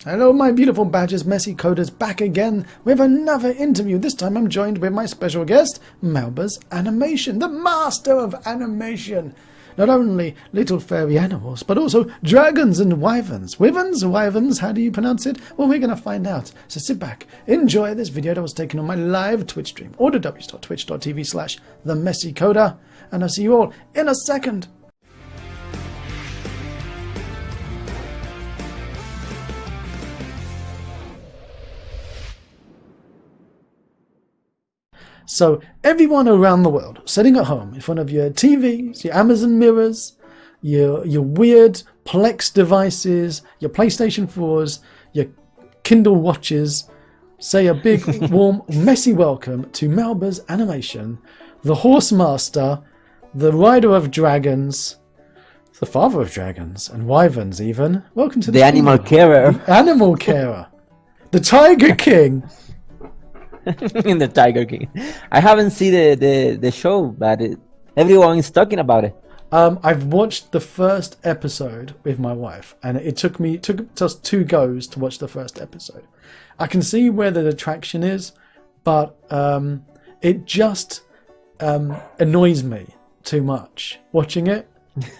Hello, my beautiful badgers, Messy Coders, back again with another interview. This time I'm joined with my special guest, Malbers Animation, the master of animation. Not only little fairy animals, but also dragons and wyverns. Wyverns, how do you pronounce it? Well, we're going to find out. So sit back, enjoy this video that was taken on my live Twitch stream, or www.twitch.tv/themessycoder, and I'll see you all in a second. So everyone around the world, sitting at home in front of your TVs, your Amazon mirrors, your weird Plex devices, your PlayStation 4s, your Kindle watches, say a big, warm, messy welcome to Malbers Animation, the horse master, the rider of dragons, the father of dragons and wyverns even. Welcome to the animal carer. The animal carer. The Tiger King. In the Tiger King. I haven't seen the show, but everyone is talking about it. I've watched the first episode with my wife, and it took us 2 goes to watch the first episode. I can see where the attraction is, but it just annoys me too much watching it.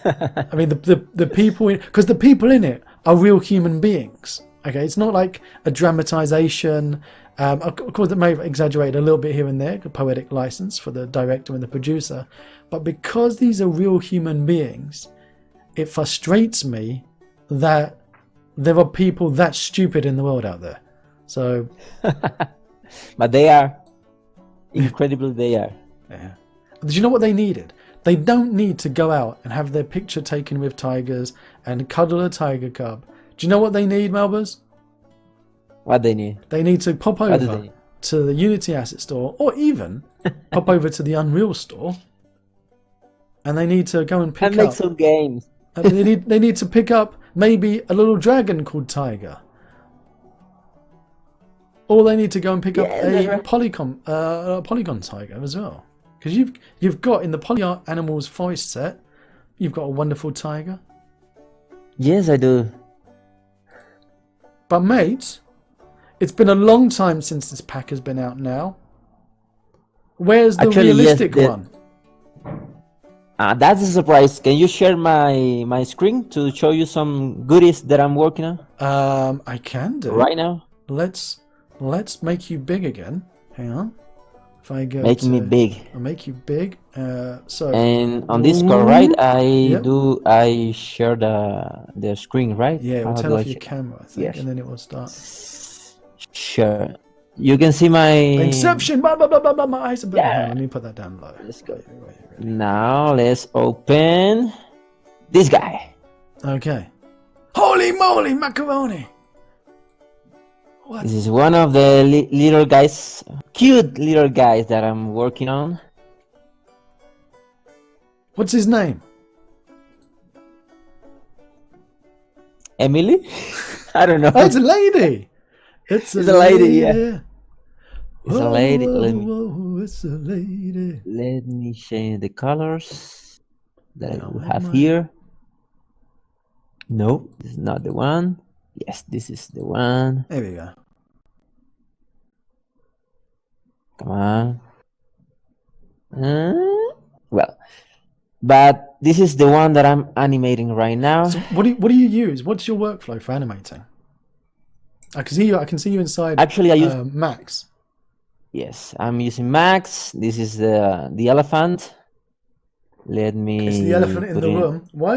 I mean, the people, because the people in it are real human beings. Okay, it's not like a dramatization. Of course, it may have exaggerated a little bit here and there, a poetic license for the director and the producer. But because these are real human beings, it frustrates me that there are people that stupid in the world out there. So, but they are incredible. They are. Yeah. Did you know what they needed? They don't need to go out and have their picture taken with tigers and cuddle a tiger cub. Do you know what they need, Malbers? What they need? They need to pop over to the Unity Asset Store, or even pop over to the Unreal Store, and they need to go and pick up. Make some games. they need to pick up maybe a little dragon called Tiger, or they need to go and pick up a polygon tiger as well. Because you've got in the Poly Art Animals Forest set, you've got a wonderful tiger. Yes, I do. But mate, it's been a long time since this pack has been out now. Where's the realistic one? That's a surprise. Can you share my screen to show you some goodies that I'm working on? I can do. Right now? Let's make you big again. Hang on. If I go Making me big. I'll make you big. So and on Discord, right? I share the screen, right? Yeah, it will tell off your camera, I think, yes. And then it will start. Sure. You can see my Inception. Blah, blah, blah, blah, blah, my eyes. Yeah. Let me put that down low. Let's go. Now let's open this guy. Okay. Holy moly, macaroni! What? This is one of the little guys, cute little guys that I'm working on. What's his name? Emily? I don't know. Oh, it's a lady. It's a lady, yeah. It's a lady. It's a lady. Let me change the colors that I have here. No, this is not the one. Yes, this is the one. There we go. Come on. Well, but this is the one that I'm animating right now. So what do you use? What's your workflow for animating? I can see you inside. Actually, I use Max. Yes, I'm using Max. This is the elephant. Let me. It's the elephant in the room. Why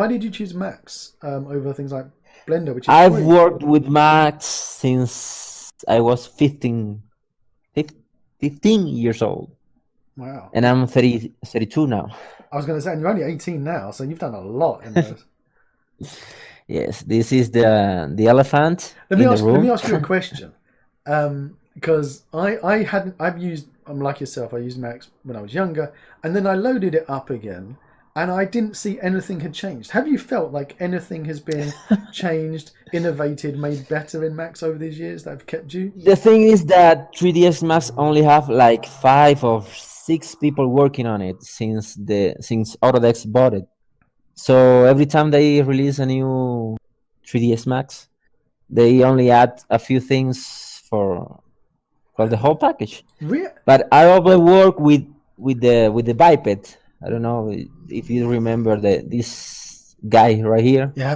did you choose Max over things like Blender? Which is I've worked with Max since I was 15 years old. Wow. And I'm 32 now. I was going to say, and you're only 18 now, so you've done a lot in those. Yes, this is the elephant. Let me ask you a question. Because I've used, I'm like yourself, I used Max when I was younger, and then I loaded it up again, and I didn't see anything had changed. Have you felt like anything has been changed, innovated, made better in Max over these years that have kept you? The thing is that 3ds Max only have like 5 or 6 people working on it since Autodesk bought it. So every time they release a new 3ds Max, They only add a few things for the whole package. But I always work with the biped. I don't know if you remember this guy right here. Yeah.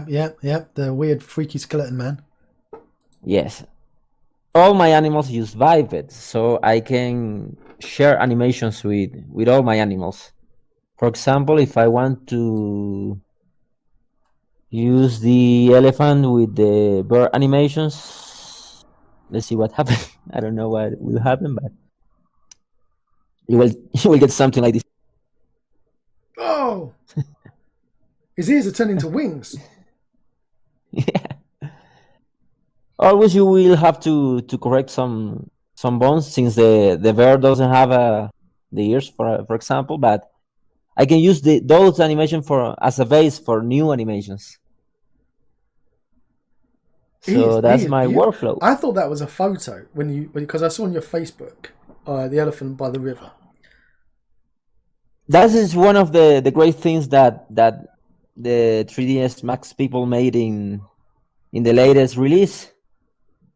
The weird, freaky skeleton man. Yes. All my animals use bipeds, so I can share animations with all my animals. For example, if I want to use the elephant with the bird animations, let's see what happens. I don't know what will happen, but you will get something like this. Oh, his ears are turning into wings. Yeah. Always you will have to correct some bones, since the bear doesn't have the ears, for example, but I can use those animation as a base for new animations. So that's my workflow. I thought that was a photo because I saw on your Facebook the elephant by the river. That is one of the great things that the 3ds Max people made in the latest release.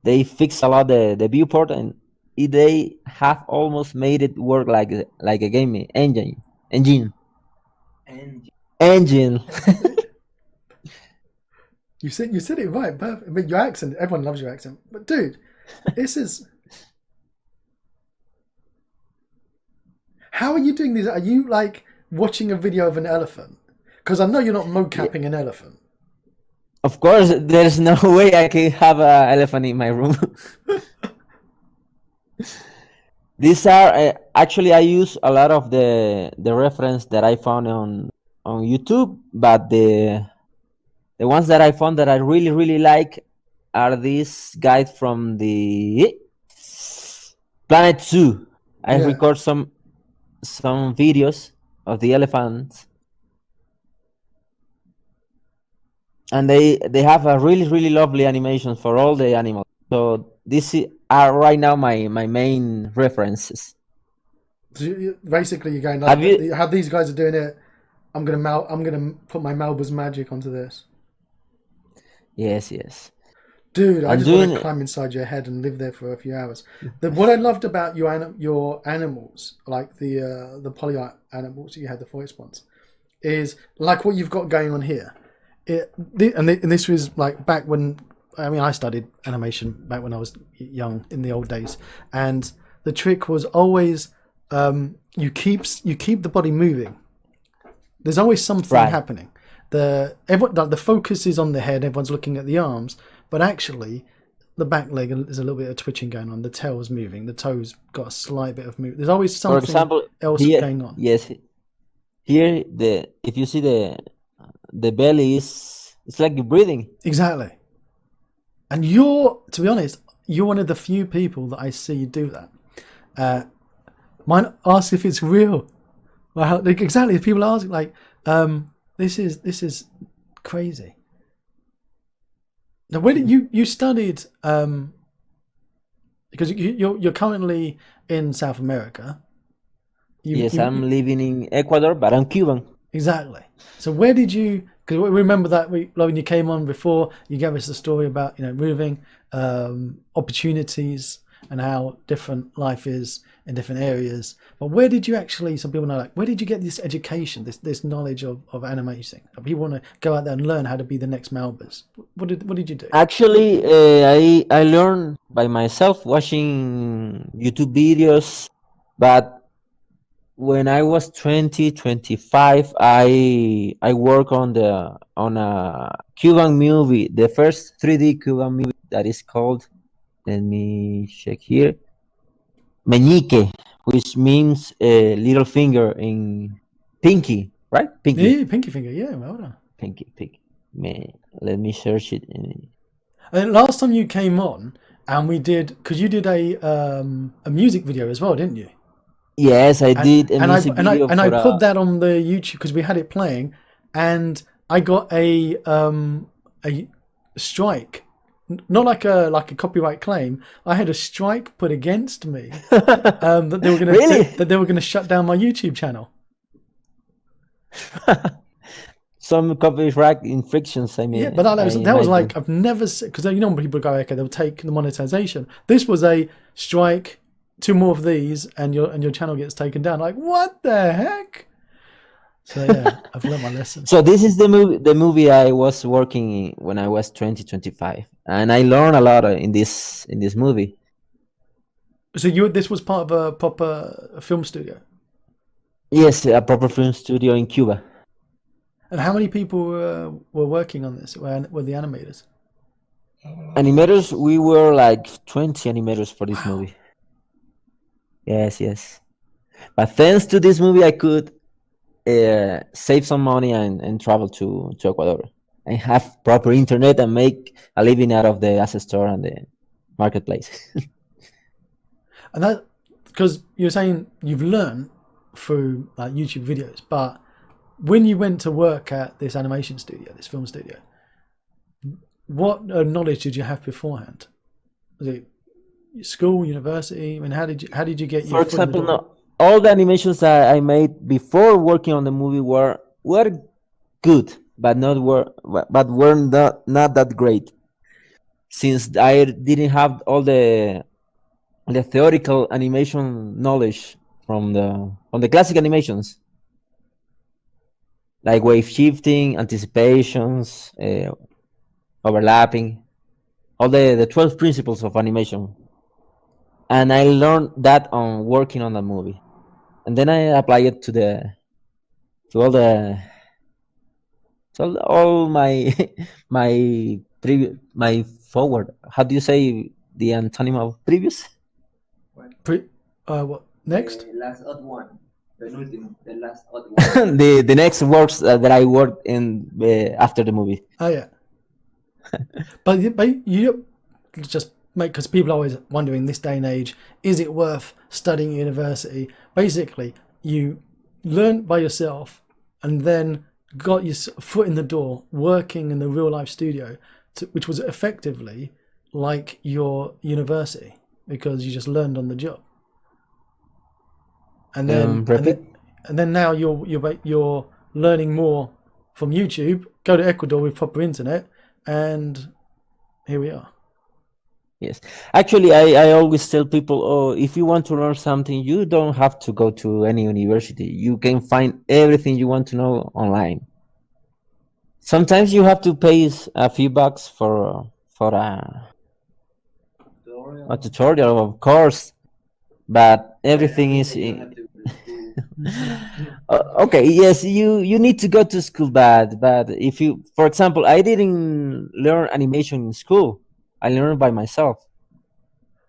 They fixed a lot the viewport, and they have almost made it work like a game engine. You said it right, perfect. But your accent, everyone loves your accent. But dude, this is. How are you doing this? Are you like watching a video of an elephant? Because I know you're not mocapping an elephant. Of course, there's no way I can have an elephant in my room. These are actually, I use a lot of the reference that I found on YouTube, but the ones that I found that I really like are these guys from the Planet Zoo. I record some videos of the elephants, and they have a really lovely animation for all the animals. So these are right now my main references. So basically, you're going like, how these guys are doing it. I'm gonna put my Malbers magic onto this. Yes. Dude, I just want to climb inside your head and live there for a few hours. What I loved about your animals, like the poly animals you had, the voice ones, is like what you've got going on here. And this was like back when, I studied animation back when I was young in the old days, and the trick was always you keep the body moving. There's always something happening. The focus is on the head. Everyone's looking at the arms, but actually, the back leg is a little bit of twitching going on. The tail's moving. The toes got a slight bit of movement. There's always something else going on. Yes, here if you see the belly it's like you're breathing. Exactly. And to be honest, you're one of the few people that I see do that. Mine ask if it's real. Well, exactly. If people ask, like, this is crazy. Now, where did you studied? Because you're currently in South America. Yes, I'm living in Ecuador, but I'm Cuban. Exactly. So where did you? Because we remember that when you came on before, you gave us the story about moving, opportunities, and how different life is in different areas. But where did you actually? Some people know, like, where did you get this education, this knowledge of animating? People want to go out there and learn how to be the next Malbers. What did you do? Actually, I learned by myself watching YouTube videos, but when I was 25, I work on a Cuban movie, the first 3D Cuban movie that is called, let me check here, Meñique, which means little finger in pinky, right? Pinky. Yeah, pinky finger. Yeah, well done. Pinky. Let me search it. And last time you came on, and we did, because you did a music video as well, didn't you? Yes, I did a music video. And I put that on the YouTube because we had it playing, and I got a strike. Not like a copyright claim. I had a strike put against me that they were going to that they were going to shut down my YouTube channel. some copyright infractions. I mean, Yeah, but that was, I that was might like, do. I've never seen, because you know when people go, okay, they'll take the monetization. This was a strike, 2 more of these, and your channel gets taken down. Like, what the heck? So yeah, I've learned my lesson. So this is the movie I was working in when I was 20, 25, and I learned a lot in this movie. So this was part of a proper film studio. Yes, a proper film studio in Cuba. And how many people were working on this? Were the animators? Animators, we were like 20 animators for this Wow. movie. Yes, yes. But thanks to this movie, I could save some money and travel to Ecuador and have proper internet and make a living out of the asset store and the marketplace. And that, because you're saying you've learned through like YouTube videos, but when you went to work at this animation studio, this film studio, what knowledge did you have beforehand? Was it school, university? I mean, how did you get your For foot in the example, door? no, all the animations that I made before working on the movie were good, but were not that great. Since I didn't have all the theoretical animation knowledge from the classic animations, like wave shifting, anticipations, overlapping, all the 12 principles of animation. And I learned that on working on the movie, and then I apply it to all the to all my my forward. How do you say the antonym of previous? What next? Last odd one. The last odd one. The next works that I worked in after the movie. Oh yeah. but you just make, because people are always wondering this day and age, is it worth studying at university? Basically, you learn by yourself and then got your foot in the door working in the real life studio, which was effectively like your university, because you just learned on the job. And then and then now you're learning more from YouTube. Go to Ecuador with proper internet, and here we are. Yes, actually, I always tell people, oh, if you want to learn something, you don't have to go to any university. You can find everything you want to know online. Sometimes you have to pay a few bucks for a tutorial, of course, but everything is in. Okay, yes, you need to go to school, but if you, for example, I didn't learn animation in school. I learned by myself.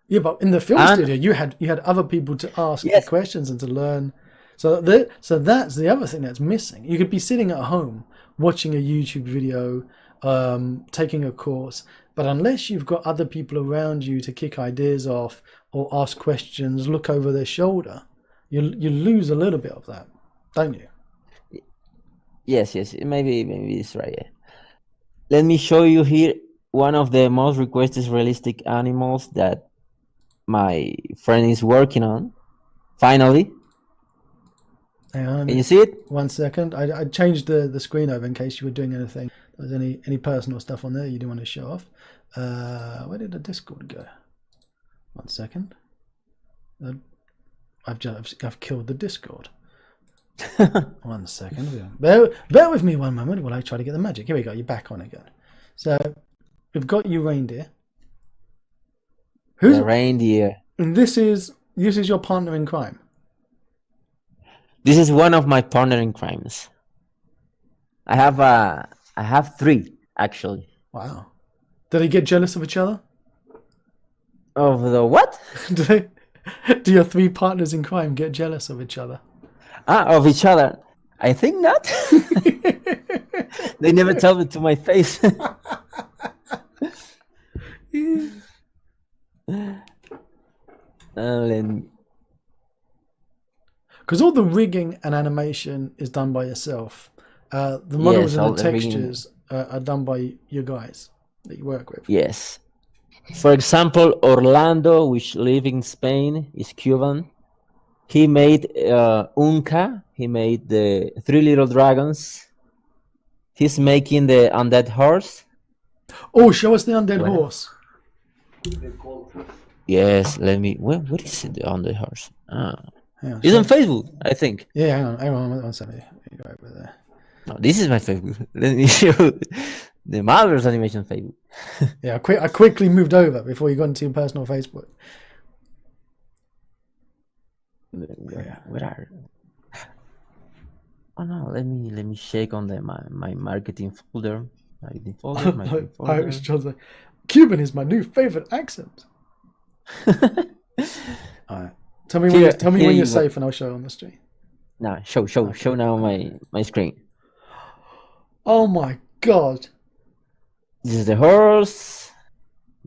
Yeah, but in the film studio, you had other people to ask the questions and to learn. So that's the other thing that's missing. You could be sitting at home watching a YouTube video, taking a course, but unless you've got other people around you to kick ideas off or ask questions, look over their shoulder, you lose a little bit of that, don't you? Yes, maybe it's right. Yeah. Let me show you here one of the most requested realistic animals that my friend is working on. Finally. Hang on, can you see it? 1 second. I changed the screen over in case you were doing anything. There's any personal stuff on there you didn't want to show off. Where did the Discord go? 1 second. I've killed the Discord. 1 second. Bear with me 1 moment while I try to get the magic. Here we go. You're back on again. So we've got you, Reindeer. Who's the Reindeer? And this is your partner in crime. This is one of my partner in crimes. I have 3 actually. Wow. Do they get jealous of each other? Of the what? Do your 3 partners in crime get jealous of each other? Of each other? I think not. They never tell it to my face. Because all the rigging and animation is done by yourself. The models and the textures are done by you guys that you work with. Yes. For example, Orlando, which lives in Spain, is Cuban. He made Unca. He made the 3 little dragons. he's making the undead horse. Oh, show us the undead What? horse. The cold. Yes, let me. What is it? The undead horse. Hang on, It's on show- Facebook, I think. Yeah, hang on, one second. You go over there. No, this is my Facebook. Let me show the Malbers Animation Facebook. Yeah, I quickly moved over before you got into your personal Facebook. Where are? Oh no, let me check on my marketing folder. Marketing folder. Marketing folder. Irish John's like, Cuban is my new favorite accent. Alright. Tell me when Here- tell me here when you you're go. safe and I'll show it on the stream. No, show now my screen. Oh my god. This is the horse,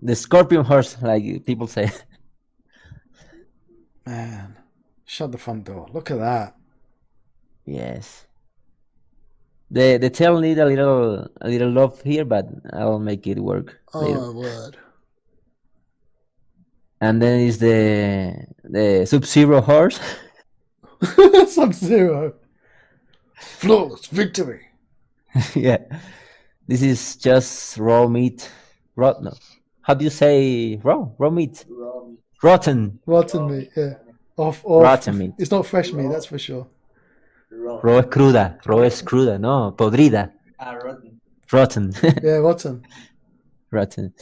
the scorpion horse, like people say. Man. Shut the front door. Look at that. Yes. The tail need a little love here, but I'll make it work later. Oh my word. And then is the Sub-Zero horse. Sub-Zero. Flawless victory. Yeah. This is just raw meat. No. How do you say raw? Raw meat. Raw meat. Rotten. Rotten meat, yeah. Off. Rotten meat. It's not fresh meat, that's for sure. Raw. Raw es cruda. Raw es cruda. No, podrida. Rotten. Rotten. Yeah, rotten. Rotten.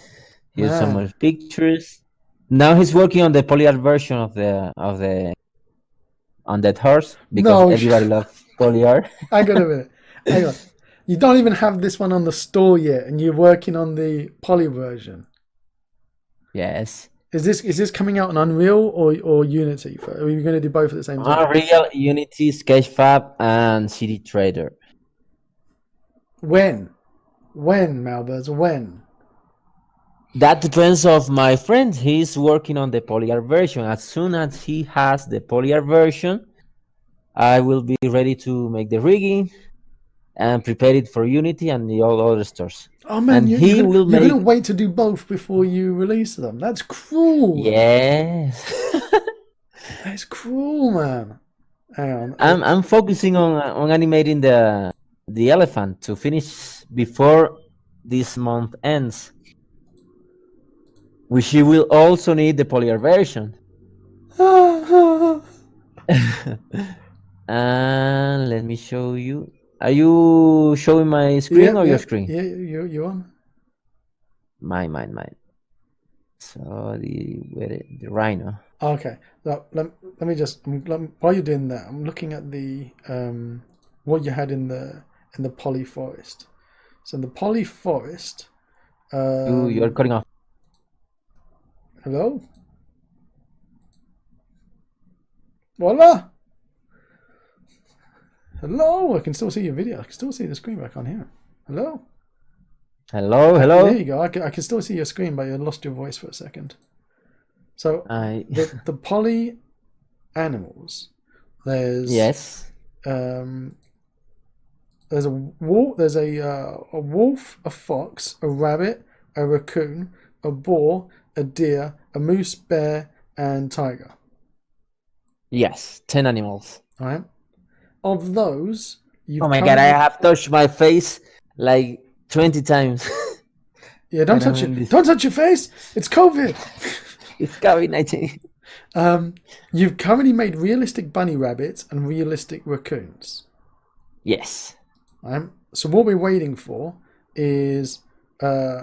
Here's some Man. more pictures. Now he's working on the polyart version of the on that horse because No. everybody loves polyart. Hang on a minute. Hang on. You don't even have this one on the store yet, and you're working on the poly version. Yes. Is this coming out on Unreal or Unity? Are you going to do both at the same time? Unreal, Unity, Sketchfab, and CD Trader. When, Malbers? When? That depends of my friend. He's working on the polyart version. As soon as he has the polyart version, I will be ready to make the rigging and prepare it for Unity and the all other stores. Oh man, And you're will going to make. wait to do both before you release them. That's cruel. Yes. That's cruel, man. Hang on. I'm focusing on animating the elephant to finish before this month ends. Which you will also need the polyart version. And let me show you. Are you showing my screen or your screen? Yeah, you on? Mine. So the rhino. Okay. Let me just while you're doing that, I'm looking at the what you had in the poly forest. So in the poly forest, You're cutting off. hello? Voila! Hello! I can still see your video. I can still see the screen, but I can't hear it. Hello? Hello. There you go. I can still see your screen, but you lost your voice for a second. So the poly animals, there's Yes. there's a wolf, a fox, a rabbit, a raccoon, a boar, a deer, a moose, bear, and tiger. Yes. 10 animals. All right. Of those, you've Oh my god! I have touched my face like 20 times. Yeah, don't I touch don't it. miss- Don't touch your face. It's COVID. It's COVID-19. You've currently made realistic bunny rabbits and realistic raccoons. Yes. So what we're waiting for is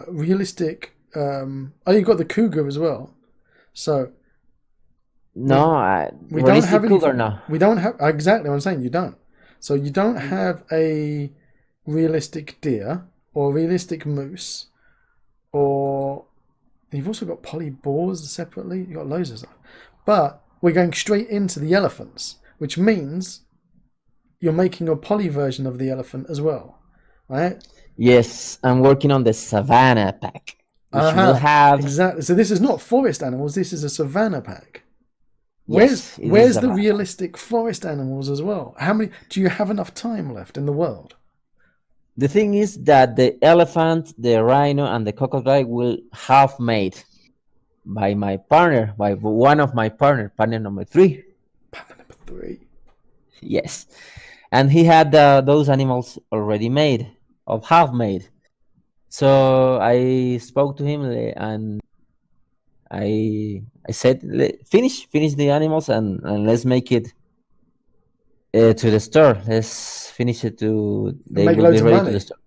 realistic. You've got the cougar as well. So No, we don't realistic have any. cougar now. We don't have exactly what I'm saying. You don't. So you don't have a realistic deer or realistic moose, or you've also got poly boars separately. You've got loads of stuff. But we're going straight into the elephants, which means you're making a poly version of the elephant as well, right? Yes, I'm working on the savannah pack, which will have. Exactly. So this is not forest animals. This is a savannah pack. Yes, it is Where's the savannah. realistic forest animals as well? How many? Do you have enough time left in the world? The thing is that the elephant, the rhino, and the crocodile will have made by my partner, by one of my partner number 3. Panda number 3. Yes, and he had those animals already made. half made. So I spoke to him and I said, finish the animals and let's make it to the store. Let's finish it to And they make will be loads of ready to money. the store.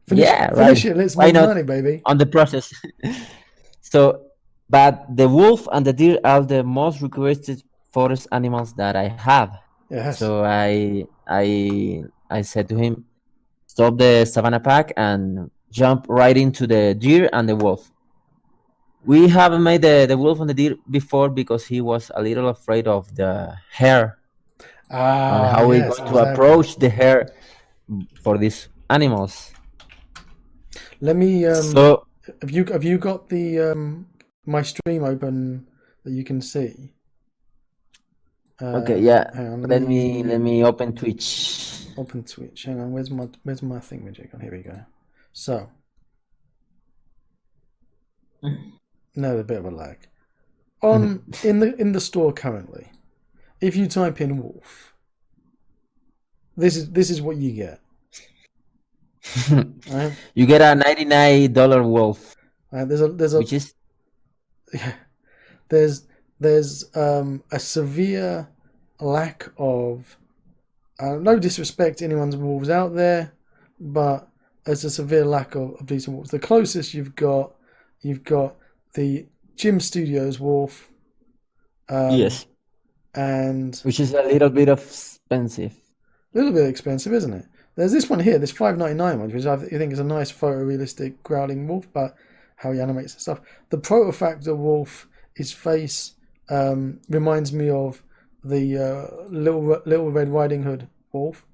Finish, Yeah, finish right. it. Let's Why make not? money, baby. On the process. So, but the wolf and the deer are the most requested forest animals that I have. Yes. So I said to him, stop the savannah pack and jump right into the deer and the wolf. We haven't made the wolf and the deer before because he was a little afraid of the hare and how we're Yes, going to exactly. approach the hare for these animals. Let me. So Have you got the my stream open that you can see? okay, yeah. Hang on. Let me open Twitch. Open Twitch. Hang on. Where's my thing magic? Here we go. So. No, a bit of a lag. In the store currently, if you type in wolf, this is what you get. Right? You get a $99 wolf, There's a which is there's a severe lack of no disrespect to anyone's wolves out there, but there's a severe lack of decent wolves. The closest you've got the Gym Studios wolf. yes, And which is a little bit expensive. a little bit expensive, isn't it? There's this one here, this $5.99 one, which I think is a nice photorealistic growling wolf, but how he animates and stuff. The Protofactor wolf, his face reminds me of the Little Red Riding Hood wolf.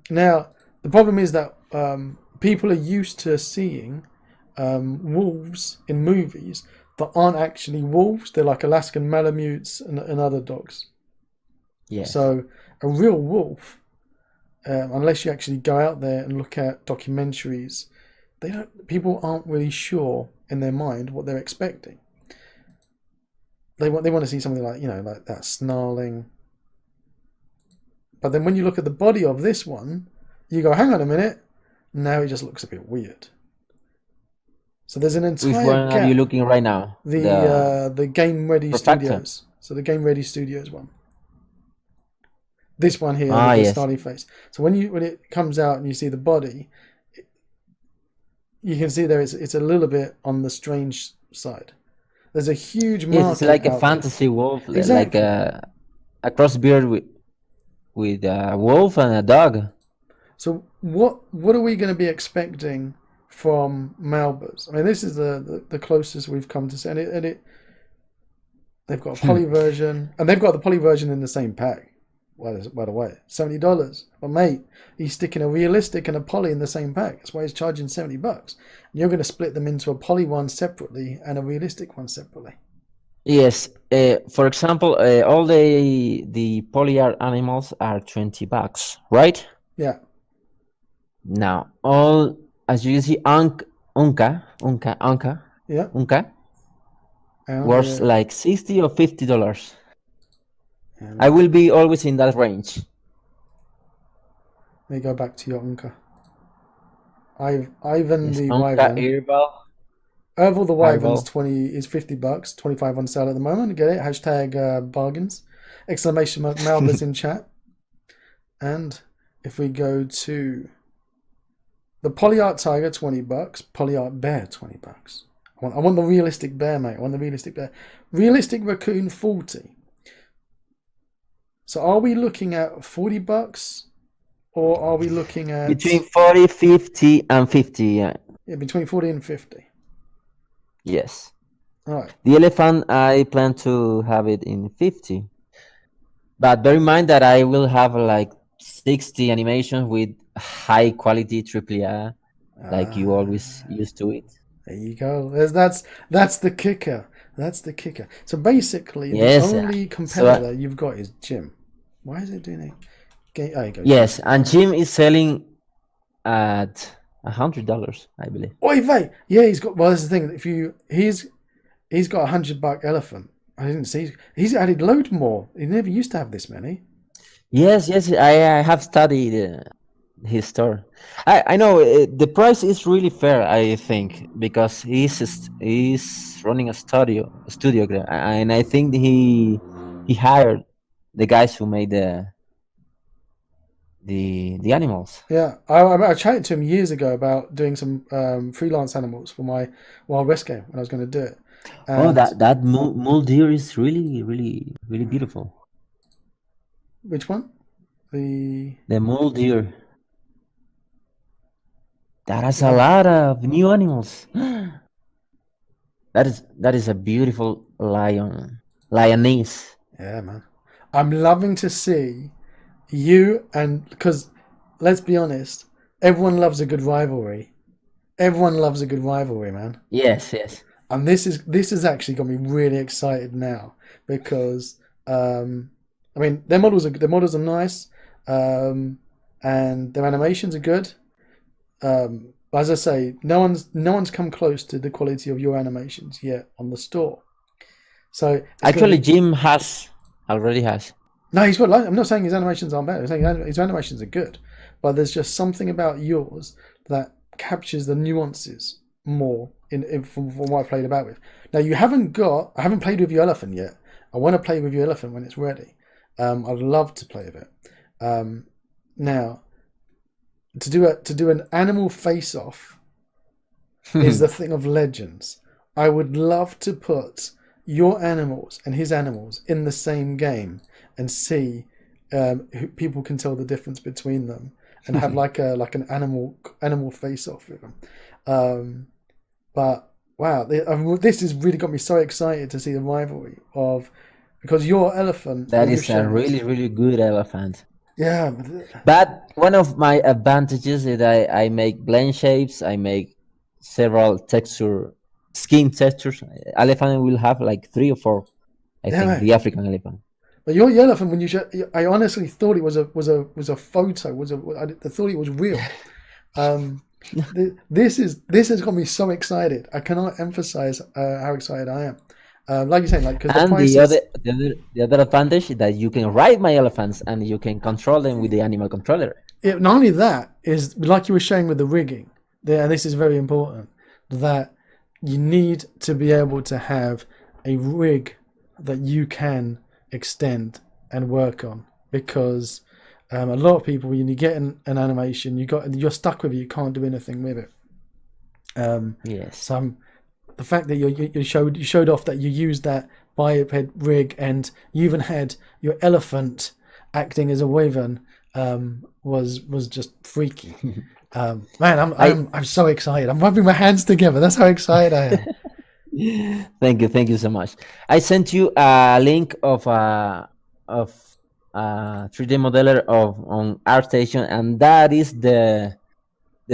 Now, the problem is that people are used to seeing wolves in movies that aren't actually wolves. They're like Alaskan Malamutes and other dogs. Yes. So a real wolf, unless you actually go out there and look at documentaries, people aren't really sure in their mind what they're expecting. They want to see something like, like that snarling. But then when you look at the body of this one, you go, hang on a minute, now it just looks a bit weird. So there's an entire Which one gap. are you looking right now? The Game Ready Protector. Studios. So the Game Ready Studios one. This one here with the yes. snarly face. So when it comes out and you see the body, you can see there it's a little bit on the strange side. There's a huge market. Yes, it's like a out fantasy wolf, Exactly. like a crossbreed with a wolf and a dog. So what are we going to be expecting from Malbers? I mean, this is the closest we've come to saying it. They've got a poly version, and they've got the poly version in the same pack. By the way, $70. But mate, he's sticking a realistic and a poly in the same pack. That's why he's charging $70. And you're going to split them into a poly one separately and a realistic one separately. Yes. For example, all the poly art animals are $20, right? Yeah. Now, all as you can see, Unka, Yeah. worth like $60 or $50. Yeah, I will be always in that range. Let me go back to your Unka. Ivan Yes, the Unka, Wyvern. Erval the Wyvern's Fireball. is $50, 25 on sale at the moment. Get it? Hashtag bargains. Exclamation mark Malbers in chat. And if we go to the Polyart Tiger, $20. Polyart Bear, $20. I want the realistic bear, mate. I want the realistic bear. Realistic Raccoon, $40. So are we looking at $40, or are we looking at Between 40, 50, and 50? Yeah, between 40 and 50? Yes. All right. The elephant, I plan to have it in 50. But bear in mind that I will have like 60 animations with high quality AAA, like you always used to it. There you go. That's the kicker. That's the kicker. So basically, Yes, the only competitor you've got is Jim. Why is it doing it? There you go. Yes, and Jim is selling at $100, I believe. Oy vey! Yeah, he's got. Well, that's the thing. He's got $100 elephant. I didn't see. He's added loads more. He never used to have this many. Yes, I have studied his store. I know the price is really fair. I think because he's running a studio, and I think he hired the guys who made the animals. Yeah, I chatted to him years ago about doing some freelance animals for my Wild West game when I was going to do it. Oh, And that mule deer is really beautiful. which one? The The mule deer. That has a yeah, lot of new animals. That is a beautiful lioness. yeah, man. I'm loving to see you and because let's be honest, everyone loves a good rivalry. Everyone loves a good rivalry, man. Yes, yes. And this has actually got me really excited now because I mean their models are nice, and their animations are good. But as I say, no one's come close to the quality of your animations yet on the store. So it's going to Actually, be Jim already has. no. He's got. I'm not saying his animations aren't bad. I'm saying his animations are good, but there's just something about yours that captures the nuances more from what I've played about with. Now I haven't played with your elephant yet. I want to play with your elephant when it's ready. I'd love to play with it. Now to do an animal face off is the thing of legends. I would love to put your animals and his animals in the same game and see who people can tell the difference between them and have like an animal face off with them. But wow, this has really got me so excited to see the rivalry of because your elephant That you've is a shown us- really good elephant. yeah, But one of my advantages is I make blend shapes. I make several skin textures. Elephant will have like 3 or 4. I yeah, think man. the African elephant. But your elephant, when I honestly thought it was a photo. I thought it was real. This has got me so excited. I cannot emphasize how excited I am. Like you're saying, like because the And price the is other advantage is that you can ride my elephants and you can control them with the animal controller. not only that is like you were showing with the rigging. And this is very important that you need to be able to have a rig that you can extend and work on because a lot of people when you get an animation you're stuck with it, you can't do anything with it. Yes. So the fact that you showed off that you used that biped rig and you even had your elephant acting as a wyvern was just freaky. Man, I'm so excited. I'm rubbing my hands together. That's how excited I am. Thank you so much. I sent you a link of 3D modeler on ArtStation, and that is the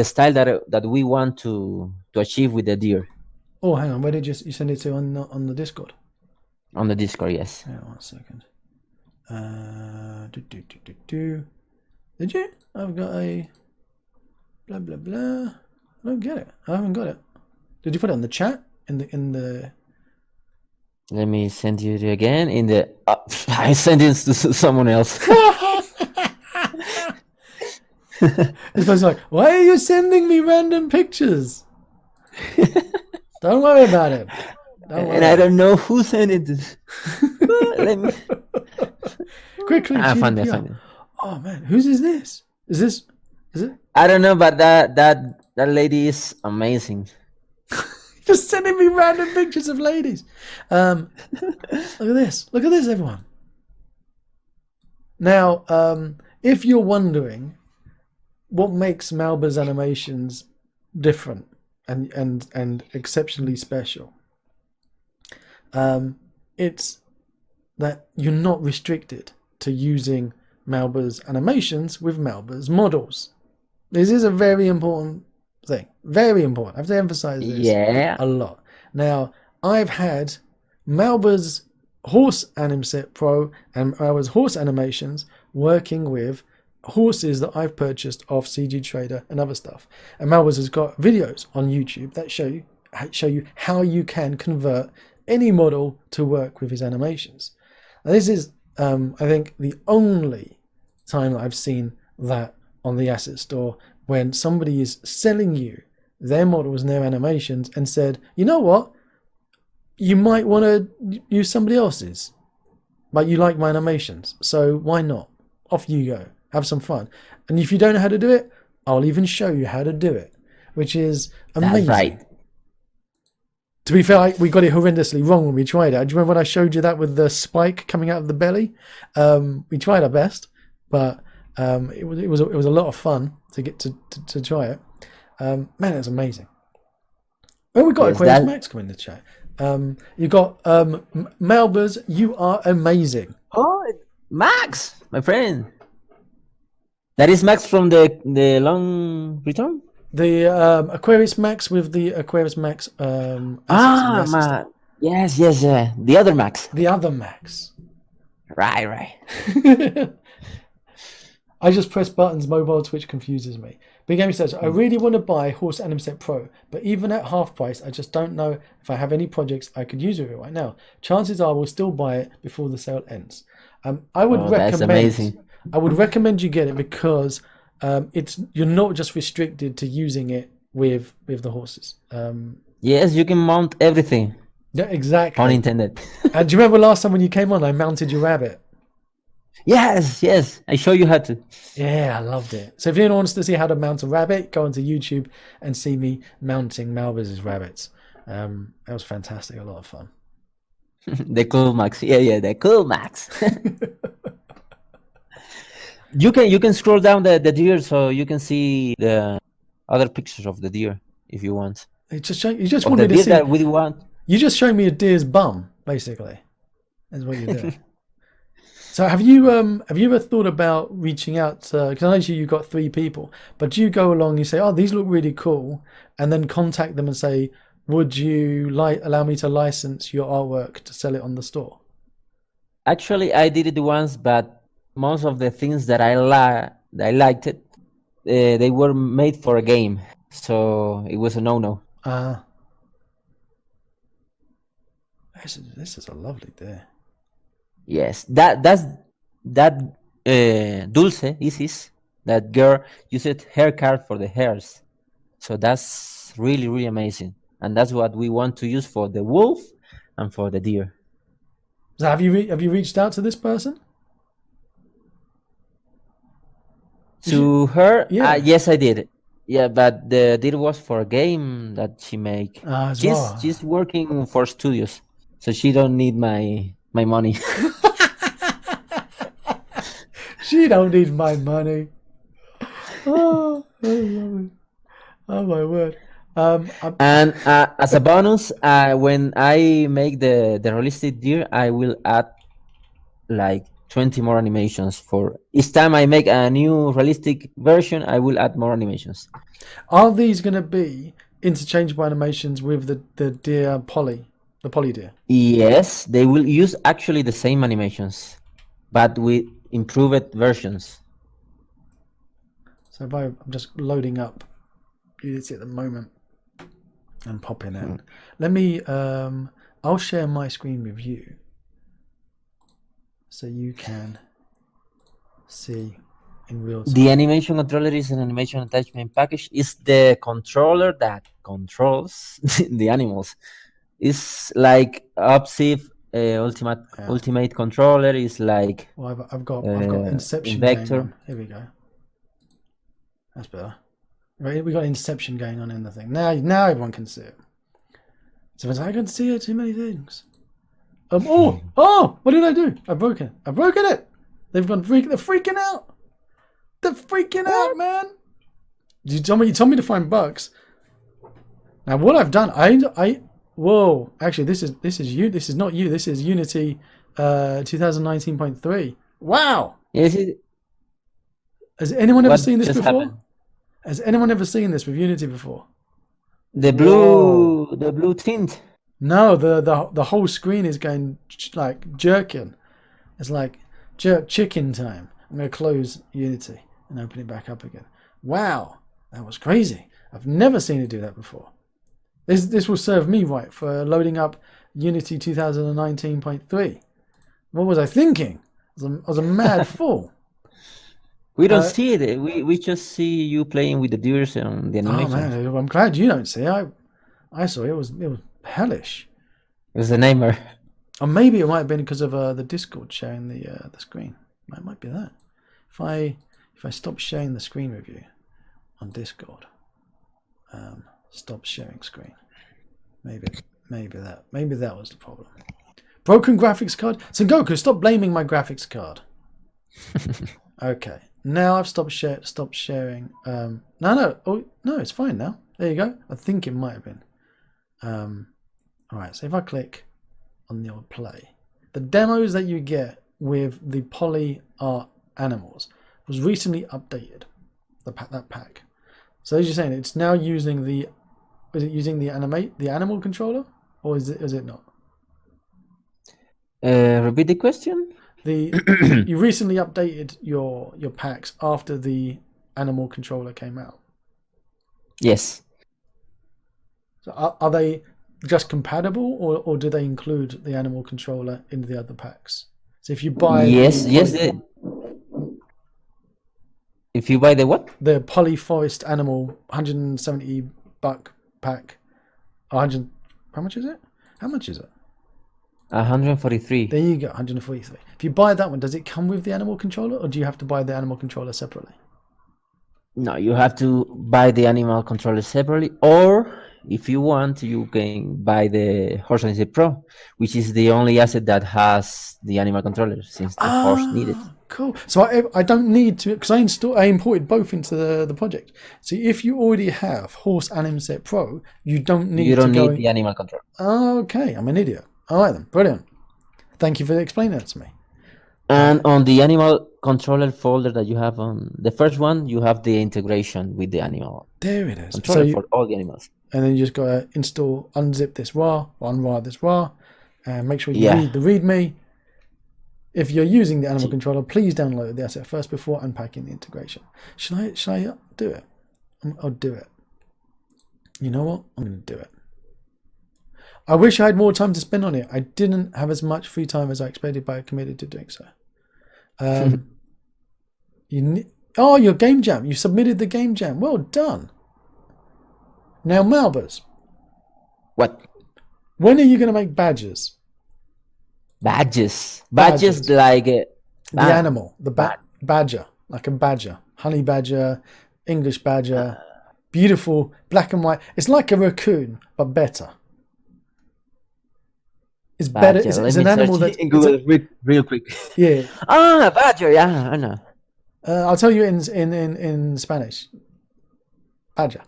style that we want to achieve with the deer Oh, hang on. Where did you send it to on the Discord? on the Discord. Yes. Hang on 1 second. Did you? I've got a blah blah blah. I don't get it. I haven't got it. Did you put it in the chat? In the Let me send you it again in the. I sent it to someone else. It's like, why are you sending me random pictures? Don't worry about it. And I don't know who sent it. Let me. Quickly, I found it. GDPR. Oh man, whose is this? Is it? I don't know, but that lady is amazing. Just sending me random pictures of ladies. Look at this. Look at this, everyone. Now, if you're wondering what makes Malbers Animations different and exceptionally special, it's that you're not restricted to using Malbers Animations with Malbers models. This is a very important thing. Very important. I have to emphasize this a lot. Now, I've had Malbers Horse Animset Pro and Malbers Horse Animations working with horses that I've purchased off CG Trader and other stuff. And Malbers has got videos on YouTube that show you how you can convert any model to work with his animations. Now, this is, I think, the only time that I've seen that on the asset store when somebody is selling you their models and their animations and said, you know what, you might want to use somebody else's, but you like my animations, so why not? Off you go, have some fun. And if you don't know how to do it, I'll even show you how to do it, which is amazing. That's right. To be fair, we got it horrendously wrong when we tried it. Do you remember when I showed you that with the spike coming out of the belly? We tried our best, but it was a lot of fun to get to try it. Man, it was amazing. Well, we got Aquarius Max coming in the chat. You got Malbers, you are amazing. Oh, Max, my friend. That is Max from the long return. The Aquarius Max with the Aquarius Max. Yes, yeah. The other Max. The other Max. Right. I just press buttons mobile, which confuses me. Big Amy says, I really want to buy Horse Animset Pro, but even at half price, I just don't know if I have any projects I could use with it right now. Chances are I will still buy it before the sale ends. I would recommend you get it because you're not just restricted to using it with the horses. Yes, you can mount everything. Yeah, exactly. Unintended. And do you remember last time when you came on, I mounted your rabbit? Yes. I show you how to. Yeah, I loved it. So if anyone wants to see how to mount a rabbit, go onto YouTube and see me mounting Malbers' rabbits. That was fantastic. A lot of fun. The cool Max. Yeah, the cool Max. You can scroll down the deer so you can see the other pictures of the deer if you want. You just wanted to see that we want. You just showed me a deer's bum, basically. That's what you did. So have you ever thought about reaching out to, because I know you've got 3 people, but do you go along and you say, oh, these look really cool, and then contact them and say, would you allow me to license your artwork to sell it on the store? Actually, I did it once, but most of the things that I liked it, they were made for a game, so it was a no-no. This is a lovely deer. Yes, that Dulce, Isis, that girl used her card for the hairs, so that's really amazing, and that's what we want to use for the wolf and for the deer. So have you reached out to this person? To her, yeah. Yes, I did. Yeah, but the deer was for a game that she make. She's working for studios, so she don't need my money. She don't need my money. Oh, I love it. Oh my word. And as a bonus, when I make the realistic deer, I will add like 20 more animations. For each time I make a new realistic version, I will add more animations. Are these going to be interchangeable animations with the deer poly, the poly deer? Yes, they will use actually the same animations, but with improved versions. So I'm just loading up Unity at the moment and popping in. Let me, I'll share my screen with you so you can see in real time. The animation controller is an animation attachment package. It's the controller that controls the animals. It's like Obsive Ultimate Controller is like. Well, I've got Inception Vector. going on. Here we go. That's better. Right, we got Inception going on in the thing. Now everyone can see it. So I can see it. Too many things. Oh! What did I do? I've broken it. They've gone they're freaking out. They're freaking out, man. You told me to find bugs. Now what I've done, whoa! Actually, this is you. This is not you. This is Unity, 2019.3. Wow! Is it? Has anyone ever seen this before? Happened? Has anyone ever seen this with Unity before? The blue tint. No, the whole screen is going like jerking. It's like jerk chicken time. I'm going to close Unity and open it back up again. Wow, that was crazy. I've never seen it do that before. This will serve me right for loading up Unity 2019.3. What was I thinking? I was a mad fool. We don't see it. We just see you playing with the deers on the Oh animation. man, I'm glad you don't see. I saw it. It was hellish. It was a nightmare. Or maybe it might have been because of the Discord sharing the screen. It might be that. If I stop sharing the screen with you on Discord, stop sharing screen. Maybe that was the problem. Broken graphics card. So Goku, stop blaming my graphics card. Okay. Now I've stopped sharing. No. Oh no, it's fine now. There you go. I think it might have been. All right. So if I click on the old play, the demos that you get with the poly art animals was recently updated. That pack. So as you're saying, it's now using the. Is it using the animal controller, or is it not? Repeat the question. You recently updated your packs after the animal controller came out. Yes. So are they just compatible, or do they include the animal controller in the other packs? So if you buy if you buy the what? The Poly Forest Animal $170 pack, 100. How much is it? 143. There you go, 143. If you buy that one, does it come with the animal controller, or do you have to buy the animal controller separately? No, you have to buy the animal controller separately, or if you want, you can buy the Horse Ranger Pro, which is the only asset that has the animal controller, since the horse needed. Cool. So I don't need to, because I imported both into the project. So if you already have Horse Anim Set Pro, you don't need the animal controller. Okay, I'm an idiot. All right then, brilliant. Thank you for explaining that to me. And on the animal controller folder that you have on the first one, you have the integration with the animal. There it is. Controller for all the animals. And then you just got to unzip this RAR, unrar this RAR, and make sure you read the README. If you're using the animal controller, please download the asset first before unpacking the integration. Should I do it? I'll do it. You know what? I'm going to do it. I wish I had more time to spend on it. I didn't have as much free time as I expected, but I committed to doing so. Your game jam. You submitted the game jam. Well done. Now, Malbers. What? When are you going to make badges? Badges like the animal, badger, like a badger, honey badger, English badger, beautiful black and white. It's like a raccoon, but better. It's better. It's an animal that Google real quick. Yeah. Badger. Yeah, I know. I'll tell you in Spanish. Badger.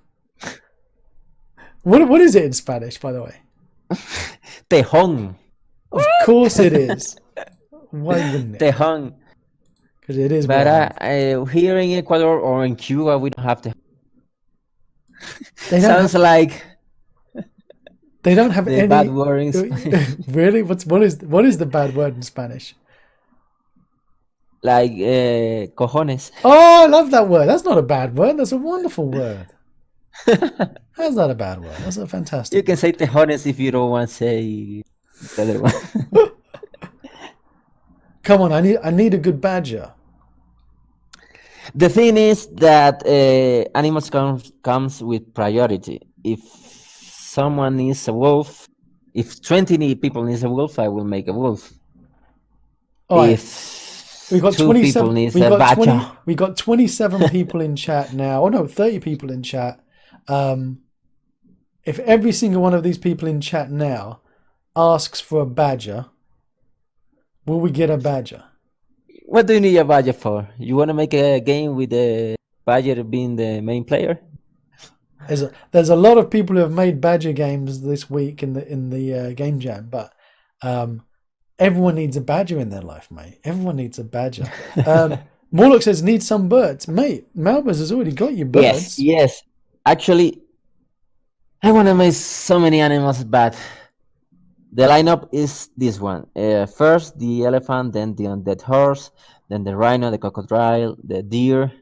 What is it in Spanish, by the way? Tejón. Of course it is. Why wouldn't it? Tejón. Because it is. But here in Ecuador or in Cuba, we don't have tejón. Sounds like. They don't have any bad word in Spanish. Really? What is the bad word in Spanish? Like cojones. Oh, I love that word. That's not a bad word. That's a wonderful word. That's not a bad word. That's a fantastic. You can say tejones if you don't want to say the other one. Come on, I need a good badger. The thing is that animals comes with priority. If someone needs a wolf, if 20 people needs a wolf, I will make a wolf. Right. If we got 27 people needs a badger. We got 27 people in chat now. Oh no, 30 people in chat. If every single one of these people in chat now asks for a badger, will we get a badger? What do you need a badger for? You want to make a game with the badger being the main player? There's a lot of people who have made badger games this week in the game jam, but everyone needs a badger in their life, mate. Everyone needs a badger. Morlock says need some birds, mate. Malbers has already got you birds. Yes. Actually, I want to make so many animals, but the lineup is this one. First, the elephant, then the undead horse, then the rhino, the crocodile, the deer.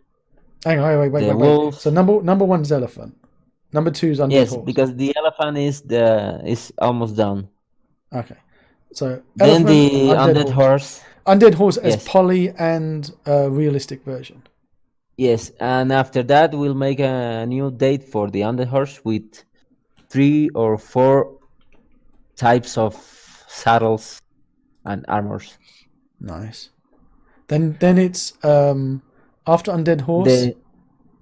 Hang on, wait. So number one is elephant. Number two is undead horse. Yes, because the elephant is almost done. Okay. So then the undead horse. Undead horse as poly and realistic version. Yes, and after that we'll make a new date for the underhorse with 3 or 4 types of saddles and armors. Nice. Then it's after Undead Horse, The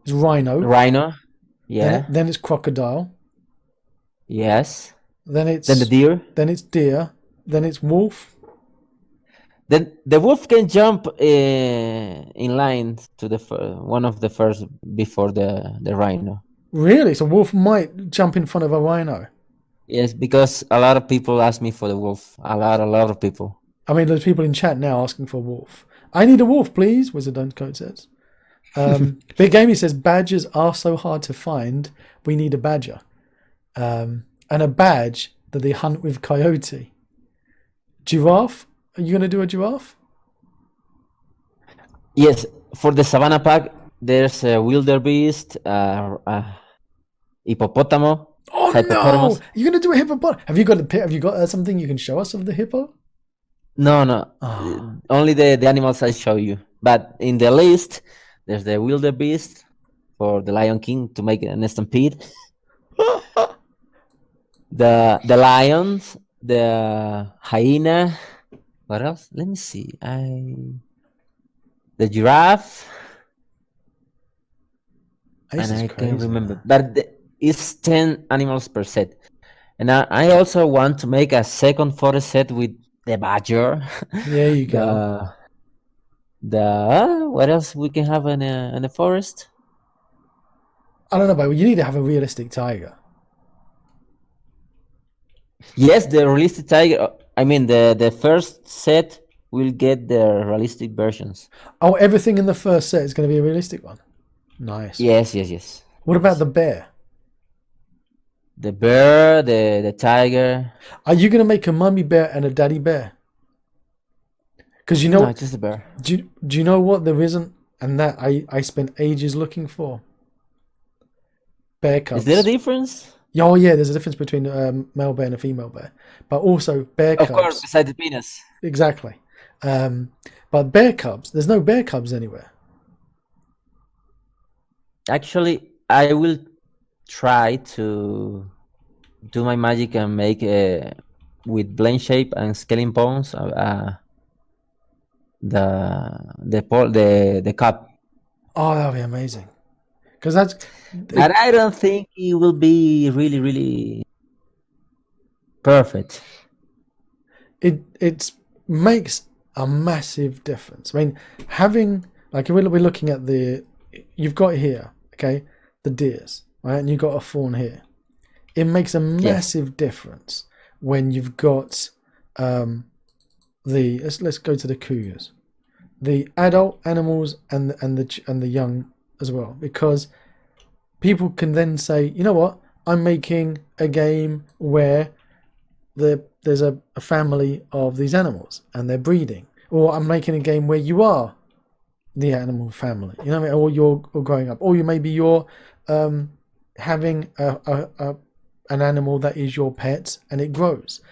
it's Rhino. rhino, yeah, Then it's Crocodile. yes. Then Then the deer. Deer. Then it's Wolf. Then the wolf can jump in line to the one of the first before the rhino. Really? So Wolf might jump in front of a Rhino. Yes, because a lot of people ask me for the wolf. A lot of people. I mean, there's people in chat now asking for a wolf. I need a wolf, please, Wizard Don't Code says. Big Gamey says, badgers are so hard to find, we need a badger. And a badge that they hunt with coyote. Giraffe? Are you going to do a giraffe? Yes, for the savannah pack, there's a wildebeest, hippopotamo, Oh hippopotamus. no! You're going to do a hippopotamus. Have you got something you can show us of the hippo? No, Oh. only the animals I show you. But in the list, there's the wildebeest for the Lion King to make an stampede. the lions, the hyena. What else? Let me see. The giraffe, This and is I crazy, can't remember. man. But it's 10 animals per set. And I also want to make a second forest set with the badger. There you go. The what else we can have in a forest? I don't know, but you need to have a realistic tiger. Yes, the realistic tiger. I mean, the first set will get the realistic versions. Oh, everything in the first set is going to be a realistic one. Nice. Yes. What about the bear? The bear, the tiger. Are you going to make a mummy bear and a daddy bear? Because you know, No, just the bear. do you know what there isn't, and that I spent ages looking for? Bear cubs. Is there a difference? Oh yeah, there's a difference between a male bear and a female bear, but also bear cubs. Of course, beside the penis. Exactly. But bear cubs, there's no bear cubs anywhere. Actually, I will try to do my magic and make with blend shape and scaling bones the cup. Oh, that'll be amazing. Because that's. But I don't think it will be really perfect. It makes a massive difference. I mean, having like we're looking at you've got here, okay, the deers, right, and you've got a fawn here. It makes a massive difference when you've got let's go to the cougars, the adult animals and the young as well, because people can then say, you know what, I'm making a game where there's a family of these animals and they're breeding, or I'm making a game where you are the animal family, you know what I mean? Or you're growing up, or you're having an animal that is your pet and it grows.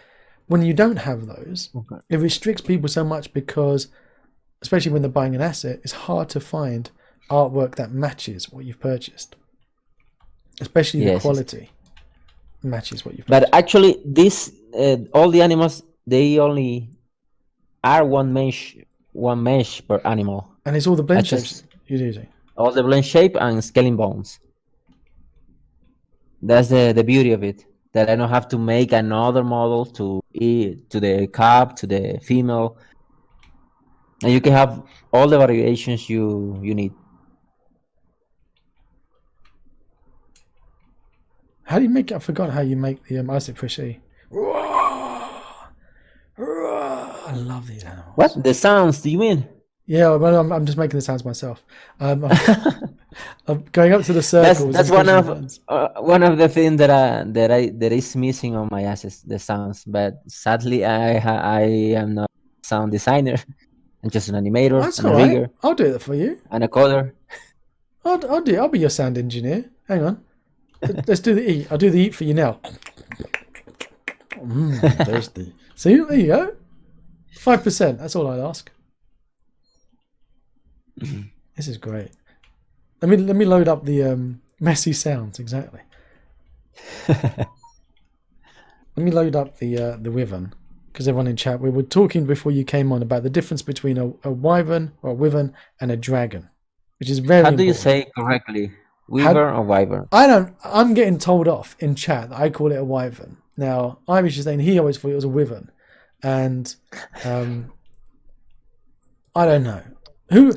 When you don't have those, it restricts people so much, because especially when they're buying an asset, it's hard to find artwork that matches what you've purchased, especially the quality matches what you've purchased. But actually, this all the animals, they only are one mesh per animal. And it's all the blend shapes you're using. All the blend shape and scaling bones. That's the beauty of it. That I don't have to make another model to the cub, to the female, and you can have all the variations you need. How do you make it? I forgot how you make the Isaac Fishy. I love these animals. What? The sounds, do you mean? Yeah, but I'm just making the sounds myself. I'm going up to the circles. That's one of the things that is missing on my assets, the sounds. But sadly, I am not a sound designer. I'm just an animator, That's and all a right. rigger, I'll do it for you. and a coder. I'll be your sound engineer. Hang on. Let's do the eat. I'll do the eat for you now. Tasty. See, there you go. 5%. That's all I'd ask. This is great. Let me load up the messy sounds exactly. Let me load up the wyvern, because everyone in chat, we were talking before you came on about the difference between a wyvern or a wyvern and a dragon, which is very How do you important. say correctly? Weaver or wyvern? I'm getting told off in chat that I call it a wyvern. Now Irish is saying he always thought it was a wyvern, and I don't know. Who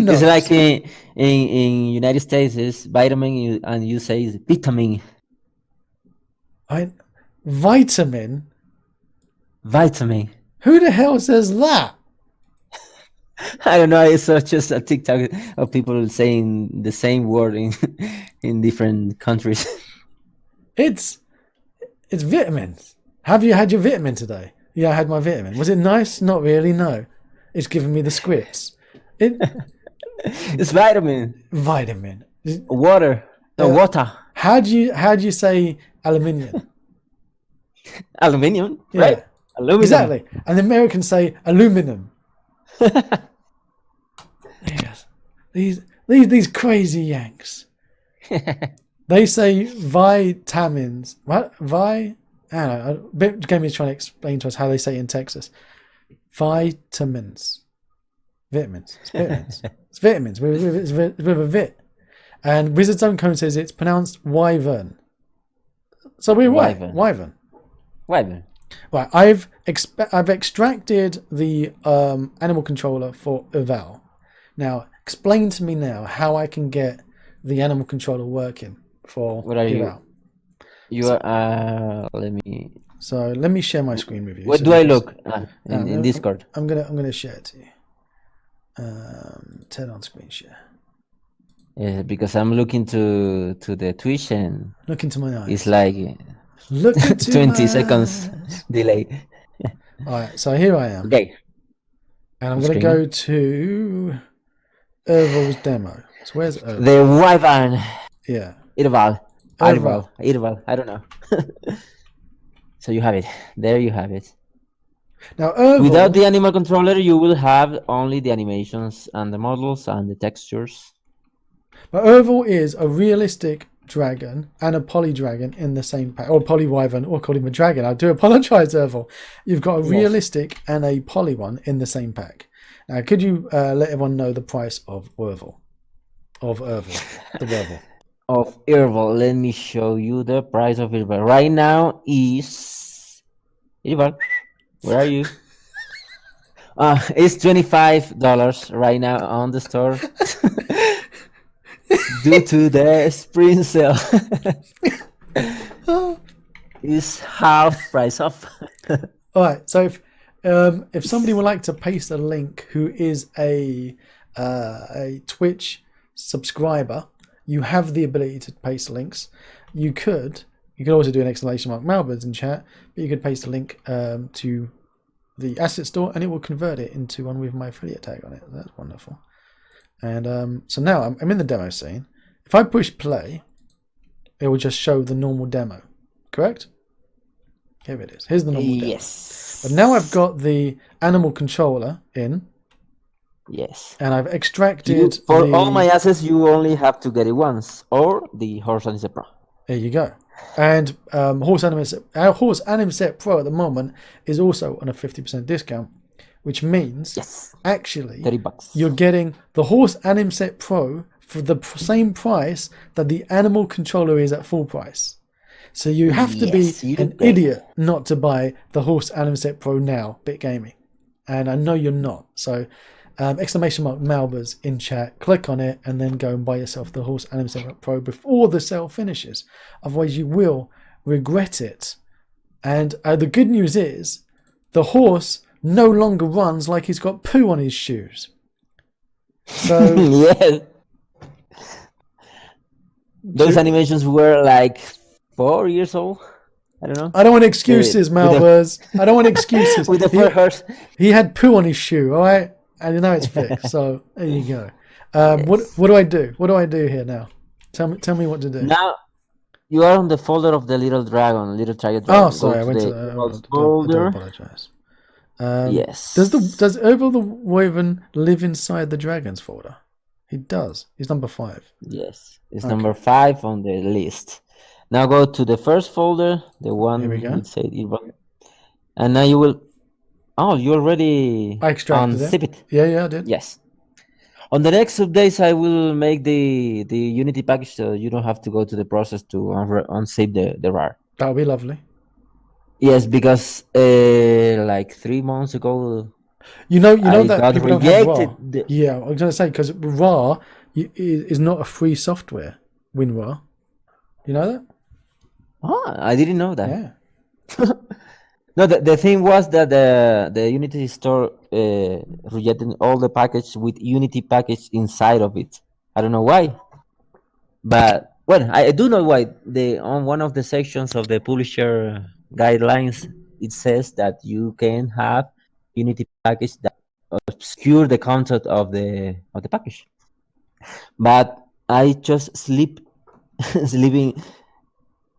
knows? It's like in United States, it's vitamin, and you say it's vitamin. Vitamin? Vitamin. Who the hell says that? I don't know. It's just a TikTok of people saying the same word in different countries. It's vitamins. Have you had your vitamin today? Yeah, I had my vitamin. Was it nice? Not really. No, it's giving me the squibs. It's vitamin. Vitamin. Water. No, water. How do you say aluminium? Aluminium. Yeah, right? Aluminum. exactly. And the Americans say aluminum. Yes, these crazy Yanks. They say vitamins. What? I don't know. Jamie's trying to explain to us how they say it in Texas. Vitamins. Vitamins. It's vitamins. It's vitamins with a vit. And Wizard Zone Cone says it's pronounced wyvern. So we're right. Wyvern. Wyvern. Right. I've extracted the animal controller for Eval. Now, explain to me now how I can get the animal controller working for What are you? Eval. You are. Let me. So let me share my screen with you. What so do I look in Discord? I'm gonna share it to you. Turn on screen share. Yeah, because I'm looking to the Twitch and Look into my eyes. it's like Look into 20 my seconds eyes. delay. All right, so here I am. Okay. And I'm going to go to Erval's demo. So where's Erval? The Wyvern. Yeah. Irval. Erval. Irval. I don't know. So you have it. There you have it. Now, Erval, without the animal controller, you will have only the animations and the models and the textures. But Erval is a realistic dragon and a poly dragon in the same pack, or poly wyvern, or call him a dragon. I do apologize, Erval. You've got a realistic and a poly one in the same pack. Now, could you let everyone know the price of Erval? Of Erval, the Erval. Of Irval, let me show you the price of Irval. Right now is Irval. Where are you? It's $25 right now on the store due to the spring sale. It's half price off. All right. So if somebody would like to paste a link, who is a Twitch subscriber, you have the ability to paste links. You could also do an exclamation mark Malbers in chat, but you could paste a link to the asset store and it will convert it into one with my affiliate tag on it. That's wonderful. And so now I'm in the demo scene. If I push play, it will just show the normal demo. Correct? Here it is. Here's the normal demo. Yes. But now I've got the animal controller in. Yes. And I've extracted all my assets, you only have to get it once, or the Horse Animset Pro. There you go. And Horse Animset Pro at the moment is also on a 50% discount, which means actually $30. You're getting the Horse Animset Pro for the same price that the animal controller is at full price. So you have to be an idiot not to buy the Horse Animset Pro now, Bit Gaming. And I know you're not. So exclamation mark Malbers in chat, click on it and then go and buy yourself the Horse Animset Pro before the sale finishes. Otherwise you will regret it. And the good news is the horse no longer runs like he's got poo on his shoes. So yeah. Those animations were like 4 years old. I don't know. I don't want excuses, Malbers. I don't want excuses. With the horse. He had poo on his shoe, all right? And now it's fixed. So there you go. What do I do? What do I do here now? Tell me what to do. Now you are on the folder of the little dragon. Oh, sorry, I went to the folder. I do apologize. Yes. Does Erval the Wyvern live inside the dragons folder? He does. He's number 5. Yes, it's Okay. number 5 on the list. Now go to the first folder, the one Here we go. it said and now you will. Oh, you already I extracted unzip it. it. Yeah, I did. Yes. On the next updates, I will make the Unity package so you don't have to go to the process to unzip the RAR. That'll be lovely. Yes, because like 3 months ago, You know I that got people don't have rejected. RAR. Yeah, I was going to say, because RAR is not a free software, WinRAR. You know that? Oh, I didn't know that. Yeah. No, the thing was that the Unity store rejected all the package with Unity package inside of it. I don't know why, but well, I do know why. On one of the sections of the publisher guidelines, it says that you can have Unity package that obscure the content of the package. But I just sleeping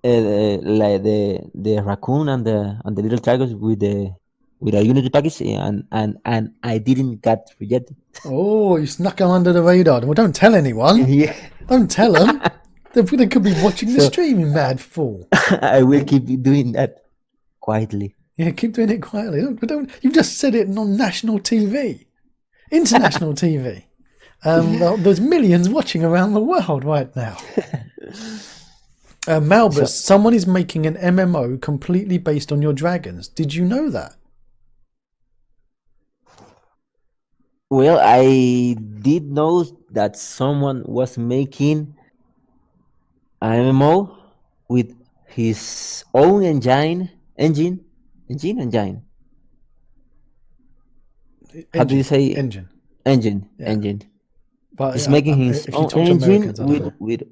like the raccoon and the little tigers with a Unity package, and I didn't get rejected. Oh, you snuck them under the radar. Well, don't tell anyone. Yeah, Don't tell them. They could be watching the So- stream, you mad fool. I will keep doing that quietly. Yeah, keep doing it quietly. Don't. You've just said it on national TV, international TV. There's millions watching around the world right now. Malbers, someone is making an MMO completely based on your dragons. Did you know that? Well, I did know that someone was making an MMO with his own engine. How do you say Engine? engine? Yeah. Engine. But He's making his if you own talk to engine Americans, I don't know. with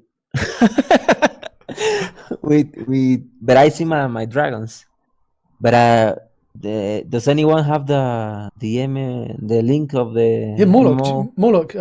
but I see my dragons. But does anyone have the link of the Yeah, MMO? Morlock,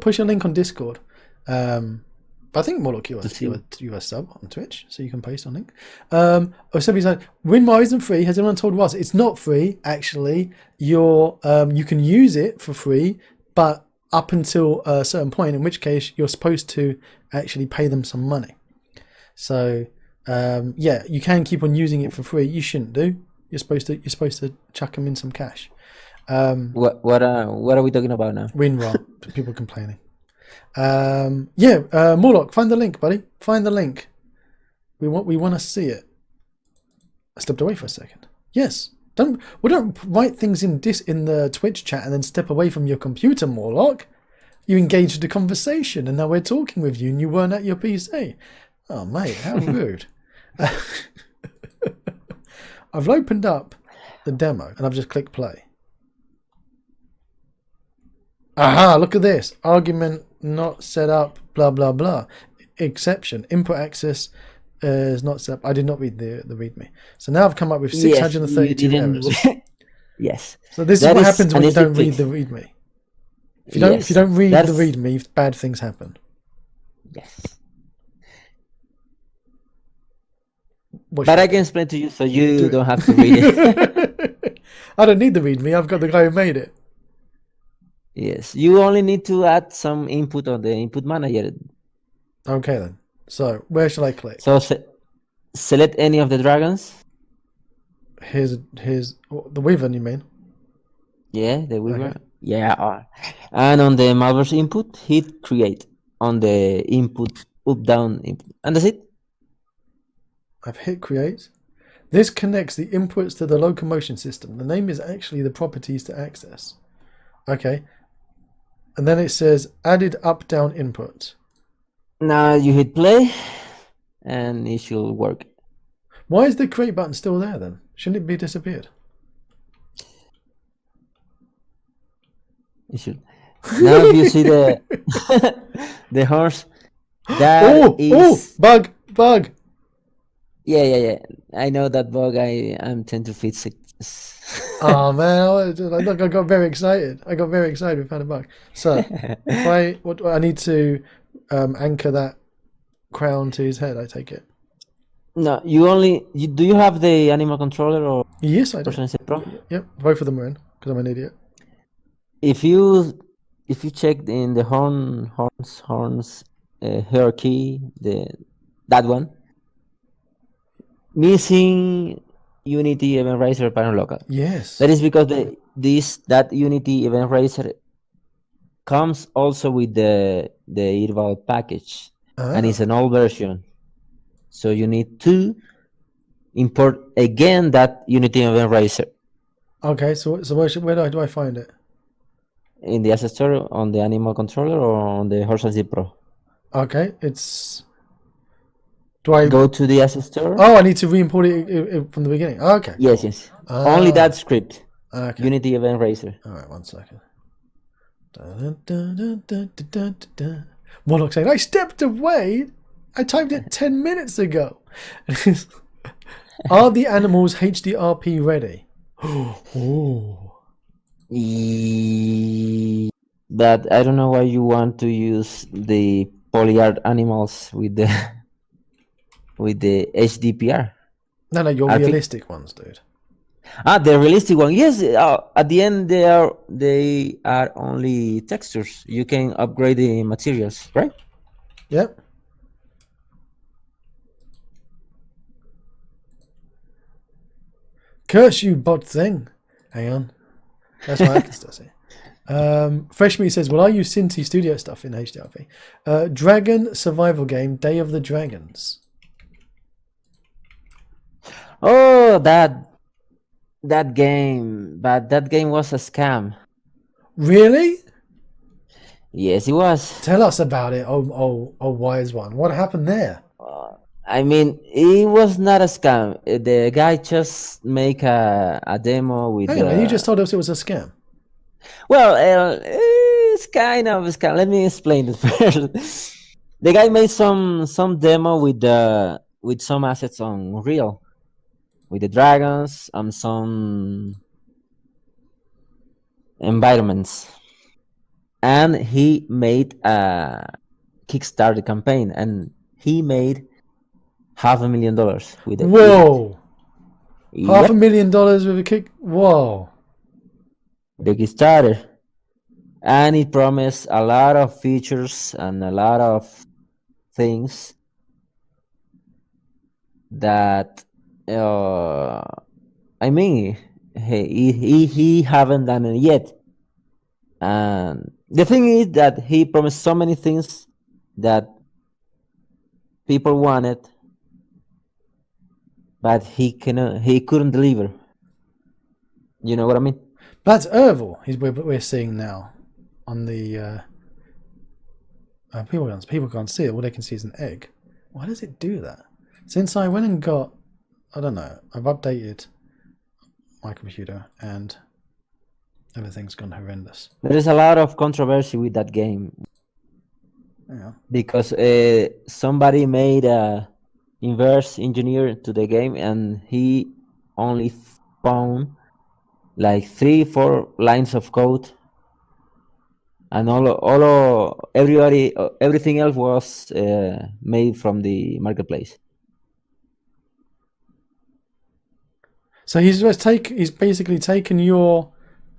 push a link on Discord. But I think Morlock, you see. are a sub on Twitch, so you can paste on link. Somebody's like, WinRAR isn't free. Has anyone told Ross? It's not free, actually. You can use it for free, but up until a certain point, in which case you're supposed to actually pay them some money. So yeah, you can keep on using it for free. You shouldn't do. You're supposed to chuck them in some cash. What are we talking about now? WinRAR, people complaining. Morlock, find the link, buddy. Find the link. We want to see it. I stepped away for a second. Yes. Don't write things in the Twitch chat and then step away from your computer, Morlock. You engaged the conversation and now we're talking with you and you weren't at your PC. Oh mate, how rude. I've opened up the demo and I've just clicked play. Aha, look at this. Argument not set up, blah, blah, blah. Exception. Input access is not set up. I did not read the README. So now I've come up with 632 errors. Yes. So this is what happens when you don't read the README. If you don't read the README, bad things happen. Yes. But I can explain to you so you don't have to read it. I don't need the README. I've got the guy who made it. Yes, you only need to add some input on the input manager. Okay then. So where shall I click? So select any of the dragons. Here's the wyvern, you mean? Yeah, the wyvern. Okay. Yeah, and on the Malbers input, hit create on the input up-down input, and that's it. I've hit create. This connects the inputs to the locomotion system. The name is actually the properties to access. Okay. And then it says added up-down input. Now you hit play and it should work. Why is the create button still there then? Shouldn't it be disappeared? It should. Now if you see the the horse, that is bug. Yeah. I know that bug. I'm tend to fix it. Oh man, I got very excited. I found a bug. So if I need to anchor that crown to his head, I take it. No, do you have the animal controller or? Yes, I do. Pro? Yep, both of them are in because I'm an idiot. If you if you check in the horns hierarchy, that one missing Unity Event Racer parent local. Yes. That is because that Unity Event Racer comes also with the Irval package, and it's an old version. So you need to import again that Unity Event Racer Okay, so where do I find it? in the asset store on the animal controller or on the Horse and Zip Pro. Okay, it's. Do I Go to the asset store. Oh, I need to re-import it from the beginning. Oh, okay. Yes. Only that script. Okay. Unity Event Racer. All right, 1 second. Warlock saying, I stepped away. I typed it 10 minutes ago. Are the animals HDRP ready? Oh. But I don't know why you want to use the polyart animals with the HDPR. No, your realistic ones, dude. The realistic one. Yes, at the end they are only textures. You can upgrade the materials, right? Yep. Curse you, bot thing. Hang on. That's what I can still see. Fresh Meat says, well, I use Cinti Studio stuff in HDRP. Dragon survival game, Day of the Dragons. Oh, that game. But that game was a scam. Really? Yes, it was. Tell us about it, oh wise one. What happened there? I mean, it was not a scam. The guy just make a demo with. Hang on, you just told us it was a scam. Well, it's kind of a scam. Let me explain it first. The guy made some demo with some assets on Unreal, with the dragons and some environments, and he made a Kickstarter campaign, and he made $500,000 with it. Whoa! Yep. $500,000 with a kick. Whoa! The Kickstarter, and it promised a lot of features and a lot of things that I mean he haven't done it yet. And the thing is that he promised so many things that people wanted, but he couldn't deliver. You know what I mean? That's Erval. We're seeing now on the people can't see it. All they can see is an egg. Why does it do that? Since I went and got, I don't know, I've updated my computer and everything's gone horrendous. There is a lot of controversy with that game. Yeah. Because somebody made a inverse engineer to the game, and he only found like 3-4 lines of code, and everything else was made from the marketplace. So he's basically taken your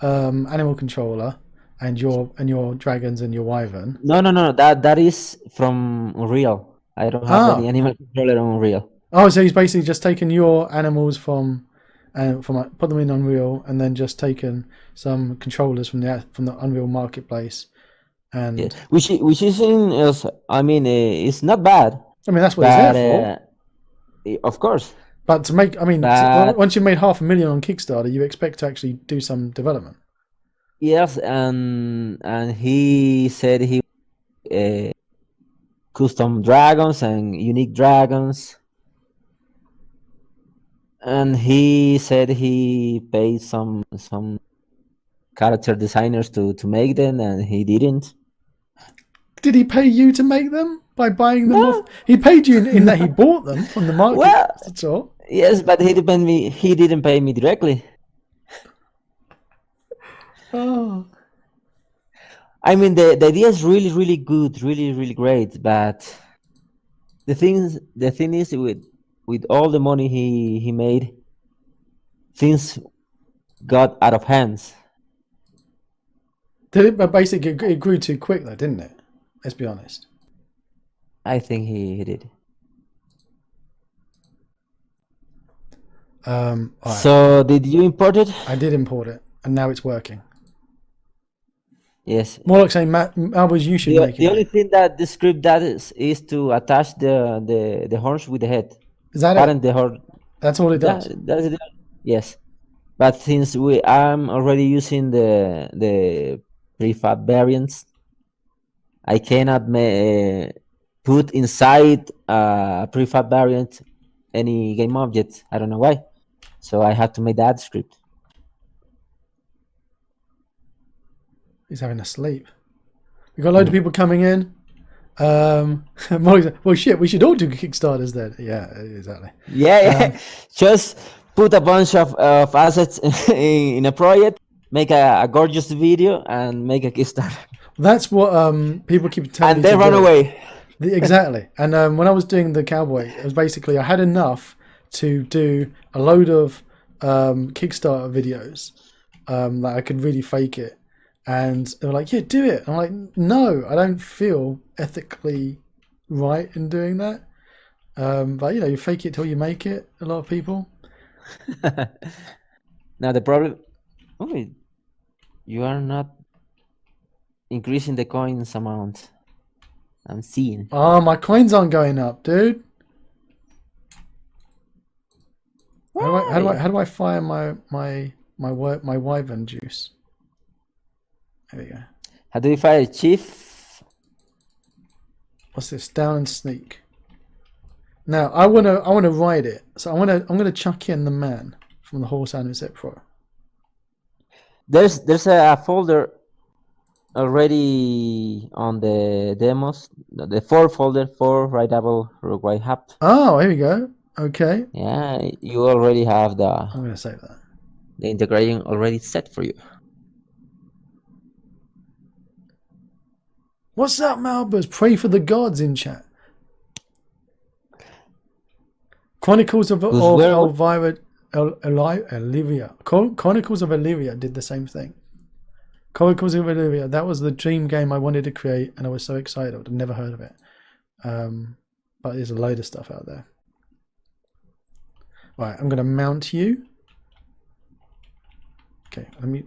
animal controller and your dragons and your wyvern. No. That is from Unreal. I don't have any animal controller on Unreal. Oh, so he's basically just taken your animals from put them in Unreal, and then just taken some controllers from the Unreal marketplace, and yeah. which isn't. I mean, it's not bad. I mean, that's what it's there for. Of course. But to make, I mean, once you've made $500,000 on Kickstarter, you expect to actually do some development. Yes, and he said he custom dragons and unique dragons, and he said he paid some character designers to make them, and he didn't. Did he pay you to make them by buying them off? He paid you in that he bought them from the market. Well, that's all. Yes, but he didn't pay me directly. Oh. I mean, the idea is really, really good, really, really great. But the thing is, with all the money he made, things got out of hands. Did it? But basically, it grew too quick, though, didn't it? Let's be honest. I think he did. All right. So did you import it? I did import it, and now it's working. Yes. More like saying, Malbers, you should make The it. only thing that the script does is to attach the horns with the head. Is that Aren't it? the horn? That's all it does. That's it. Yes. But since I'm already using the prefab variants, I cannot put inside a prefab variant any game object. I don't know why. So I have to make that script. He's having a sleep. We've got a load of people coming in. Well, shit, we should all do Kickstarters then. Yeah, exactly. Yeah. Just put a bunch of assets in a project, make a gorgeous video, and make a Kickstarter. That's what people keep telling me. And then to run do. away. Exactly. And when I was doing the cowboy, it was basically I had enough to do a load of Kickstarter videos that I could really fake it. And they were like, yeah, do it. I'm like, no, I don't feel ethically right in doing that. But, you fake it till you make it, a lot of people. Now the problem... Oh, you are not increasing the coins amount. I'm seeing. Oh, my coins aren't going up, dude. How do I fire my wyvern juice? There we go. How do you fire Chief? What's this? Down and sneak. Now I wanna ride it. So I'm gonna chuck in the man from the Horse Anisette Pro. There's a folder already on the demos. The 4 folder for Rideable Uruguay Hub. Oh, here we go. Okay. Yeah, you already have I'm gonna save that. the integration already set for you. What's up, Malbers? Pray for the gods in chat. Chronicles of Elvira, Olivia. Chronicles of Olivia did the same thing. Chronicles of Olivia. That was the dream game I wanted to create, and I was so excited. I'd never heard of it. But there's a load of stuff out there. Right, I'm going to mount you. Okay, let me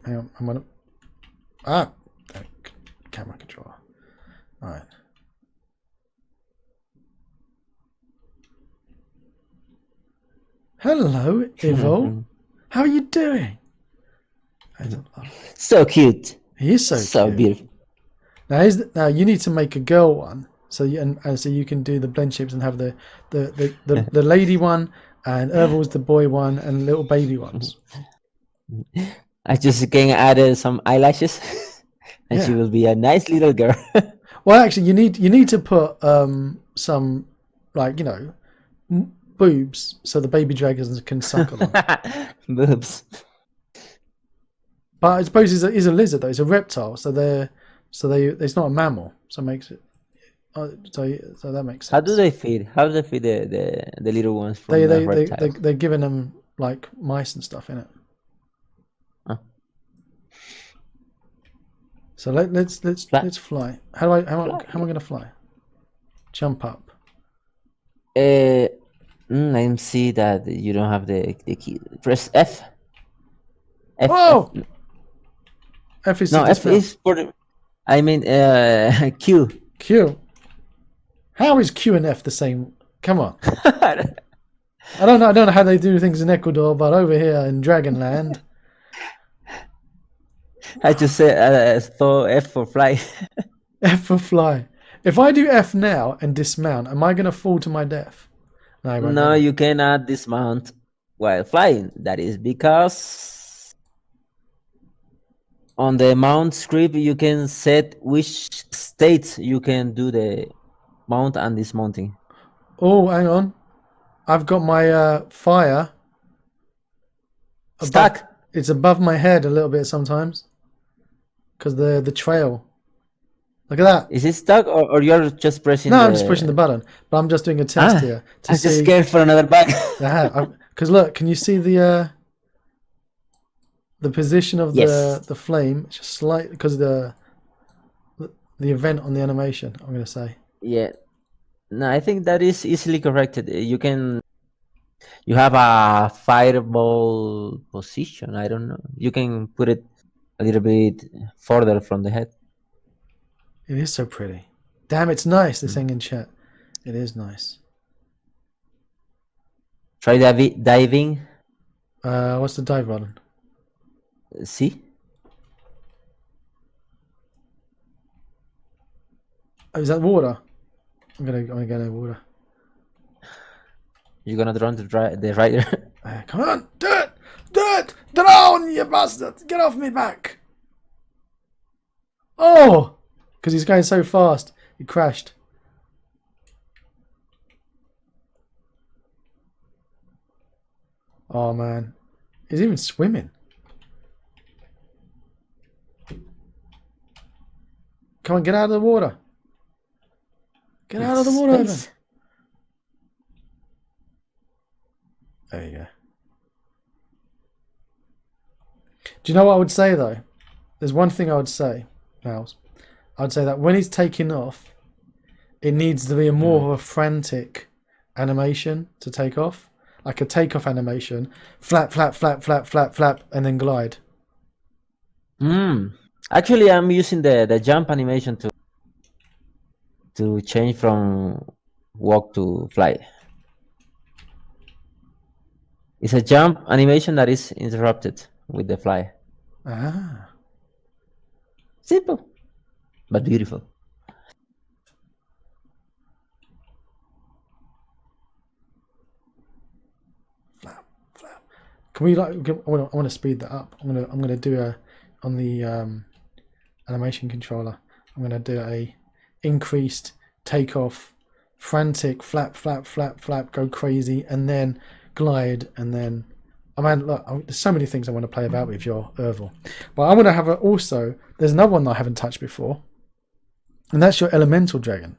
hang on. I'm gonna camera controller. All right. Hello, Ivo. How are you doing? So cute. He is so cute. Beautiful. Now you need to make a girl one, so so you can do the blend shapes and have the lady one, and Ervil's the boy one, and little baby ones. I just can add some eyelashes, and she will be a nice little girl. Well, actually, you need to put some boobs so the baby dragons can suckle on. Boobs. But I suppose he's a lizard though. It's a reptile, so it's not a mammal, so it makes it. So that makes sense. How do they feed? How do they feed the little ones from the reptiles? They're giving them like mice and stuff in it. Oh. So let's fly. How am I going to fly? Jump up. I see that you don't have the key. Press F. Whoa! F is F is for the. I mean Q. Q. How is Q and F the same? Come on. I don't know how they do things in Ecuador, but over here in Dragonland. I just said F for fly. F for fly. If I do F now and dismount, am I going to fall to my death? No, you cannot dismount while flying. That is because on the mount script you can set which states you can do the mount and dismounting. Oh, hang on. I've got my fire stuck. It's above my head a little bit sometimes because the trail. Look at that. Is it stuck or you're just pressing? No, I'm just pushing the button. But I'm just doing a test here. I'm just scared for another bug. Because look, can you see the? the position of Yes. the flame just slightly because of the event on the animation. I'm gonna say. Yeah. No, I think that is easily corrected. You have a fireball position. I don't know. You can put it a little bit further from the head. It is so pretty. Damn, it's nice. They're saying in chat. It is nice. Try diving. What's the dive button? See? Oh, is that water? I'm gonna go in water. You're gonna drown the rider. Come on, do it! Do it! Drown, you bastard! Get off me back! Oh! Because he's going so fast. He crashed. Oh, man. He's even swimming. Come on, get out of the water. Get out of the water, Evan. Space. There you go. Do you know what I would say, though? There's one thing I would say, Miles. I'd say that when he's taking off, it needs to be a more of a frantic animation to take off. Like a takeoff animation. Flap, flap, flap, flap, flap, flap, and then glide. Actually, I'm using the jump animation to change from walk to fly. It's a jump animation that is interrupted with the fly. Ah. Simple, but beautiful. Flap, flap. Can we like? I want to speed that up. I'm gonna do on the animation controller. I'm gonna do a increased takeoff, frantic flap, flap, flap, flap, go crazy, and then glide, and then. I mean, look, there's so many things I want to play about with your Ervil. But I want to have also. There's another one that I haven't touched before, and that's your elemental dragon.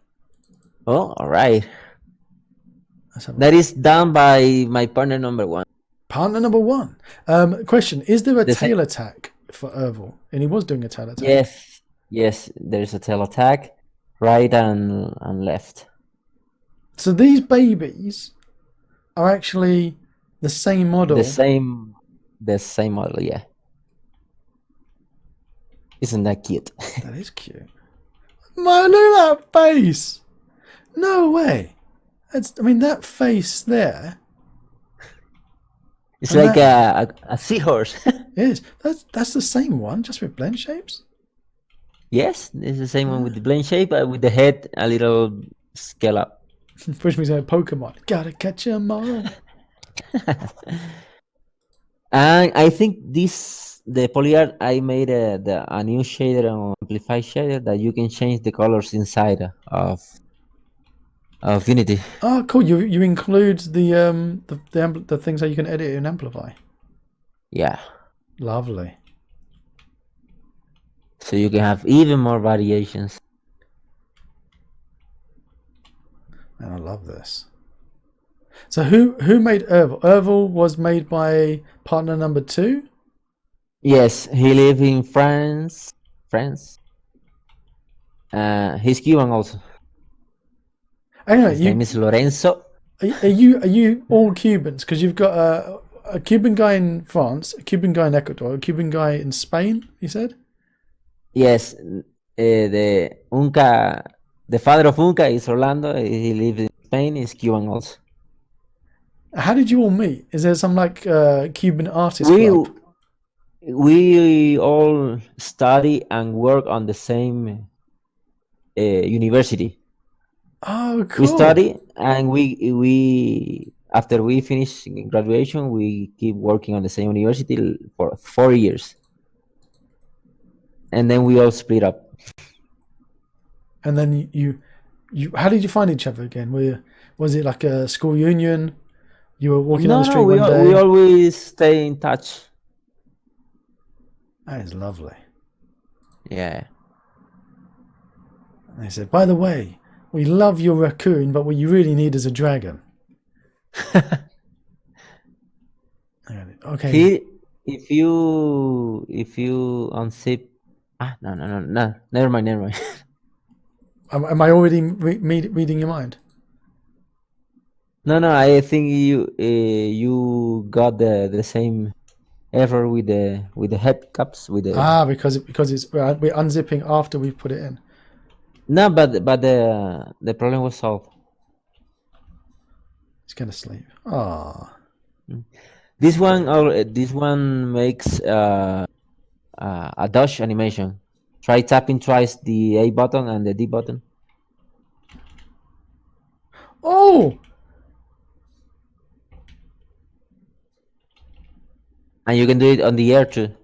Oh, all right. That is done by my partner number one. Partner number one. Question: is there a tail attack for Ervil? And he was doing a tail attack. Yes. There's a tail attack, right and left. So these babies are actually the same model. The same model, yeah. Isn't that cute? That is cute. Man, look at that face. No way. That face there. It's like a seahorse. Is that's the same one, just with blend shapes? Yes, it's the same one with the blend shape, but with the head a little scale up. Push me to Pokemon. Gotta catch 'em all. And I think the polyart, I made a new shader, an amplified shader that you can change the colors inside of Unity. Oh, cool! You include the things that you can edit and amplify. Yeah. Lovely. So you can have even more variations. And I love this. So who made Ervil? Ervil was made by partner number 2? Yes, he lives in France. He's Cuban also. Anyway, His name is Lorenzo. Are you all Cubans? Because you've got a Cuban guy in France, a Cuban guy in Ecuador, a Cuban guy in Spain. You said? Yes, the father of Unca is Orlando. He lives in Spain. He's Cuban also. How did you all meet? Is there some like Cuban artist club? We all study and work on the same university. Oh, cool. We study, and we after we finish graduation, we keep working on the same university for 4 years, and then we all split up. And then you how did you find each other again? Was it like a school union? You were walking on the street one day? We always stay in touch. That is lovely. Yeah. And they said, by the way, we love your raccoon, but what you really need is a dragon. Okay. if you unzip, no, never mind, never mind. Am I already reading your mind? No, I think you got the same error with the head caps with the. Because it's we're unzipping after we've put it in. No, but the problem was solved. It's gonna sleep. Ah. This one makes a dodge animation. Try tapping twice the A button and the D button. Oh. And you can do it on the air too.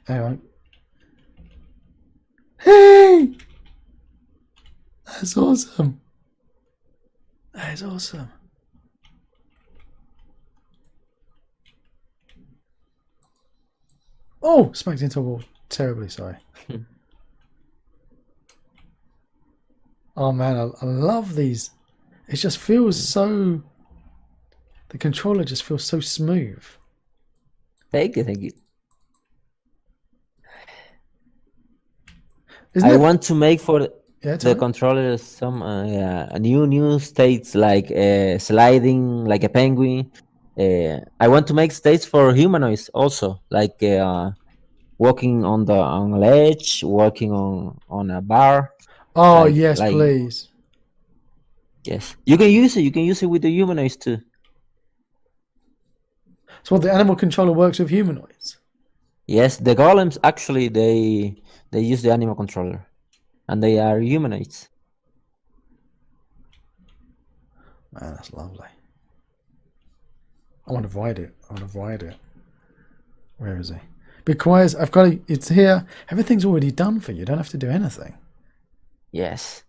Hang on. Hey! That's awesome. That is awesome. Oh, smacked into a wall. Terribly sorry. Oh man, I love these. It just feels so. The controller just feels so smooth. Thank you. Isn't want to make for Yeah, the controller some new states like sliding like a penguin. I want to make states for humanoids also, like walking on a ledge, walking on a bar. Oh yes, please. Yes, you can use it. You can use it with the humanoids too. So what, the animal controller works with humanoids? Yes, the golems actually they use the animal controller, and they are humanoids. Man, that's lovely. I want to ride it. Where is he? Because I've got it's here. Everything's already done for you. You don't have to do anything. Yes.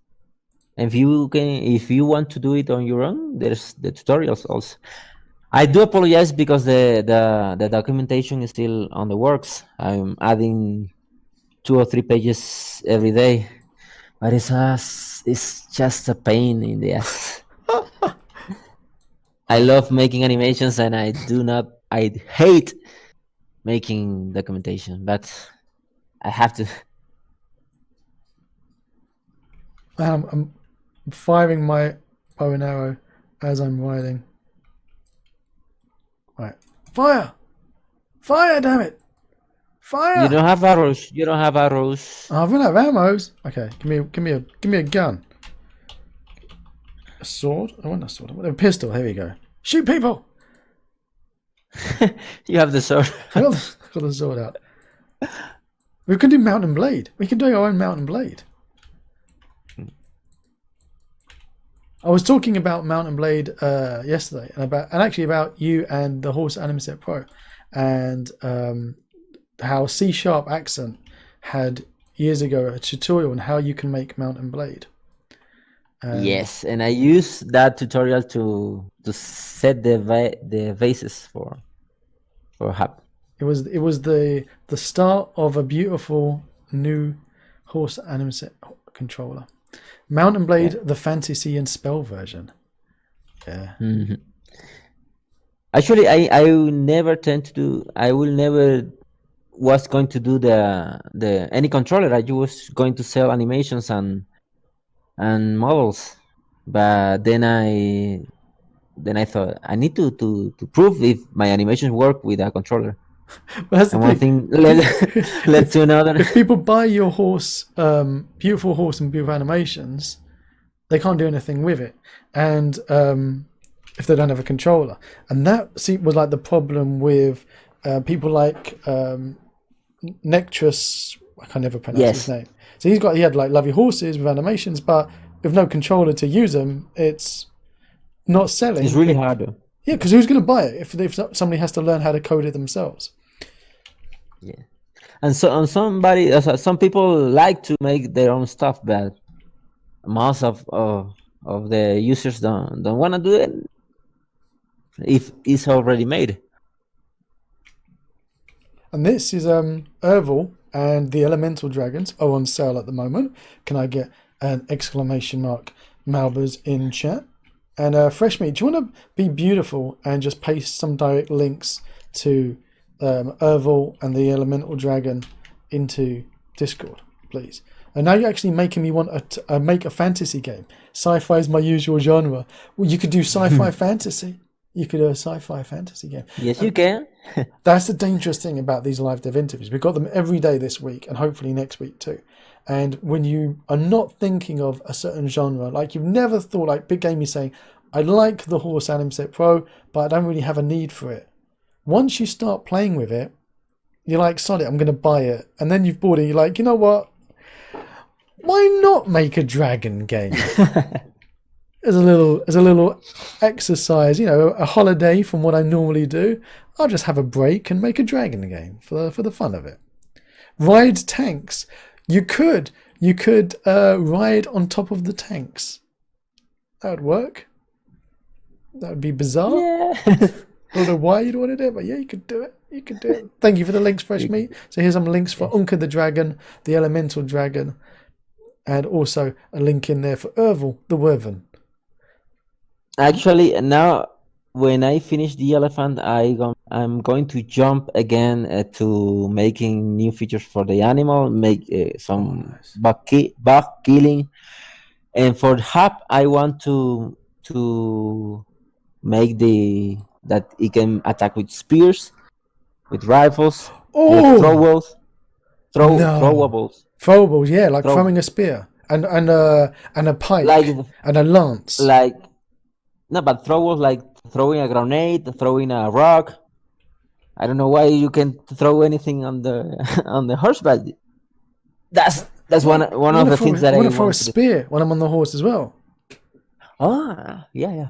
And if you want to do it on your own, there's the tutorials also. I do apologize because the documentation is still on the works. I'm adding 2 or 3 pages every day, but it's just a pain in the ass. I love making animations, and I hate making documentation, but I have to. I'm firing my bow and arrow as I'm riding. Right, fire! Fire! Damn it! Fire! You don't have arrows. Oh, I don't have arrows. Okay, give me a gun. A sword? I want a sword. I want a pistol. Here we go. Shoot people! You have the sword. I got the sword out. We can do Mountain Blade. We can do our own Mountain Blade. I was talking about Mountain Blade yesterday, and actually about you and the Horse Animaset Pro, and how C# Accent had years ago a tutorial on how you can make Mountain Blade. Yes, and I use that tutorial to set the vases for Hub. It was the start of a beautiful new Horse Animaset controller. Mountain Blade, the fantasy and spell version. Yeah. Mm-hmm. Actually, I will never was going to do the any controller. I was going to sell animations and models, but then I thought I need to prove if my animations work with a controller. That's the one thing led to another. If people buy your horse, beautiful horse and beautiful animations, they can't do anything with it, and if they don't have a controller, and that was like the problem with people like Nectris. I can never pronounce his name. So he had like lovely horses with animations, but with no controller to use them, it's not selling. It's really hard though. Yeah, because who's going to buy it if somebody has to learn how to code it themselves? Yeah, and some people like to make their own stuff, but most of the users don't want to do it if it's already made. And this is Erval and the Elemental Dragons are on sale at the moment. Can I get an exclamation mark Malbers in chat? And Fresh Meat, do you want to be beautiful and just paste some direct links to Erval and the Elemental Dragon into Discord, please. And now you're actually making me want to make a fantasy game. Sci-fi is my usual genre. Well, you could do sci-fi fantasy. You could do a sci-fi fantasy game. Yes, you can. That's the dangerous thing about these live dev interviews. We've got them every day this week and hopefully next week too. And when you are not thinking of a certain genre, like you've never thought, like Big Game is saying, I like the Horse Anim Set Pro, but I don't really have a need for it. Once you start playing with it, you're like, sorry, I'm going to buy it. And then you've bought it, you're like, you know what? Why not make a dragon game? As a little exercise, a holiday from what I normally do. I'll just have a break and make a dragon game for the fun of it. Ride tanks. You could ride on top of the tanks. That would work. That would be bizarre. Yeah. I don't know why you'd want to do it, but yeah, you could do it. You could do it. Thank you for the links, Fresh Meat. So here's some links for Unka the Dragon, the Elemental Dragon, and also a link in there for Erval the Wyvern. Actually, now when I finish the elephant, I'm going to jump again to making new features for the animal, make some bug killing, and for the hub, I want to make that it can attack with spears, with rifles, with throwables. Throwables, yeah, like throwing a spear and a pike and a lance. But throwables like throwing a grenade, throwing a rock. I don't know why you can throw anything on the horse, but that's one of the things that I want to throw a spear when I'm on the horse as well. Ah, yeah.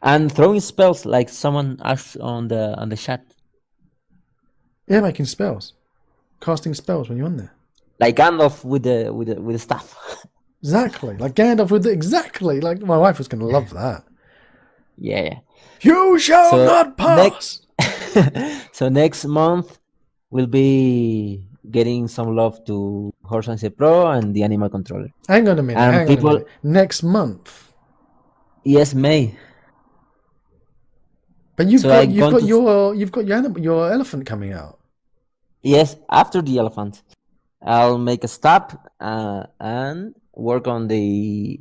And throwing spells like someone asked on the chat. Yeah, making spells, casting spells when you're on there. Like Gandalf with the staff. Exactly, like Gandalf with exactly. Like my wife was going to love that. Yeah. You shall not pass. So next month we'll be getting some love to Horse and Set Pro and the Animal Controller. Hang on a minute. Next month. Yes, May. But you've got your elephant coming out. Yes, after the elephant, I'll make a stop and work on the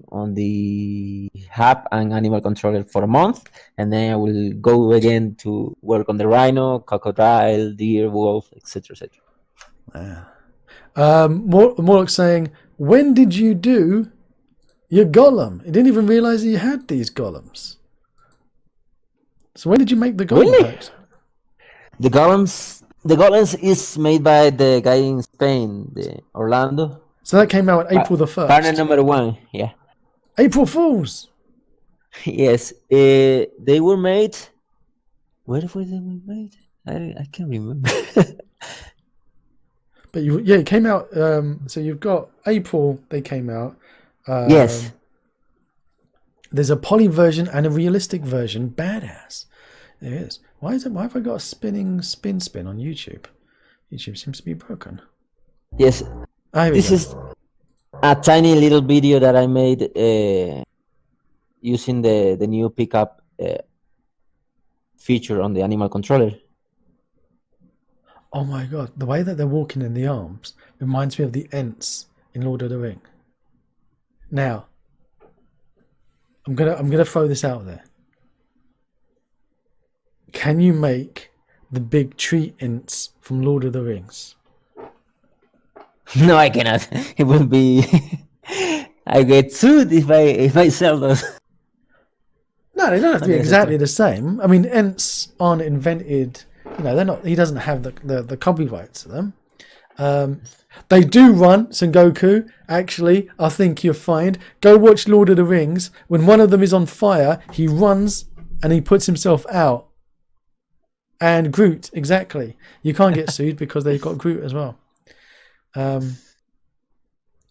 hub and animal controller for a month, and then I will go again to work on the rhino, crocodile, deer, wolf, etc. Yeah. More like saying, when did you do your golem? I didn't even realize you had these golems. So when did you make the golem packs? The golems is made by the guy in Spain, the Orlando. So that came out April the 1st. Partner number 1, yeah. April Fools. Yes, they were made. Where were they made? I can't remember. But it came out. So you've got April. They came out. Yes. There's a poly version and a realistic version. Badass. There is. Why have I got a spin on YouTube? YouTube seems to be broken. Yes. This is a tiny little video that I made using the new pickup feature on the animal controller. Oh my god, the way that they're walking in the arms reminds me of the Ents in Lord of the Ring. Now, I'm gonna throw this out there. Can you make the big tree Ents from Lord of the Rings? No, I cannot. It will be. I get sued if I sell those. No, they don't have to be exactly the same. I mean, Ents aren't invented. They're not. He doesn't have the copyrights to them. They do run Sengoku. Actually, I think you'll find. Go watch Lord of the Rings. When one of them is on fire, he runs and he puts himself out. And Groot, exactly. You can't get sued because they've got Groot as well. And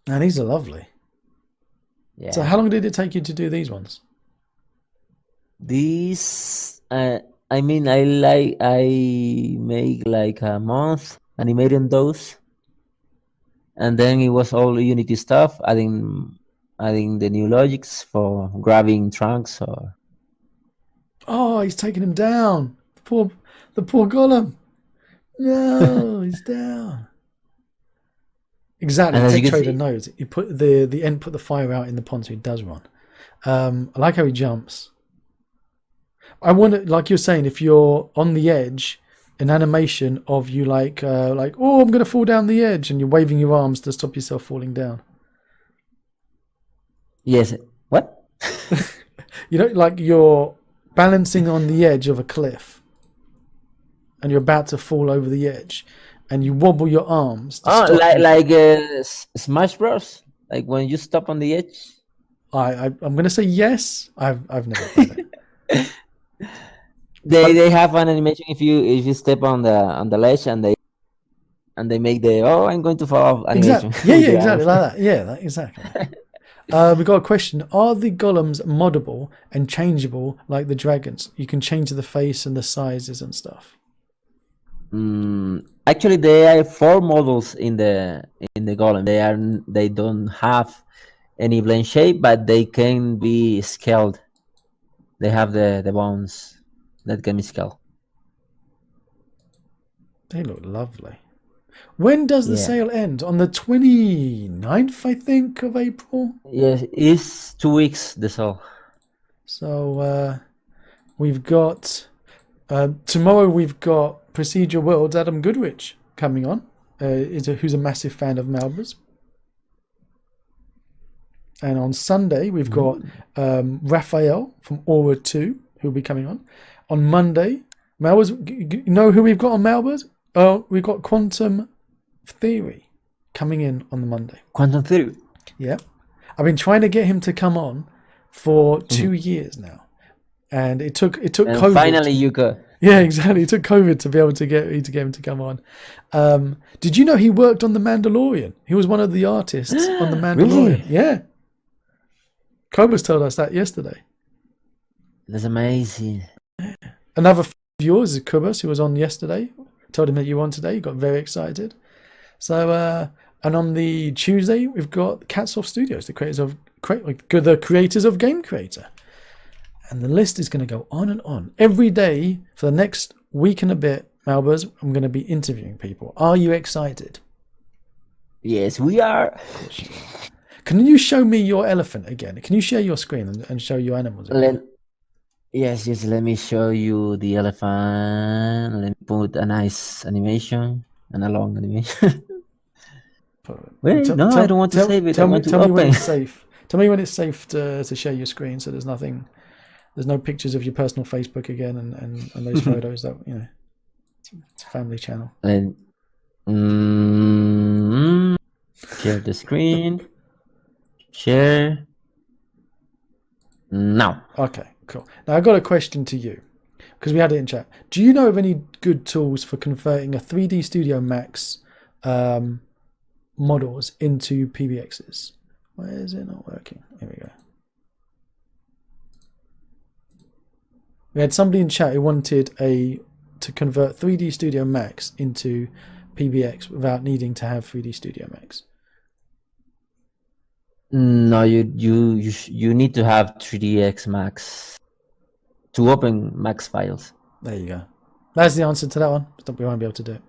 these are lovely. Yeah. So how long did it take you to do these ones? These, I make like a month animating those, and then it was all Unity stuff, adding the new logics for grabbing trunks or. Oh, he's taking him down. The poor golem. No, he's down. Exactly. And as you Tech can Trader see, knows. He put the end put the fire out in the pond, so he does run. I like how he jumps. I wonder, like you're saying, if you're on the edge, an animation of you like oh, I'm gonna fall down the edge, and you're waving your arms to stop yourself falling down. yes. What? You know, like you're balancing on the edge of a cliff, and you're about to fall over the edge, and you wobble your arms to Oh, stop you. Smash Bros. Like when you stop on the edge. I'm gonna say yes. I've never played it. They have an animation if you step on the ledge and they make the I'm going to fall off animation. Exactly. Yeah, with yeah, your exactly arms. like that. Yeah, exactly. We got a question. Are the golems moddable and changeable like the dragons? You can change the face and the sizes and stuff. Actually, there are 4 models in the golem. They don't have any blend shape, but they can be scaled. They have the bones that can be scaled. They look lovely. When does the Yeah. sale end? On the 29th, I think, of April? Yes, it's 2 weeks. That's all. So we've got tomorrow. We've got Procedure World's Adam Goodrich coming on. Who's a massive fan of Malbers. And on Sunday we've got Raphael from Aura 2 who'll be coming on. On Monday, Malbers. You know who we've got on Malbers? We've got Quantum Theory coming in on the Monday. Quantum Theory. Yeah, I've been trying to get him to come on for 2 years now, and it took And COVID. finally, you go. Yeah, exactly. It took COVID to be able to get him to come on. Did you know he worked on The Mandalorian? He was one of the artists on The Mandalorian. Really? Yeah. Cobus told us that yesterday. That's amazing. Another of yours is Cobus, who was on yesterday. Told him that you were on today. He got very excited. So, and on the Tuesday, we've got Catsoft Studios, the creators of Game Creator. And the list is going to go on and on. Every day for the next week and a bit, Malbers, I'm going to be interviewing people. Are you excited? Yes, we are. Can you show me your elephant again? Can you share your screen and show your animals again? Yes. Let me show you the elephant. Let me put a nice animation and a long animation. Wait, I don't want to save it. I want to tell me when open. it's safe. Tell me when it's safe to share your screen, so there's no pictures of your personal Facebook again and those photos that it's a family channel. Share the screen. Share. Now. Okay, cool. Now I got a question to you because we had it in chat. Do you know of any good tools for converting a 3D Studio Max models into PBXs? Why is it not working? Here we go. We had somebody in chat who wanted to convert 3D Studio Max into PBX without needing to have 3D Studio Max. No, you need to have 3ds Max to open Max files. There you go. That's the answer to that one. We won't be able to do it.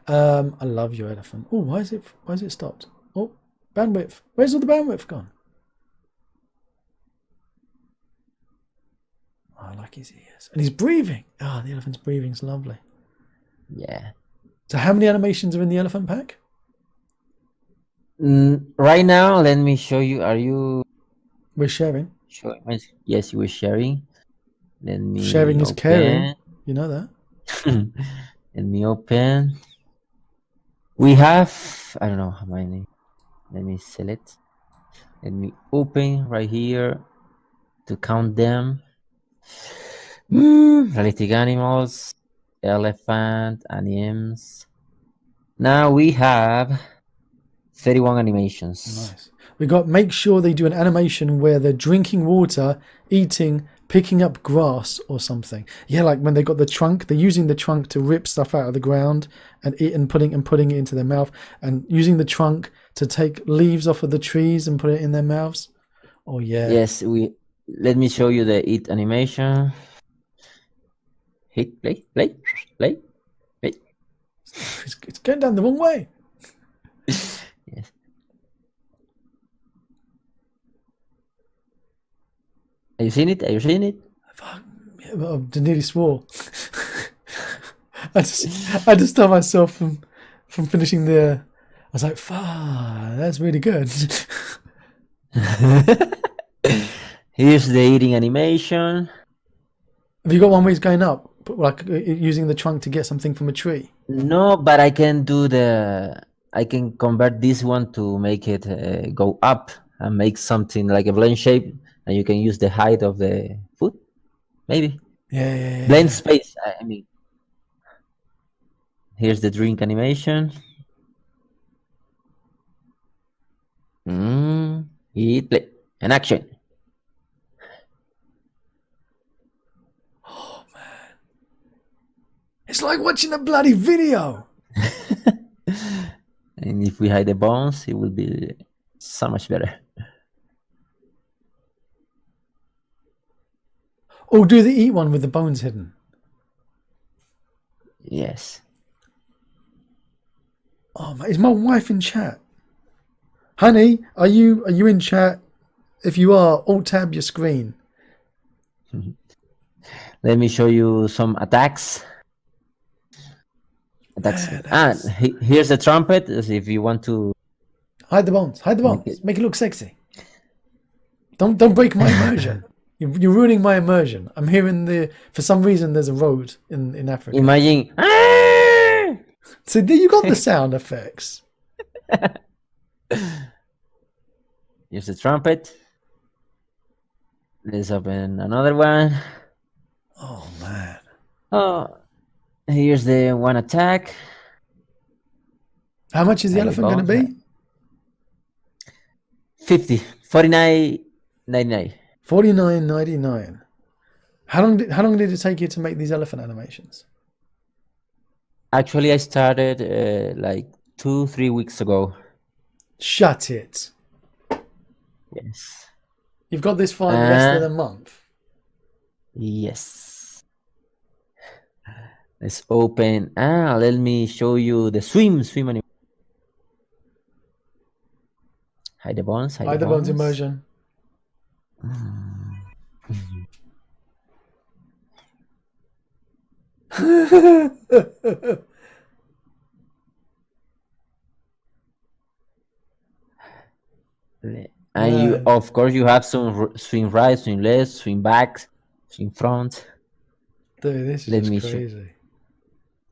I love your elephant. Oh, why is it stopped? Oh, bandwidth. Where's all the bandwidth gone? Oh, I like his ears. And he's breathing. Oh, the elephant's breathing is lovely. Yeah. So how many animations are in the elephant pack? Right now, let me show you. Are you? We're sharing. Showing? Yes, you were sharing. Let me. Sharing is caring. You know that. Let me open. We have. I don't know how many. Let me select. Let me open right here to count them. Realistic animals, elephant, animals. Now we have 31 animations. Nice. We got make sure they do an animation where they're drinking water, eating, picking up grass or something. Yeah, like when they got the trunk, they're using the trunk to rip stuff out of the ground and eat and putting it into their mouth, and using the trunk to take leaves off of the trees and put it in their mouths. Oh yeah. Yes, let me show you the eat animation. Hit play. It's going down the wrong way. Yes. Are you seeing it? Are you seeing it? Fuck. Yeah, I nearly swore. I just stopped myself from finishing the. I was like, "Fuck, that's really good." Here's the eating animation. Have you got one where he's going up, like using the trunk to get something from a tree? No, but I can do I can convert this one to make it go up and make something like a blend shape, and you can use the height of the foot, maybe. Yeah. Blend space, I mean. Here's the drink animation. Eat, play, and action. Oh man, it's like watching a bloody video. And if we hide the bones, it will be so much better. Or do the eat one with the bones hidden. Yes. Oh man, is my wife in chat? Honey, are you in chat? If you are, alt tab your screen. Let me show you some attacks. Here's the trumpet. If you want to hide the bones, make it look sexy. Don't break my immersion. You're ruining my immersion. I'm hearing for some reason there's a road in Africa. Imagine. So there you got the sound effects. Here's the trumpet. Let's open another one. Oh man. Oh, here's the one attack. How much is the elephant going to be? 49.99. 49.99. How long did it take you to make these elephant animations? Actually, I started like 2-3 weeks ago. Shut it. Yes. You've got this far in less than a month. Yes. Let's open. Let me show you the swim animation. Hide the bones. Hide the bones immersion. And you, of course, you have some swing right, swing left, swing back, swing front. Dude, this is crazy.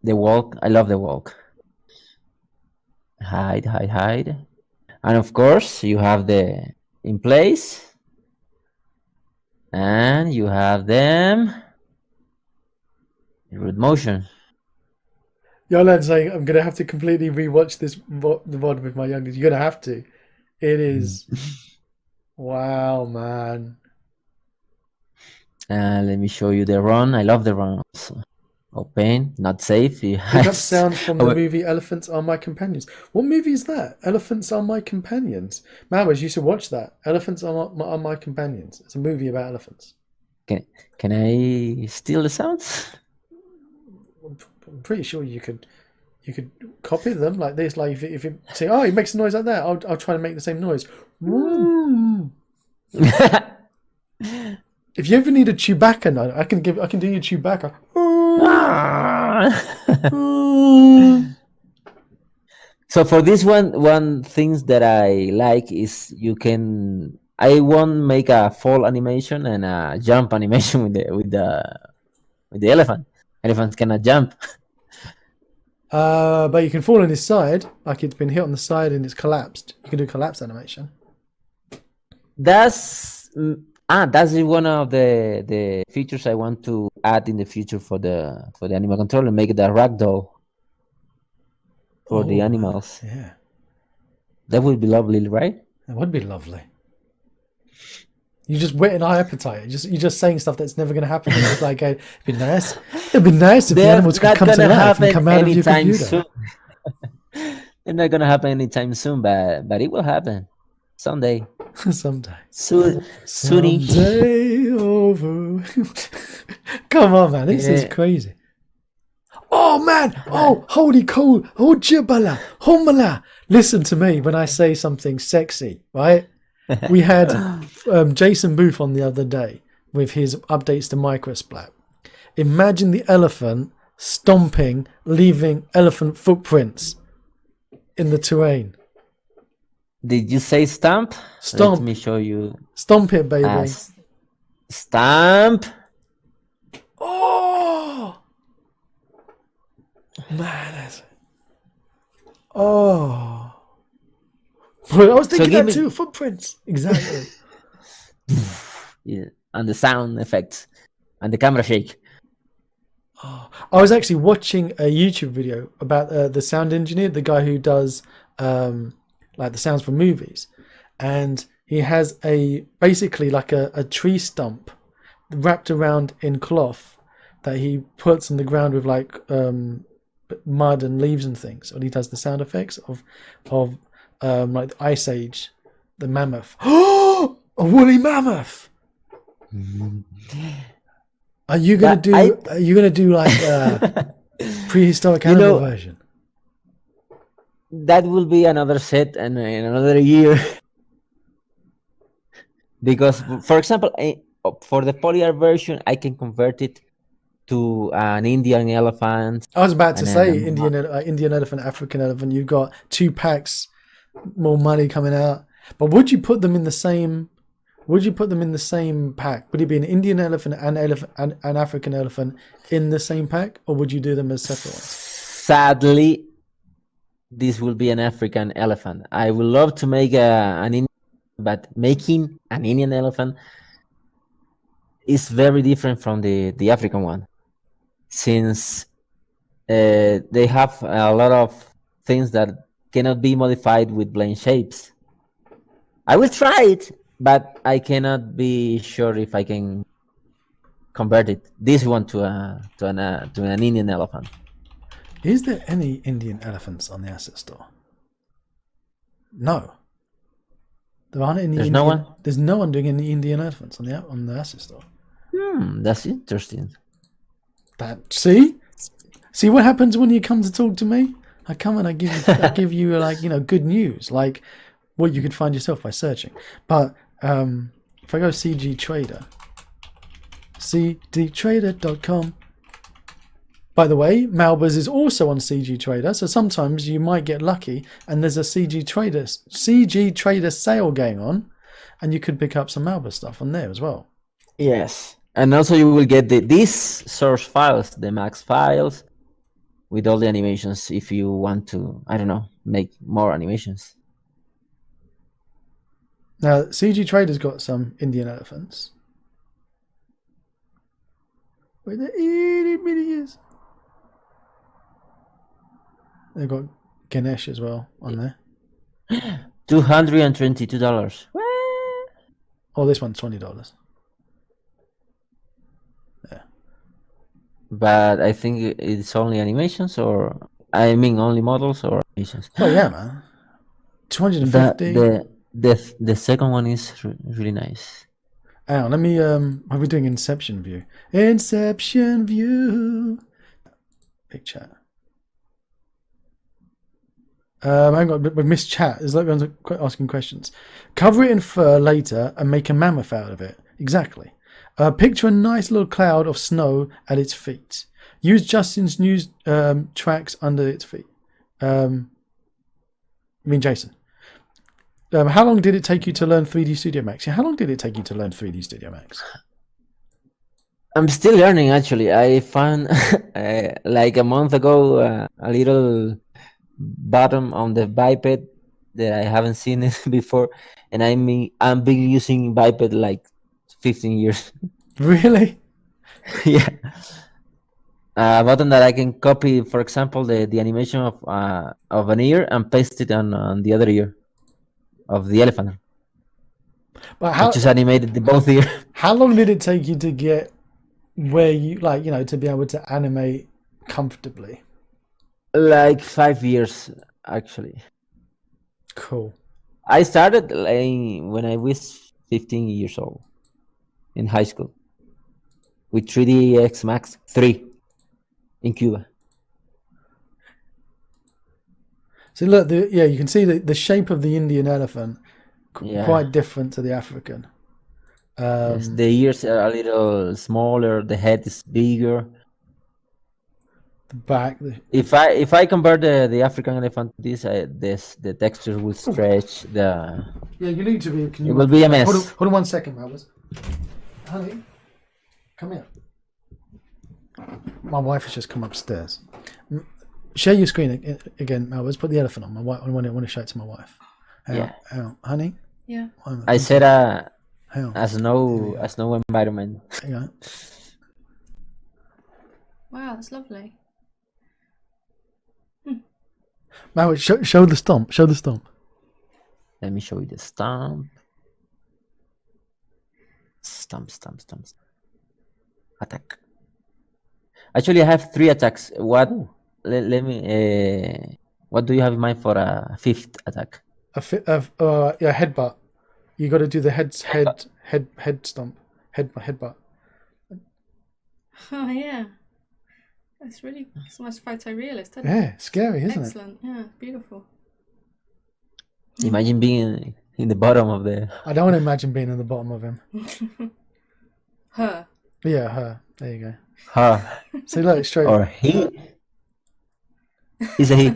The walk. I love the walk. Hide. And of course, you have the in place. And you have them in root motion. Yolan's saying, I'm going to have to completely rewatch the VOD with my youngest. You're going to have to. It is. Wow, man. Let me show you the run. I love the run also. Open, not safe. Pick up sound from the movie Elephants Are My Companions. What movie is that? Elephants Are My Companions. Malbers, you should watch that. Elephants Are My Companions. It's a movie about elephants. Can I steal the sounds? I'm pretty sure you could copy them like this. Like if you say, oh, he makes a noise like that, I'll try to make the same noise. If you ever need a Chewbacca note, I can do you Chewbacca. So for this one things that I like is I won't make a fall animation and a jump animation with the elephant. Elephants cannot jump. But you can fall on his side, like it's been hit on the side and it's collapsed. You can do collapse animation. That's one of the features I want to add in the future for the animal controller. Make it a ragdoll for the animals. Yeah, that would be lovely, right? That would be lovely. You just whet our appetite. You're just saying stuff that's never going to happen. It's like it'd be nice. It'd be nice if the animals could come to life and come out of your computer. Soon. It's not going to happen anytime soon, but it will happen someday. Someday. Soon. Someday over. Come on, man. This is crazy. Oh man! Oh, holy cool! Oh jibala! Humala! Listen to me when I say something sexy, right? We had Jason Booth on the other day with his updates to Microsplat. Imagine the elephant stomping, leaving elephant footprints in the terrain. Did you say stamp? Stomp. Let me show you. Stomp it, baby. Stamp. Oh! Man, that's... Oh. Well, I was thinking that too. Footprints. Exactly. Yeah, and the sound effects and the camera shake. Oh. I was actually watching a YouTube video about the sound engineer, the guy who does like the sounds for movies, and he has basically like a tree stump wrapped around in cloth that he puts on the ground with like mud and leaves and things, and he does the sound effects of like the Ice Age, the mammoth. Oh, a woolly mammoth! Are you gonna do like a prehistoric animal version? That will be another set and in another year. Because, for example, for the polyart version, I can convert it to an Indian elephant. I was about to say Indian elephant, African elephant. You've got 2 packs, more money coming out. But would you put them in the same? Would you put them in the same pack? Would it be an Indian elephant and an African elephant in the same pack, or would you do them as separate ones? Sadly, this will be an African elephant. I would love to make an Indian, but making an Indian elephant is very different from the African one, since they have a lot of things that cannot be modified with blend shapes. I will try it, but I cannot be sure if I can convert this one to an Indian elephant. Is there any Indian elephants on the asset store? No. There aren't any. There's no one. There's no one doing any Indian elephants on the asset store. That's interesting. See what happens when you come to talk to me. I come and I give you like good news, like what you could find yourself by searching. But if I go CG Trader, cdtrader.com. By the way, Malbers is also on CG Trader, so sometimes you might get lucky and there's a CG Trader sale going on, and you could pick up some Malbers stuff on there as well. Yes, and also you will get these source files, the max files, with all the animations if you want to, I don't know, make more animations. Now, CG Trader's got some Indian elephants. Where the itty bitty is. They've got Ganesh as well on there. $222. Oh, this one's $20. Yeah. But I think it's only animations, or I mean only models or animations. Oh yeah, man. 250. The second one is really nice. Hang on, let me are we doing Inception View? Inception View. Big chat. Hang on, we missed chat. It's like everyone's asking questions. Cover it in fur later and make a mammoth out of it. Exactly. Picture a nice little cloud of snow at its feet. Use Justin's news tracks under its feet. I mean Jason. How long did it take you to learn 3D Studio Max? Yeah, how long did it take you to learn 3D Studio Max? I'm still learning, actually. I found like a month ago a little button on the biped that I haven't seen it before, and I'm been using biped like 15 years. Really? Yeah. A button that I can copy, for example, the animation of an ear and paste it on the other ear of the elephant. But which is animated the both ear. How long did it take you to get where you to be able to animate comfortably? Like 5 years, actually. Cool. I started when I was 15 years old in high school with 3ds Max 3 in Cuba. So look, you can see the shape of the Indian elephant Yeah. quite different to the African. Yes, the ears are a little smaller. The head is bigger. The back. If I compare the African elephant to this, the texture will stretch. Yeah, you need to be. It will be a mess. Hold on 1 second, Malbers. Honey, come here. My wife has just come upstairs. Share your screen again, Malbers. Put the elephant on. I want to show it to my wife. Yeah. Honey. Yeah. I said a snow Yeah. environment. Hang on. Wow, that's lovely. Malbers, show the stomp. Show the stomp. Let me show you the stomp. Stomp. Attack. Actually, I have 3 attacks. What? Let me. What do you have in mind for a 5th attack? Headbutt. You got to do the head stomp. Headbutt. Oh yeah. It's almost photorealist, isn't it? Yeah, scary, isn't Excellent. Yeah, beautiful. Imagine being in the bottom of the. it? I don't want to imagine being in the bottom of him. Her. Yeah, her. There you go. Her. See, look, straight. Or he. He's a he.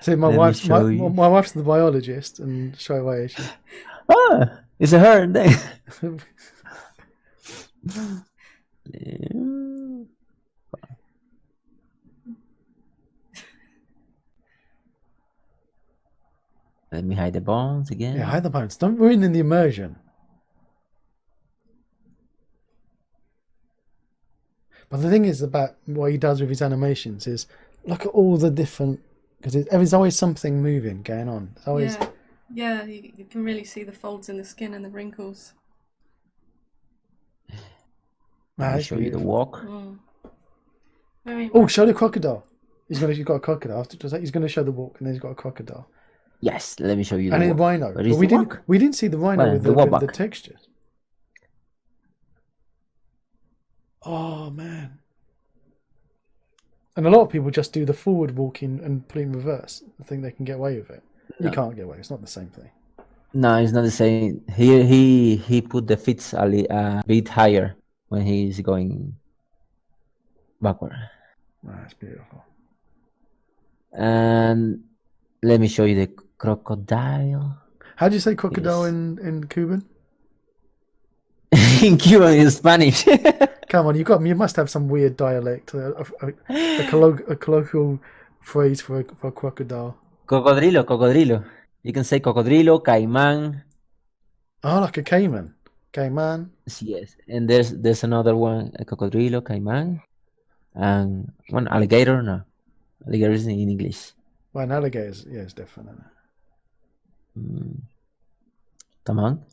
See, my Let me wife's show you. my wife's the biologist, and straight away she. It's a her. Let me hide the bones again. Yeah, hide the bones. Don't ruin the immersion. But the thing is about what he does with his animations is look at all the different, because there's always something moving going on. It's always Yeah, you can really see the folds in the skin and the wrinkles. Let me show you the walk. Oh, show the crocodile. He's got a crocodile. He's going to show the walk, and then he's got a crocodile. Yes, let me show you the And a walk. rhino. But But we didn't see the rhino Well, with the with the walk. textures. Oh man. And a lot of people just do the forward walking and put it in reverse. I think they can get away with it. You No. can't get away. It's not the same thing. No, it's not the same. He put the feet a bit higher when he's going backward. Oh, that's beautiful. And let me show you the crocodile. How do you say crocodile Yes. in Cuban? In Cuban, in Spanish. Come on, you must have some weird dialect, a colloquial phrase for a crocodile. Cocodrilo. You can say cocodrilo, caimán. Oh, like a caiman. Caiman. Yes, and there's another one, a cocodrilo, caimán, and one alligator. No, alligator is in English. Well, an alligator is, yeah, it's different. Isn't it? Come on.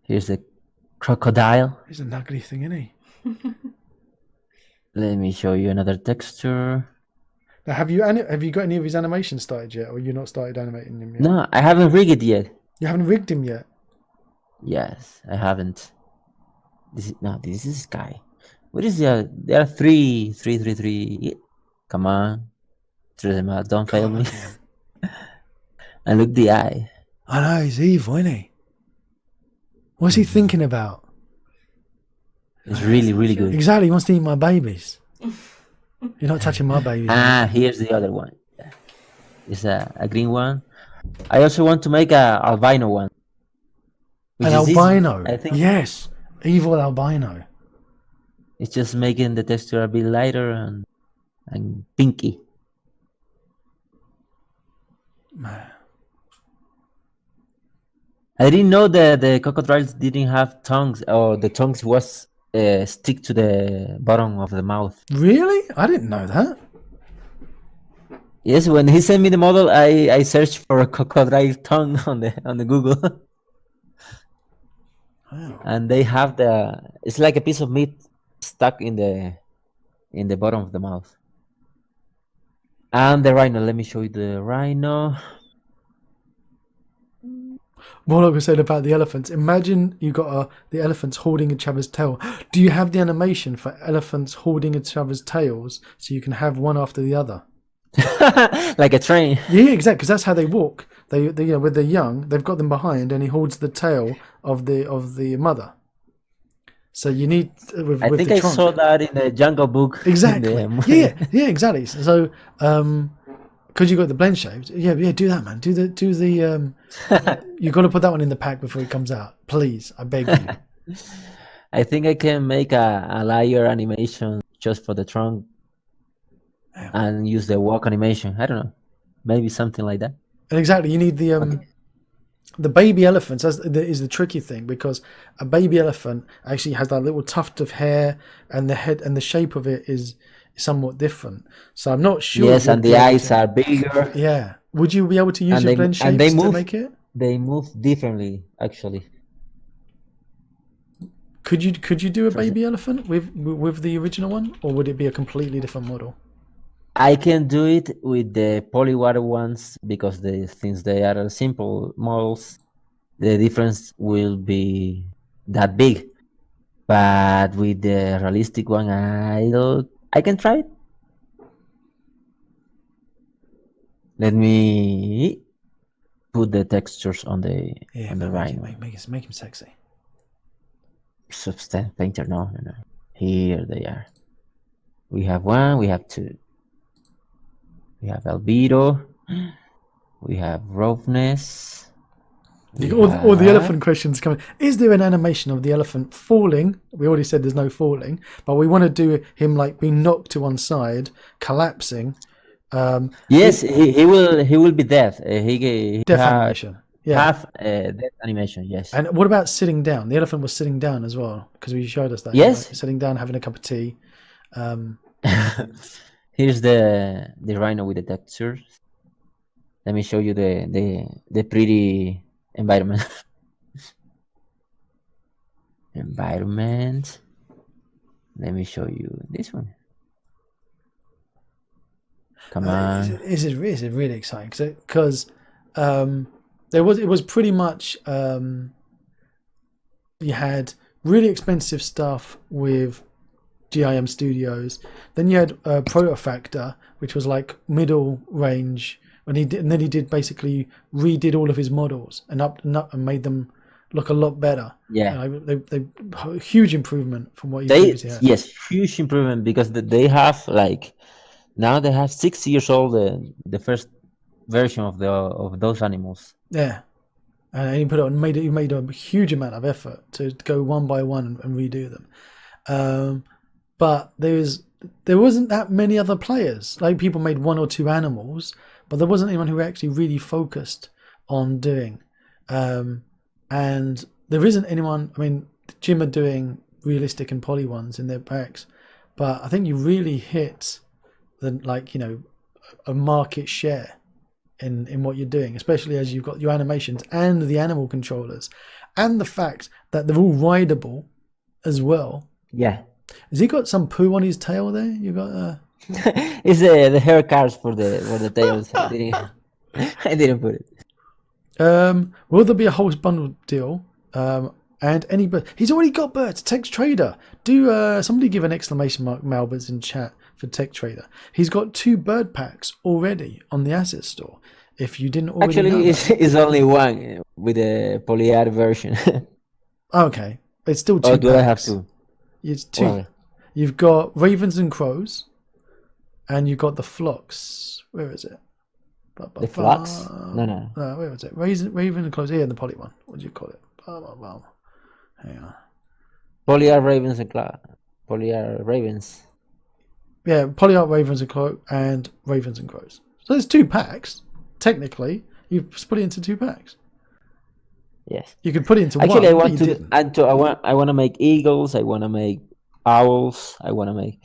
Here's the crocodile. He's an ugly thing, isn't he? Let me show you another texture. Now, have you got any of his animations started yet, or you not started animating him yet? No, I haven't rigged it yet. You haven't rigged him yet. Yes, I haven't. This is Sky. What is the? There are three. Come on, throw them out. Don't fail me. And look the eye. I know, he's evil, isn't he? What's he thinking about? It's really, really good. Exactly, he wants to eat my babies. You're not touching my babies. Here's the other one. It's a green one. I also want to make a albino one. An albino? I think Yes, evil albino. it's just making the texture a bit lighter and pinky. Man. I didn't know that the crocodiles didn't have tongues, or the tongues was stick to the bottom of the mouth. Really? I didn't know that. Yes, when he sent me the model, I searched for a crocodile tongue on the Google, Wow. and they have it's like a piece of meat stuck in the bottom of the mouth. And the rhino. Let me show you the rhino. What I was saying about the elephants. Imagine you got the elephants holding each other's tail. Do you have the animation for elephants holding each other's tails so you can have one after the other? Like a train. Yeah, exactly. Because that's how they walk. They you know, when they're young, they've got them behind, and he holds the tail of the mother. So you need with I think the I trunk. saw that in the Jungle Book. Exactly. In the- Yeah, exactly. So, because you got the blend shaved, yeah, do that, man. Do the. You got to put that one in the pack before it comes out, please. I beg you. I think I can make a layer animation just for the trunk and use the walk animation. I don't know, maybe something like that. And exactly, you need the Okay. the baby elephants. Is the tricky thing, because a baby elephant actually has that little tuft of hair, and the head and the shape of it is somewhat different. So I'm not sure. Yes, you'd and be the able eyes to- are bigger. Yeah. Would you be able to use And your they blend and they shapes to move. make it? They move differently, actually. Could you do a For exa- baby elephant with the original one, or would it be a completely different model? I can do it with the polywater ones because since they are simple models, the difference will be that big. But with the realistic one, I can try it. Let me put the textures on the right one. Make him sexy. Substance painter, no. Here they are. We have one, we have two. We have albedo. We have roughness. All the elephant questions coming. Is there an animation of the elephant falling? We already said there's no falling, but we want to do him like being knocked to one side, collapsing. Yes, he will be dead. He Death ha- animation. Yeah. have death animation. Yes. And what about sitting down? The elephant was sitting down as well, because we showed us that. Yes. You know, sitting down, having a cup of tea. Here's the rhino with the textures. Let me show you the pretty environment. Environment. Let me show you this one. Come on. This is really exciting because it was pretty much you had really expensive stuff with GIM Studios. Then you had Protofactor, which was like middle range, and then he did basically redid all of his models and made them look a lot better. Yeah. They huge improvement from what you They previously had. yes, huge improvement because they have like now they have 6 years old the first version of those animals. Yeah. And he put it on, he made a huge amount of effort to go one by one and redo them. But there wasn't that many other players. Like, people made one or two animals, but there wasn't anyone who actually really focused on doing. And there isn't anyone. I mean, Jim are doing realistic and poly ones in their packs, but I think you really hit a market share in what you're doing, especially as you've got your animations and the animal controllers, and the fact that they're all rideable as well. Yeah. Has he got some poo on his tail there? You got It's the hair cards for the tails. I didn't put it. will there be a whole bundle deal? And he's already got birds. Text Trader. Do somebody give an exclamation mark Malbers in chat for Tech Trader. He's got 2 bird packs already on the asset store. If you didn't already know that. It's only one with the polyart version. Okay, it's still 2 Oh, packs. do I have to? It's 2. Well, You've got ravens and crows, and you've got the flocks. Where is it? the flocks? No. Where was it? Raven and crows. Here in the poly one. What do you call it? Hang on. Polyart ravens and polyart ravens. Yeah, polyart ravens and ravens and crows. So there's 2 packs. Technically, you've split it into 2 packs. Yes. You could put it into Actually, one. I want to make eagles. I want to make owls. I want to make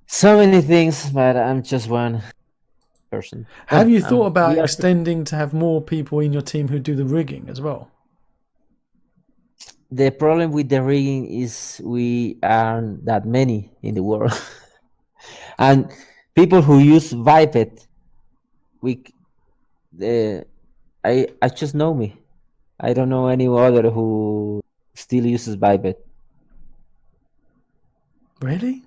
so many things, but I'm just one person. Have you thought about we are- extending to have more people in your team who do the rigging as well? The problem with the rigging is we aren't that many in the world, and people who use Vipet, I just know me. I don't know any other who still uses biped. Really?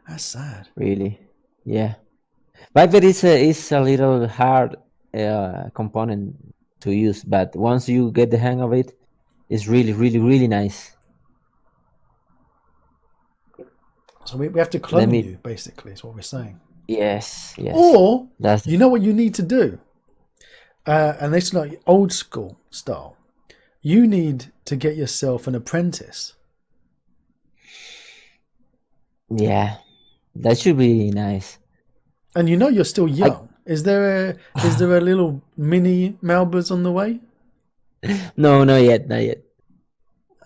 That's sad. Really, yeah. Biped is a little hard component to use, but once you get the hang of it, it's really, really, really nice. So we have to Let clone me. you, basically, is what we're saying. Yes, yes. Or, That's you know what you need to do? And this is like old school style. You need to get yourself an apprentice. yeah. That should be nice. And you know you're still I young. Is there a little mini Malbers on the way? no, not yet, not yet.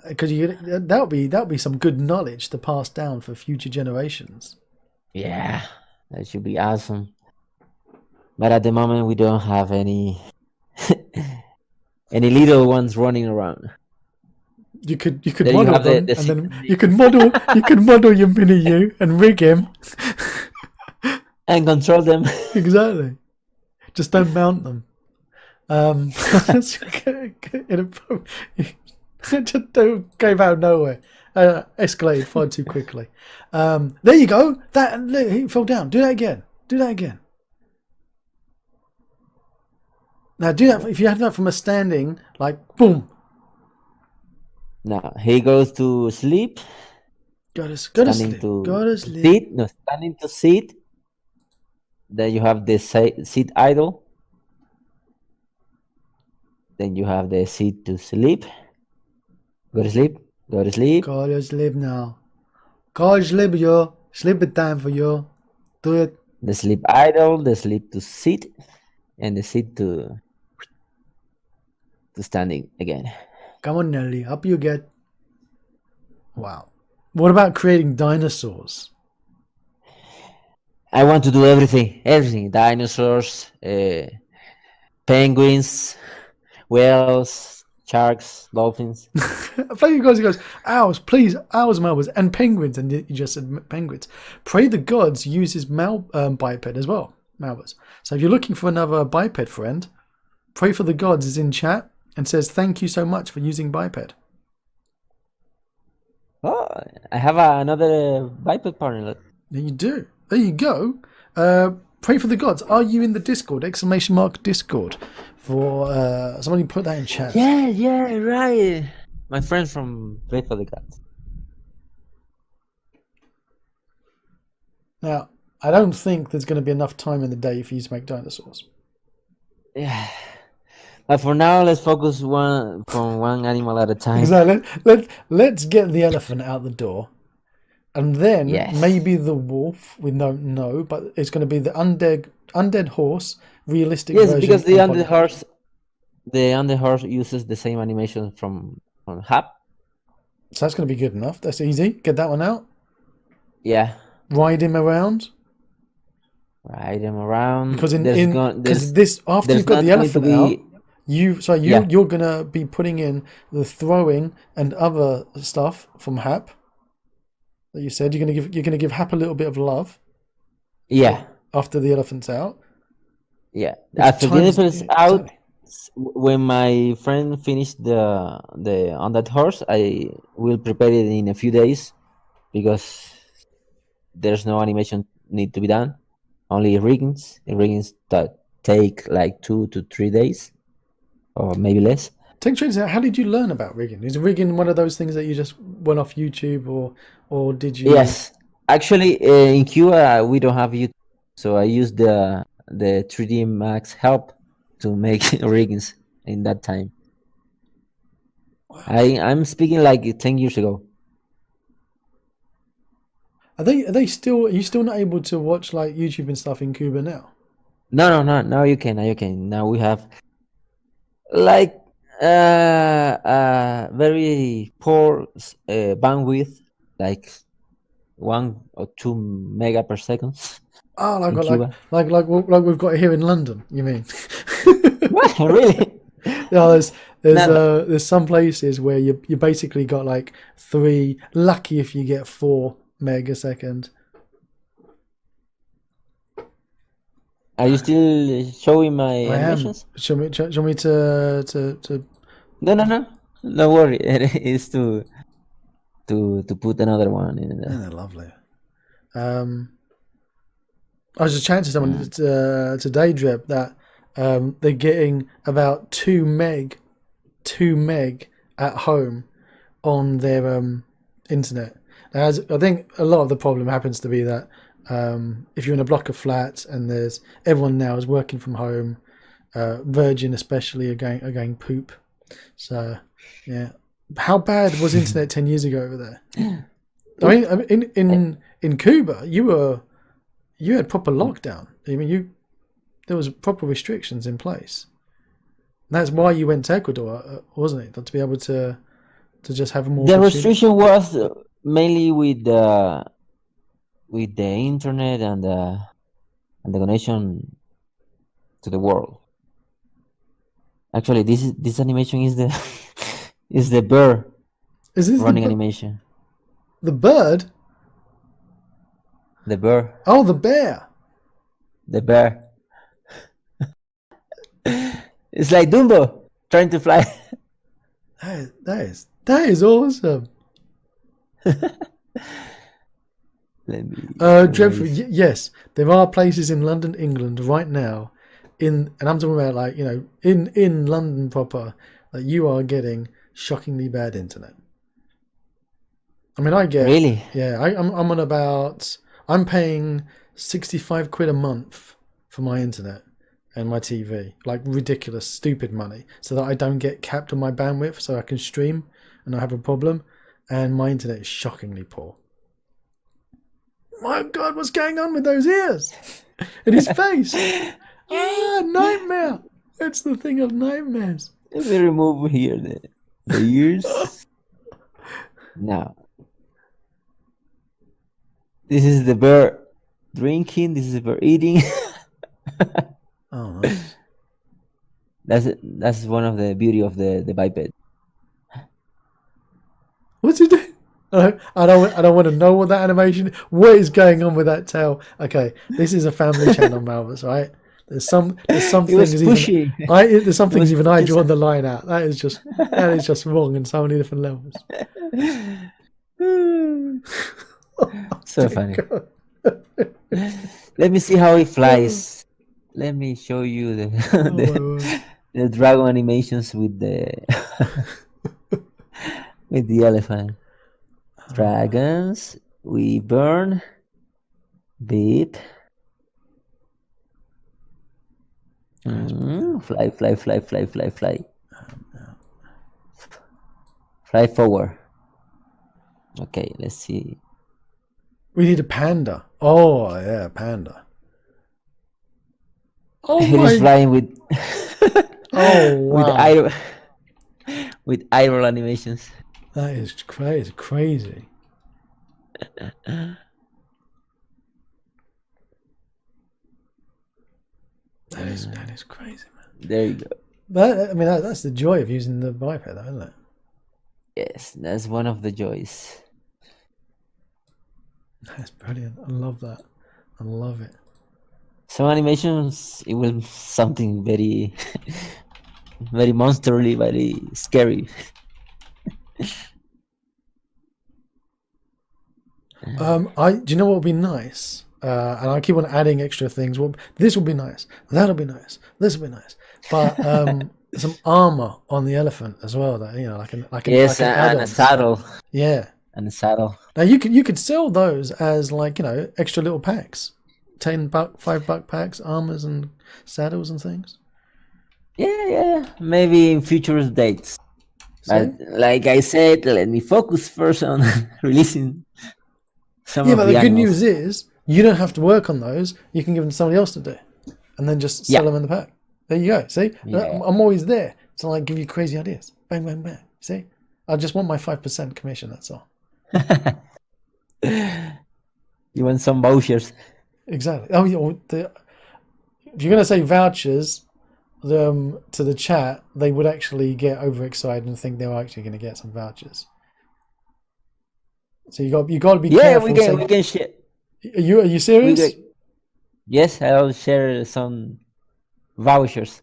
Because that'll be some good knowledge to pass down for future generations. Yeah, that should be awesome. But at the moment, we don't have any any little ones running around. You could There you model have them, the and then secret you could model your mini you and rig him. and control them. Exactly. Just don't mount them. Just came out of nowhere. Escalated far too quickly. There you go. Look, he fell down. Do that again. Do that again. Now do that. If you have that from a standing, like boom. Now he goes to sleep, Go to standing sleep. to Go to sleep. sit. No, standing to sit. Then you have the sit idle. Then you have the sit to sleep. Go to sleep. Go to sleep. Go to sleep now. Go to sleep, yo. Sleep time for you. Do it. The sleep idle. The sleep to sit, and the sit to standing again. Come on, Nelly. Up you get. Wow. What about creating dinosaurs? I want to do everything. Everything. Dinosaurs, penguins, whales, sharks, dolphins. He goes, owls, please, owls, malbers, and penguins. And you just said penguins. Pray the gods uses biped as well, malbers. So if you're looking for another biped friend, Pray for the Gods is in chat and says thank you so much for using biped. Oh, I have another biped partner. There you do. There you go. Pray for the Gods. Are you in the Discord? Exclamation mark Discord. For somebody put that in chat. Yeah, right. My friends from Pray for the Gods. Now, I don't think there's going to be enough time in the day for you to make dinosaurs. Yeah. But for now, let's focus on one animal at a time. Exactly. Let's get the elephant out the door. And then maybe the wolf, we don't know, but it's going to be the undead horse, realistic version. Yes, because the undead horse uses the same animation from Hap. So that's going to be good enough. That's easy. Get that one out. Yeah. Ride him around. Because after you've got the elephant out, you're gonna be putting in the throwing and other stuff from Hap. That you said you're gonna give Hap a little bit of love. Yeah. After the elephant's out. Yeah. After the elephant's out, when my friend finished on that horse, I will prepare it in a few days because there's no animation need to be done. Only riggings. Riggings that take like 2 to 3 days, or maybe less. How did you learn about rigging? Is rigging one of those things that you just went off YouTube, or did you? Yes, actually, in Cuba we don't have YouTube, so I used the 3D Max help to make riggings in that time. Wow. I'm speaking like 10 years ago. Are you still not able to watch like YouTube and stuff in Cuba now? No. Now you can. Now we have like very poor bandwidth, like 1 or 2 mega per second. Oh, like we've got here in London. You mean? What? Really? Yeah, there's some places where you basically got like 3. Lucky if you get 4 megasecond. Are you still showing my animations? Show me to No. Don't worry. It is to put another one in Yeah, there. they're lovely. I was just chatting to someone today, Drip, that they're getting about 2 meg at home on their internet. Now, I think a lot of the problem happens to be that if you're in a block of flats and everyone now is working from home, Virgin especially are going poop. So yeah, how bad was internet 10 years ago over there? I mean, in Cuba, you had proper lockdown. I mean, there was proper restrictions in place. That's why you went to Ecuador, wasn't it? To be able to just have more. The restriction was mainly with the internet and the connection to the world. Actually, this animation is the is the bird Is this running animation. The bird? The bird. Oh, the bear. The bear. It's like Dumbo trying to fly. That is awesome. Let me. Dreadful. Yes, there are places in London, England, right now, and I'm talking about like in London proper, that you are getting shockingly bad internet. I mean, I get Really? Yeah, I'm on about. I'm paying 65 quid a month for my internet and my TV, like ridiculous, stupid money, so that I don't get capped on my bandwidth, so I can stream and I have a problem. And my internet is shockingly poor. My God, what's going on with those ears and his face? Nightmare! It's the thing of nightmares. Let me remove here the ears. Now, this is the bear drinking. This is the bear eating. Oh, nice. That's one of the beauty of the biped. What's he doing? I don't want to know what that animation. What is going on with that tail? Okay, this is a family channel, Malbers, right? There's some things even I draw the line out. That is just wrong on so many different levels. So funny. Let me see how it flies. Let me show you the dragon animations with the with the elephant. Dragons, we burn, beat. Fly. Fly forward. Okay, let's see. We need a panda. Oh yeah, panda. Oh He's flying with oh wow. with idle animations. That is crazy. That is crazy, man. There you go. But I mean, that's the joy of using the biped, though, isn't it? Yes, that's one of the joys. That's brilliant. I love that. I love it. Some animations, it will something very, very monsterly, very scary. Do you know what would be nice? And I keep on adding extra things. Well, this will be nice. That'll be nice. This will be nice. But some armor on the elephant as well. That like Yes, an and a saddle. Yeah, and a saddle. Now you could sell those as like extra little packs, $10, $5 packs, armors and saddles and things. Yeah. Maybe in future dates. But like I said, let me focus first on releasing some of but the the good animals. news is you don't have to work on those. You can give them to somebody else to do, and then just sell them in the pack. There you go. See, I'm always there to like give you crazy ideas. Bang, bang, bang. See, I just want my 5% commission. That's all. You want some vouchers? Exactly. Oh, if you're going to say vouchers to the chat, they would actually get overexcited and think they're actually going to get some vouchers. So you got to be careful. We can share. Are you serious? Yes, I'll share some vouchers.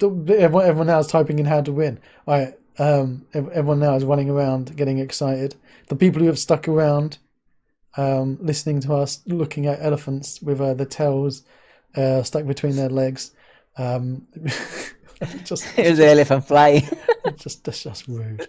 Everyone now is typing in how to win. All right. Everyone now is running around, getting excited. The people who have stuck around, listening to us, looking at elephants with the tails stuck between their legs. Here's the elephant flying. That's just rude.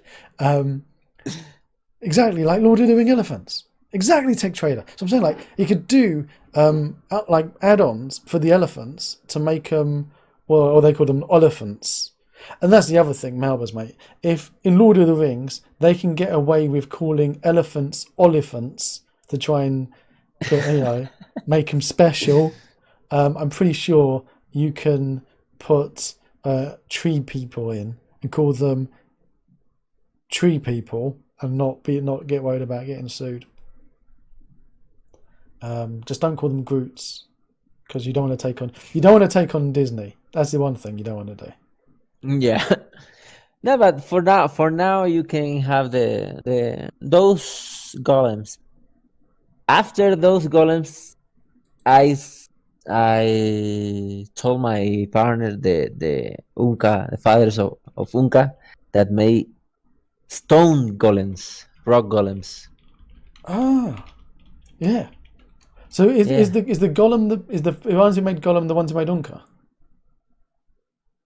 Exactly like Lord of the Ring elephants. Exactly, Tech Trader. So I'm saying, like, you could do like add-ons for the elephants to make them, well, or they call them elephants. And that's the other thing, Malbers, mate. If in Lord of the Rings they can get away with calling elephants oliphants to try and, make them special, I'm pretty sure you can put tree people in and call them tree people and not get worried about getting sued. Just don't call them Groots, because you don't want to take on Disney. That's the one thing you don't want to do. Yeah. No, but for now you can have those golems. After those golems, I told my partner, the Unka, the fathers of Unka, that made stone golems, rock golems. Ah, yeah. So is the golem the ones who made Golem the ones who made Unka?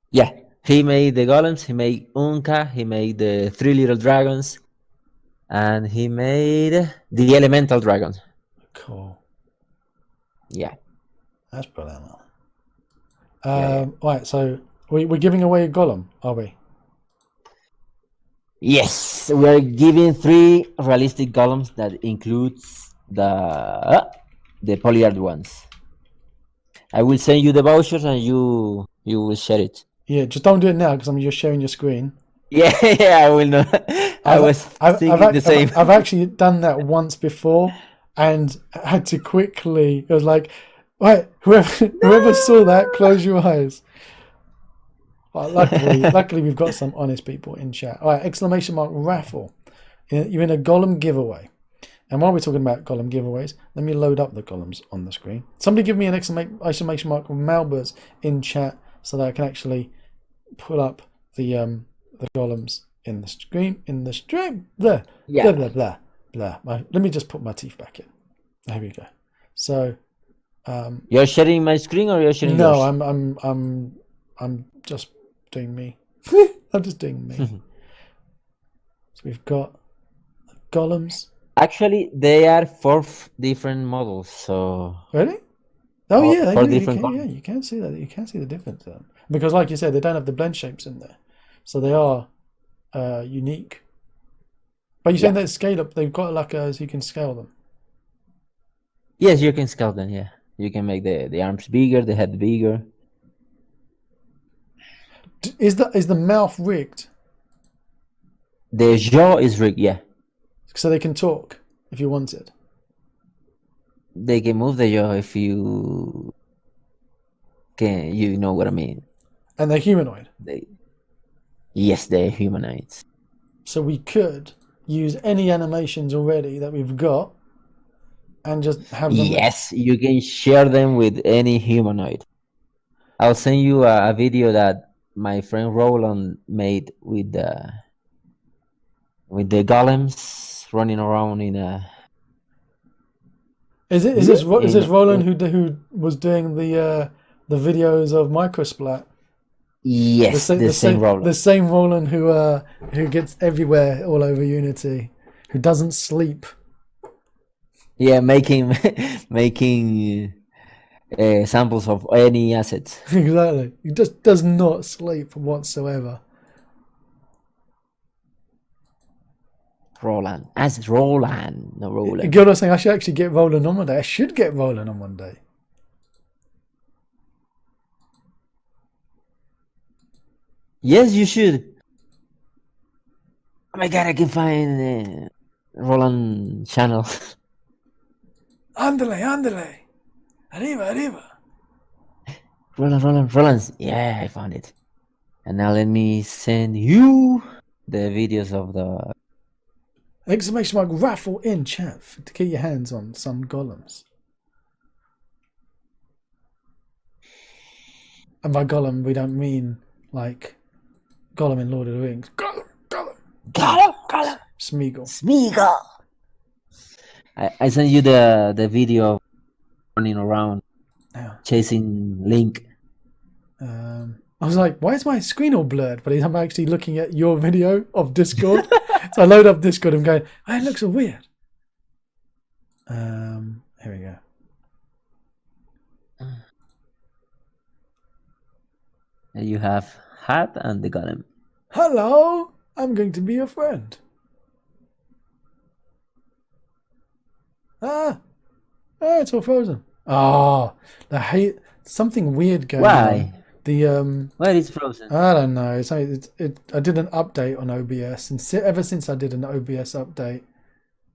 Yeah, he made the golems. He made Unka. He made the 3 little dragons, and he made the elemental dragons. Cool. Yeah. That's brilliant. Yeah. Right, so we're giving away a golem, are we? Yes, we're giving 3 realistic golems that includes the polyart ones. I will send you the vouchers and you will share it. Yeah, just don't do it now because I'm just sharing your screen. Yeah, I will not. I was thinking the same. I've actually done that once before and had to quickly. It was like, right, whoever saw that, close your eyes. Well, luckily we've got some honest people in chat. All right, exclamation mark raffle. You're in a golem giveaway. And while we're talking about golem giveaways, let me load up the golems on the screen. Somebody give me an exclamation mark Malbers in chat so that I can actually put up the golems in the screen. Blah, Yeah. blah, blah, blah, blah. Let me just put my teeth back in. There we go. So You're sharing my screen or you're sharing no, yours? I'm just doing me. I'm just doing me. So we've got golems. Actually, they are 4 different models. So Really? Oh yeah, for you different can, you can see that. You can see the difference there. Because like you said, they don't have the blend shapes in there. So they are unique. But you're saying that scale up, they've got like so you can scale them. Yes, you can scale them. Yeah, you can make the arms bigger, the head bigger. Is the mouth rigged The jaw is rigged. Yeah, so they can talk if you wanted? they can move the jaw if you can. You know what I mean? And they're humanoid. Yes, they're humanoids. So we could use any animations already that we've got and just have them. Yes, you can share them with any humanoid. I'll send you a video that my friend Roland made with the golems running around in a. Is this Roland who was doing the videos of Microsplat? Yes, the same Roland. The same Roland who gets everywhere all over Unity, who doesn't sleep. Yeah, making samples of any assets. Exactly. He just does not sleep whatsoever. Roland. As Roland. No, Roland. Gilda saying I should actually get Roland on one day. I should get Roland on one day. Yes, you should. Oh my god, I can find Roland channel. Ándale. Arriba. Roland. Yeah, I found it. And now let me send you the videos of the Exclamation mark raffle in chat to get your hands on some golems. And by golem we don't mean like Gollum in Lord of the Rings. Gollum, Gollum. Gollum. Smeagol. I sent you the video of running around Yeah. chasing Link. I was like, why is my screen all blurred? But I'm actually looking at your video of Discord. So I load up Discord and I'm going, oh, it looks so weird. Here we go. And you have Hat and the Golem. Hello, I'm going to be your friend. It's all frozen. I hate something weird going on. Why? Why is frozen? I don't know. I did an update on OBS, and ever since I did an OBS update,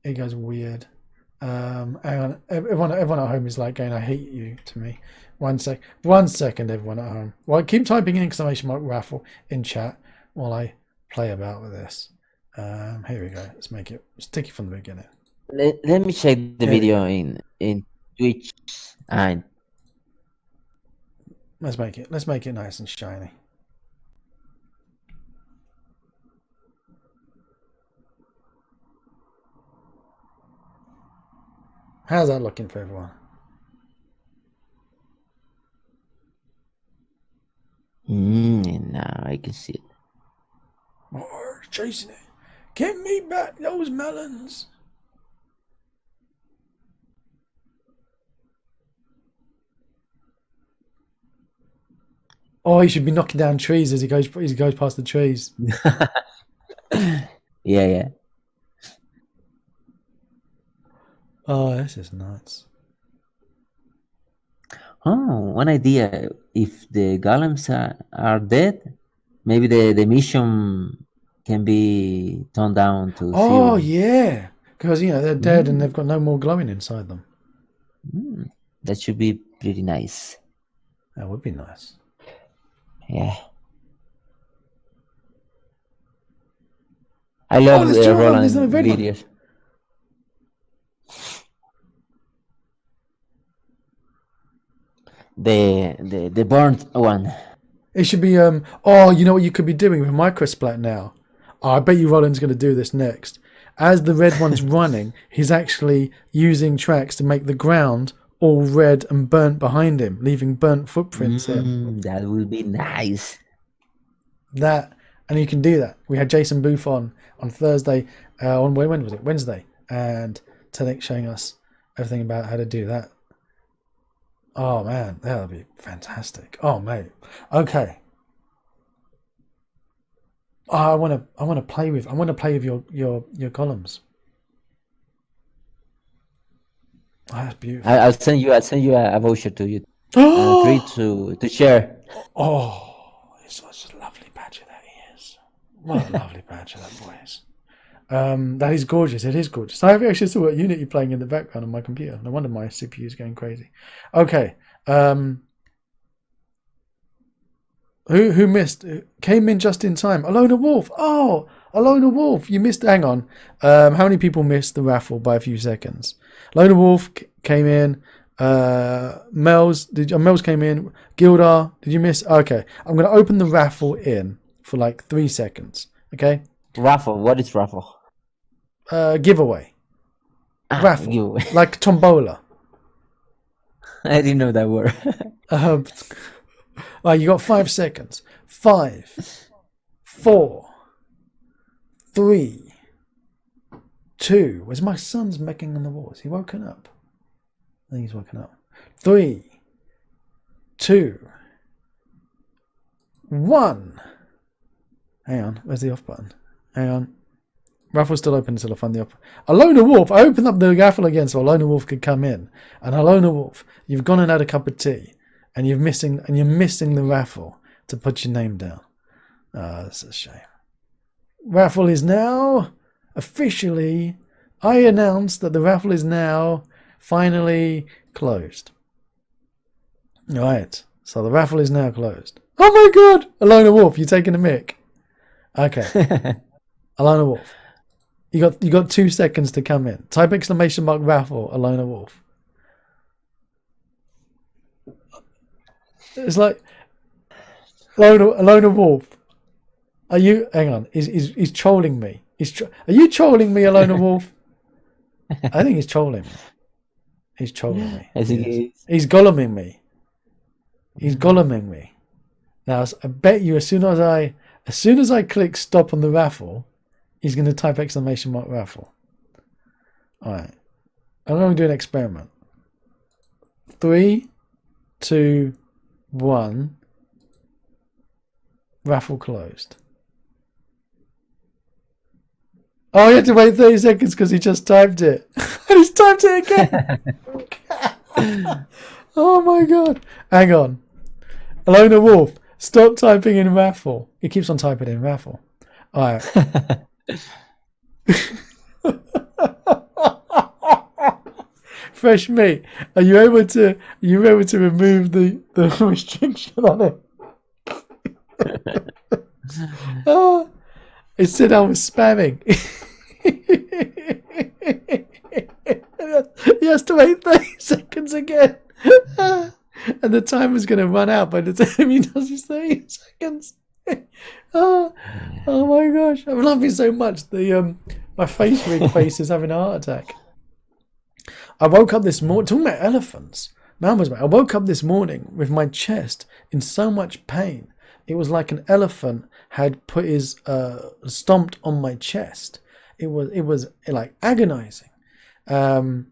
it goes weird. Hang on. Everyone at home is like going, "I hate you" to me. 1 second, everyone at home. Well, keep typing in !raffle in chat while I play about with this. Here we go. Let's take it from the beginning. Let me check the video in Twitch and let's make it nice and shiny. How's that looking for everyone? Now I can see it. More chasing it. Give me back those melons. Oh, he should be knocking down trees as he goes past the trees. Yeah. Oh, this is nuts. Oh, one idea. If the golems are dead, maybe the mission can be toned down to Oh, zero. yeah. Because, they're dead and they've got no more glowing inside them. That should be pretty nice. That would be nice. Yeah. I love Roland videos. The burnt one. It should be you know what you could be doing with Microsplat now? Oh, I bet you Roland's going to do this next. As the red one's running, he's actually using tracks to make the ground all red and burnt behind him, leaving burnt footprints in. That would be nice. And you can do that. We had Jason Booth on Thursday, when was it? Wednesday, and showing us everything about how to do that. Oh man, that would be fantastic. Oh mate, okay. I want to play with your columns. Oh, that's beautiful. I'll send you a voucher to you. Free to share. Oh, he's such a lovely badger that he is. What a lovely badger that boy is. That is gorgeous. It is gorgeous. I actually saw a Unity playing in the background on my computer. No wonder my CPU is going crazy. Okay. Who missed? Came in just in time. Alona Wolf. Oh, Alona Wolf. You missed. Hang on. How many people missed the raffle by a few seconds? Alona Wolf came in. Mel's came in. Gildar, did you miss? Okay. I'm going to open the raffle in for like 3 seconds. Okay. Raffle. What is raffle? Giveaway. Raffle. Giveaway. Like tombola. I didn't know that word. You got 5 seconds. 5, 4, 3, 2. Where's my son's making on the wall? Is he woken up? I think he's woken up. 3, 2, 1. Hang on. Where's the off button? Hang on. Raffle's still open until I find the off. Alona Wolf. I opened up the raffle again so Alona Wolf could come in. And Alona Wolf, you've gone and had a cup of tea, and you're missing the raffle to put your name down. Oh, that's a shame. Raffle is now officially. I announce that the raffle is now finally closed. All right. So the raffle is now closed. Oh my God, Alona Wolf, you're taking a mick. Okay. Alona Wolf. You got 2 seconds to come in. Type !raffle, Alona Wolf. It's like Alona Wolf. Are you? Hang on. He's trolling me. Are you trolling me, Alona Wolf? I think he's trolling me. He's trolling me. I think He is. He's goleming me. He's goleming me. Now I bet you as soon as I click stop on the raffle, he's going to type exclamation mark raffle. All right. I'm going to do an experiment. 3, 2, 1. Raffle closed. Oh, you had to wait 30 seconds because he just typed it. And he's typed it again. Oh my god. Hang on. Alona Wolf, stop typing in raffle. He keeps on typing in raffle. Alright. Fresh meat. Are you able to remove the restriction on it? Oh, it said I was spamming. He has to wait 30 seconds again. And the timer's going to run out by the time he does his 30 seconds. Oh my gosh. I'm laughing so much. My face rig face is having a heart attack. I woke up this morning, talking about elephants. Malbers, I woke up this morning with my chest in so much pain. It was like an elephant had put his stomped on my chest. It was like agonizing, and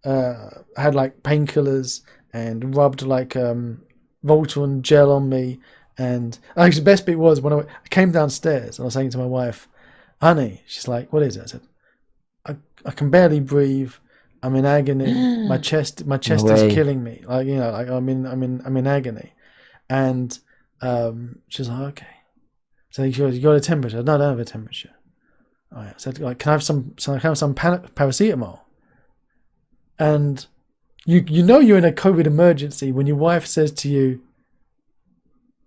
had like painkillers and rubbed like Voltron gel on me. And actually, the best bit was when I came downstairs and I was saying to my wife, "Honey," she's like, "What is it?" I said, "I can barely breathe. I'm in agony. My chest is killing me. Like like I'm in agony." And she's like, "Okay." So she goes, "You got a temperature?" "No, I don't have a temperature." All right. I said, "Like, can I have some paracetamol?" And you know you're in a COVID emergency when your wife says to you,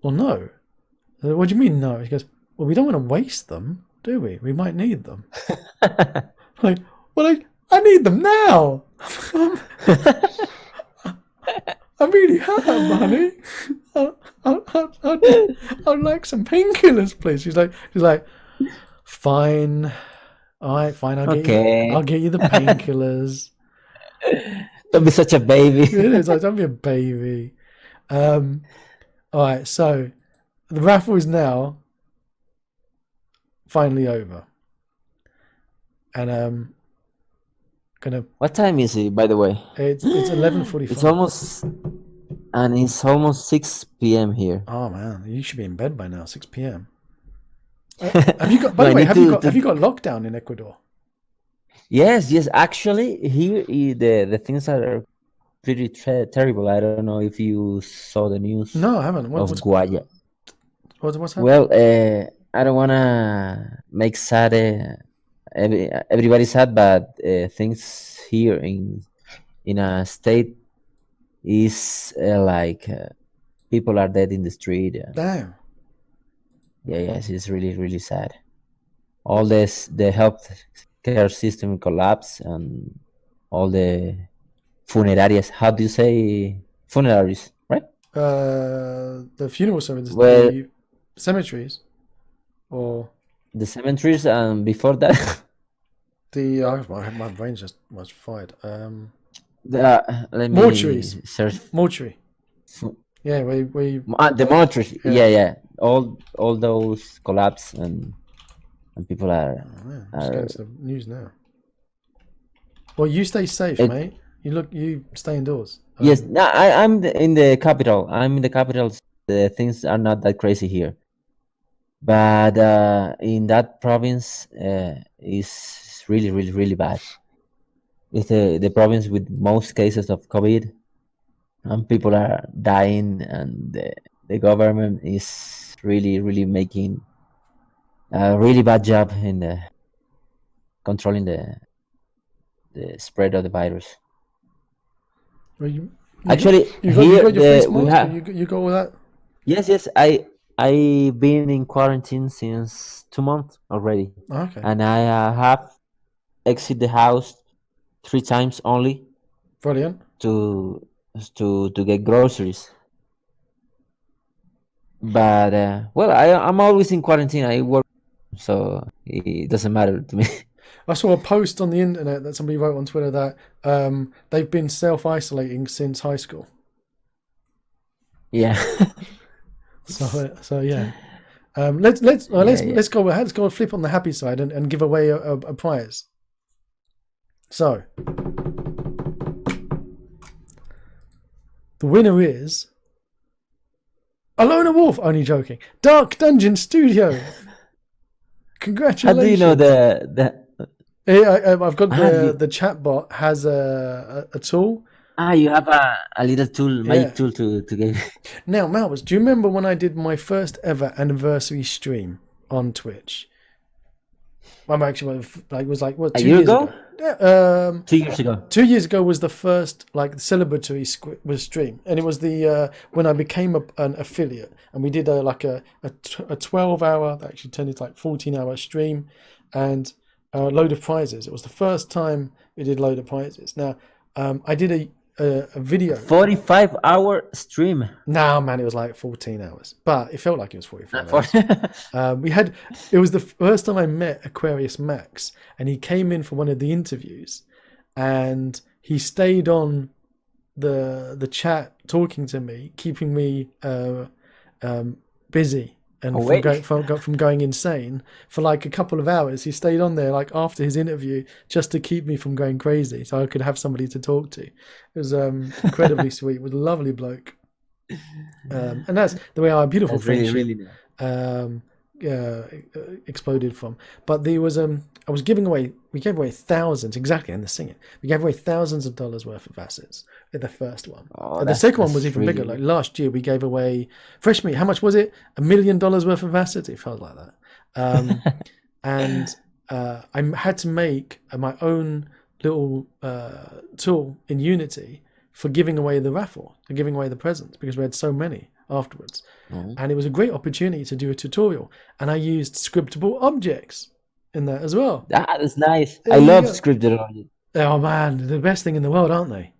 "Well, no." I said, "What do you mean no?" She goes, "Well, we don't want to waste them, do we? We might need them." Like, well, I need them now. I really have, honey. I'd like some painkillers, please. She's like, fine. All right, fine. I'll get you the painkillers. Don't be such a baby. It is like, don't be a baby. All right, so the raffle is now finally over, and What time is it, by the way? It's 11:45. It's almost 6 p.m. here. Oh man, you should be in bed by now. 6 p.m. Have you got? By the way, have you got lockdown in Ecuador? Yes. Actually, here the things are pretty terrible. I don't know if you saw the news. No, I haven't. What's Guaya. What's happening? Well, I don't wanna make sad. Everybody's sad, but things here in a state is like people are dead in the street. Damn. Yes, it's really, really sad. All the health care system collapse, and all the funerarias. How do you say funeraries, right? The funeral services, Well, the cemeteries, or the cemeteries, and before that, my brain just was fried. let me Mortuaries. search. Mortuary. Yeah, The mortuary. Yeah. All those collapse, and people are. Oh, man. I'm just going to the news now. Well, you stay safe, mate. You stay indoors. Yes, no, I'm in the capital. I'm in the capital. The things are not that crazy here, but in that province is really, really, really bad. It's the province with most cases of COVID, and people are dying, and the government is really, really making a really bad job in the controlling the spread of the virus. Well, you Here got your face mask? You got all that? Yes. I've been in quarantine since 2 months already. Okay. And I have exit the house 3 times only. Brilliant. To get groceries. But well, I'm always in quarantine. I work, so it doesn't matter to me. I saw a post on the internet that somebody wrote on Twitter that they've been self-isolating since high school. Yeah. So yeah. Let's go ahead. Let's go and flip on the happy side and give away a prize. So the winner is Alona Wolf. Only joking. Dark Dungeon Studio. Congratulations. How do you know the? I've got the chatbot has a tool. You have a little tool, magic tool to get. Now, Malbers, do you remember when I did my first ever anniversary stream on Twitch? I'm actually it was like what, 2 years ago? Yeah, 2 years ago. 2 years ago was the first like celebratory stream, and it was the when I became an affiliate, and we did a 12-hour, that actually turned into like 14-hour stream, and a load of prizes. It was the first time we did a load of prizes. Now, I did a video 45-hour stream. No, man, it was like 14 hours, but it felt like it was 45 hours. It was the first time I met Aquarius Max, and he came in for one of the interviews, and he stayed on the chat talking to me, keeping me busy and from going insane for like a couple of hours. He stayed on there like after his interview just to keep me from going crazy, so I could have somebody to talk to. It was incredibly sweet. It was a lovely bloke, and that's the way our beautiful friendship really exploded from. But there was I was giving away. We gave away thousands, exactly, and the singing. We gave away thousands of dollars worth of assets in the first one. And the second one was even bigger. Like last year, we gave away fresh meat. How much was it? $1 million worth of assets. It felt like that. And I had to make my own little tool in Unity for giving away the raffle, for giving away the presents, because we had so many afterwards. And it was a great opportunity to do a tutorial. And I used scriptable objects in that as well. That is nice. I love scripted objects. Oh man, they're the best thing in the world, aren't they?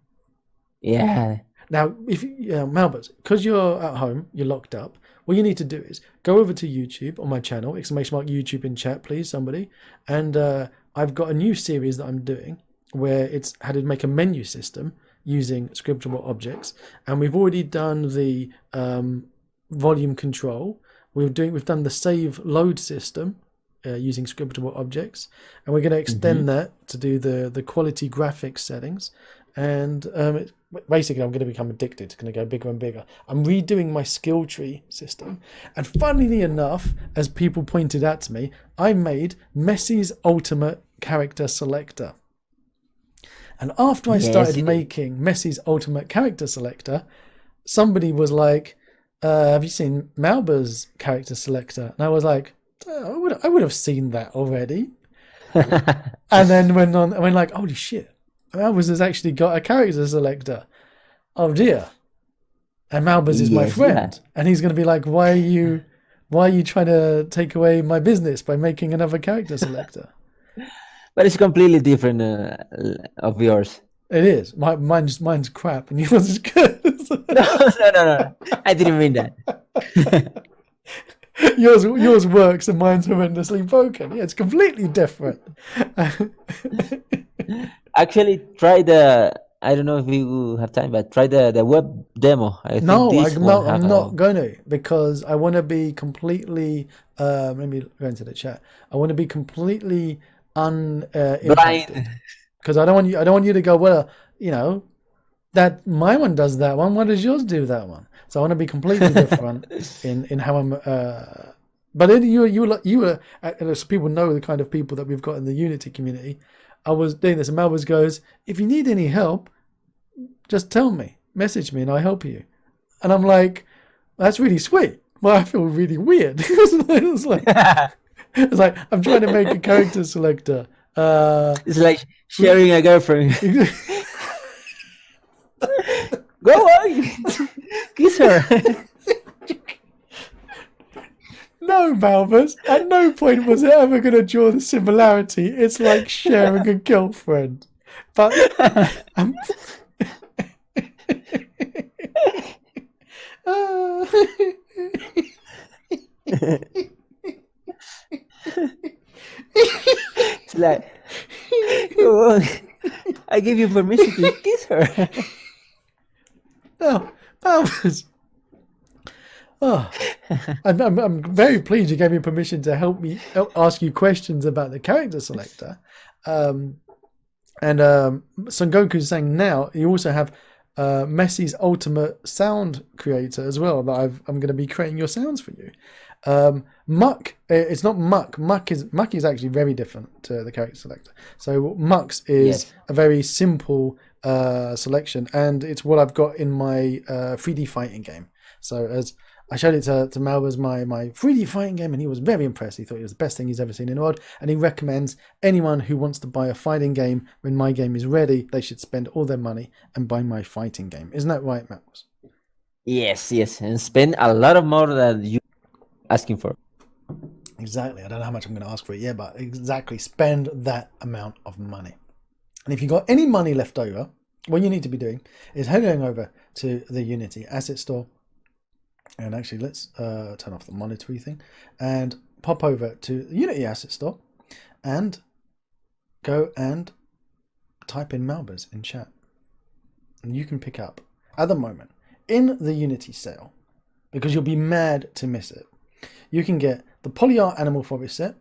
Yeah. Now, if Malbers, because you're at home, you're locked up, what you need to do is go over to YouTube on my channel, ! YouTube in chat, please, somebody. And I've got a new series that I'm doing where it's how to make a menu system using scriptable objects. And we've already done the volume control. We've done the save load system using scriptable objects, and we're going to extend that to do the quality graphics settings. And basically, I'm going to become addicted. It's going to go bigger and bigger. I'm redoing my skill tree system, and funnily enough, as people pointed out to me, I made Messi's ultimate character selector. And after I started making Messi's ultimate character selector, somebody was like, have you seen Malbers' character selector? And I was like, I would have seen that already. And then went like, holy shit, Malbers has actually got a character selector. Oh dear. And Malbers is my friend. And he's going to be like, why are you trying to take away my business by making another character selector? But it's completely different of yours. It is. Mine's crap and yours is good. No. I didn't mean that. Yours works and mine's horrendously broken. Yeah, it's completely different. Actually, try I don't know if you have time, but try the web demo. I'm not going to, because I want to be completely. Let me go into the chat. I want to be completely unimpacted, because I don't want you to go, well, that my one does that one. Why does yours do that one? So I want to be completely different in how I'm. But then you were, as people know the kind of people that we've got in the Unity community. I was doing this, and Malbers goes, if you need any help, just tell me, message me, and I'll help you. And I'm like, that's really sweet. Well, I feel really weird. It's like I'm trying to make a character selector. It's like sharing a girlfriend. Go on, kiss her. No, Malbers. At no point was it ever going to draw the similarity. It's like sharing a girlfriend. But give you permission to kiss her. No, Malbers. Oh, I'm very pleased you gave me permission to help me ask you questions about the character selector. Son Goku's saying now you also have Messi's ultimate sound creator as well. That I'm going to be creating your sounds for you. Muck, it's not Muck. Muck is actually very different to the character selector. So Muck's is a very simple selection, and it's what I've got in my 3D fighting game. So as I showed it to Malbers, my 3D fighting game, and he was very impressed. He thought it was the best thing he's ever seen in the world, and he recommends anyone who wants to buy a fighting game when my game is ready, they should spend all their money and buy my fighting game. Isn't that right, Malbers? Yes, and spend a lot of more than you asking for. Exactly. I don't know how much I'm going to ask for it yet, but exactly, spend that amount of money. And if you've got any money left over, what you need to be doing is heading over to the Unity Asset Store. And actually, let's turn off the monetary thing and pop over to the Unity Asset Store and go and type in Malbers in chat. And you can pick up, at the moment, in the Unity sale, because you'll be mad to miss it, you can get the Polyart Animal Forest set,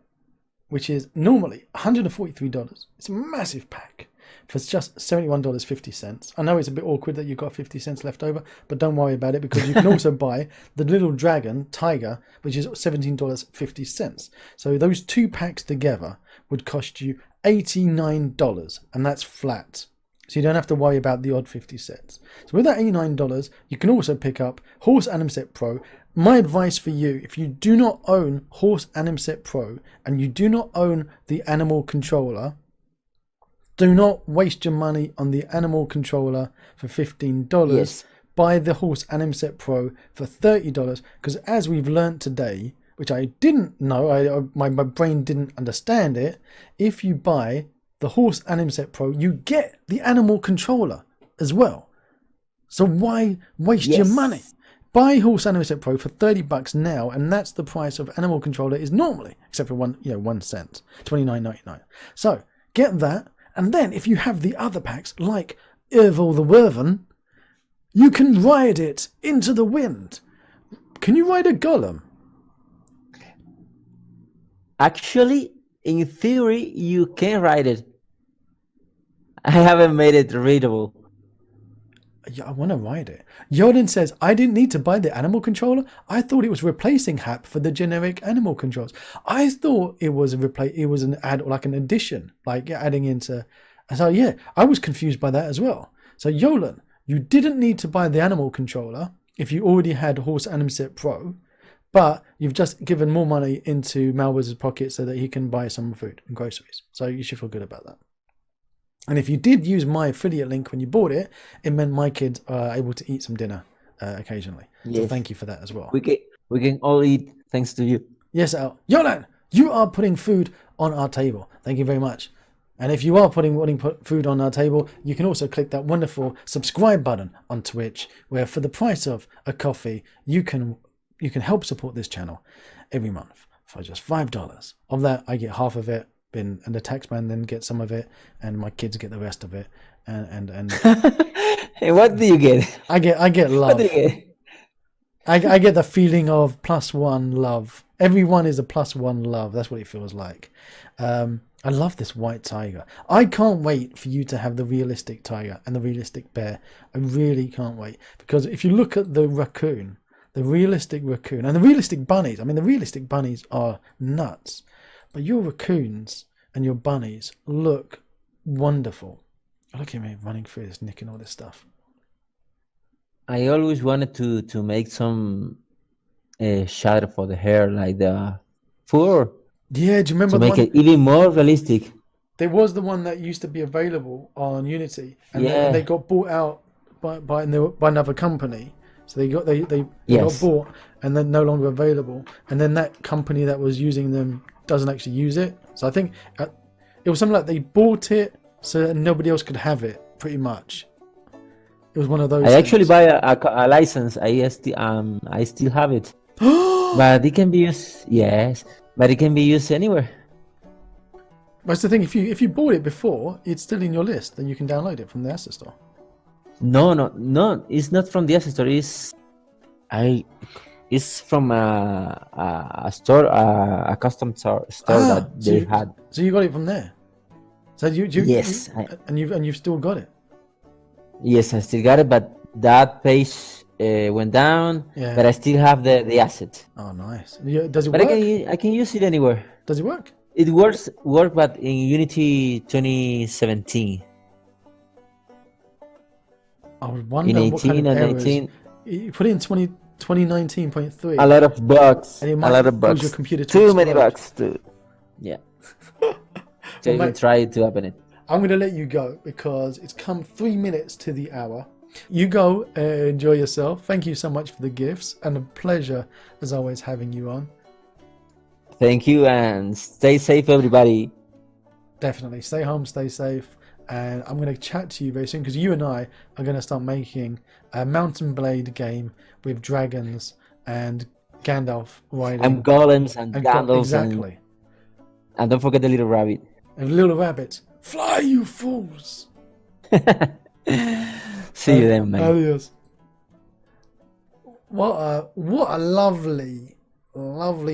which is normally $143. It's a massive pack for just $71.50. I know it's a bit awkward that you've got 50 cents left over, but don't worry about it, because you can also buy the little dragon tiger, which is $17.50. So those two packs together would cost you $89, and that's flat. So you don't have to worry about the odd 50 cents. So with that $89, you can also pick up Horse Anim Set Pro. My advice for you, if you do not own Horse Anim Set Pro and you do not own the animal controller, do not waste your money on the animal controller for $15. Yes. Buy the Horse Anim Set Pro for $30, because as we've learned today, which I didn't know, my brain didn't understand it, if you buy the Horse Anim Set Pro, you get the animal controller as well. So why waste your money? Buy Horse Anim Set Pro for $30 now, and that's the price of animal controller is normally, except for 1 cent, $29.99. So get that. And then if you have the other packs, like Ervil the Werven, you can ride it into the wind. Can you ride a golem? Actually, in theory, you can ride it. I haven't made it readable. Yeah, I want to ride it. Yoden says, I didn't need to buy the animal controller. I thought it was replacing HAP for the generic animal controls. I thought it was an add, like an addition, like adding into. So yeah, I was confused by that as well. So Yolan, you didn't need to buy the animal controller if you already had Horse Anim Set Pro, but you've just given more money into Malbers' pocket so that he can buy some food and groceries. So you should feel good about that. And if you did use my affiliate link when you bought it, it meant my kids are able to eat some dinner occasionally. Yes. So thank you for that as well. We can all eat thanks to you. Yes, Al. Yolan, you are putting food on our table. Thank you very much. And if you are putting food on our table, you can also click that wonderful subscribe button on Twitch, where for the price of a coffee, you can help support this channel every month for just $5. Of that, I get half of it. And the taxman then gets some of it, and my kids get the rest of it. And Hey, what do you get? I get love. What do you get? I get the feeling of +1 love. Everyone is a +1 love. That's what it feels like. I love this white tiger. I can't wait for you to have the realistic tiger and the realistic bear. I really can't wait, because if you look at the raccoon, the realistic raccoon, and the realistic bunnies. I mean, the realistic bunnies are nuts. But your raccoons and your bunnies look wonderful. Look at me running through this, nicking all this stuff. I always wanted to make some shadow for the hair, like the fur. Yeah, do you remember to make it even more realistic? There was the one that used to be available on Unity, and yeah. they got bought out by another company. So they got bought and then no longer available. And then that company that was using them doesn't actually use it. So I think it was something like they bought it so that nobody else could have it, pretty much. It was one of those. I actually buy a license. I still have it. But it can be used, yes, but it can be used anywhere. That's the thing. If you bought it before, it's still in your list. Then you can download it from the Asset Store. No. It's not from the Asset Store. It's from a store, a custom store that they had. So you got it from there. So Yes, and you've still got it. Yes, I still got it, but that page went down. Yeah. But I still have the asset. Oh, nice. Does it But work? I can use it anywhere. Does it work? It work, but in Unity 2017. I was wondering In what kind 18 of and errors. 19, You put it in 2019.3. a lot of bugs. And it A might lot of cause bugs. your computer to Too many explode. bugs. Yeah. Well, So even mate, try to open it. I'm going to let you go because it's come 3 minutes to the hour. You go enjoy yourself. Thank you so much for the gifts, and a pleasure as always having you on. Thank you, and stay safe, everybody. Definitely stay home, stay safe, and I'm going to chat to you very soon because you and I are going to start making a Mountain Blade game with dragons and Gandalf riding And golems and and Gandalfs exactly. and don't forget the little rabbit. And little rabbits, fly you fools! See you then, man. Adios. What a lovely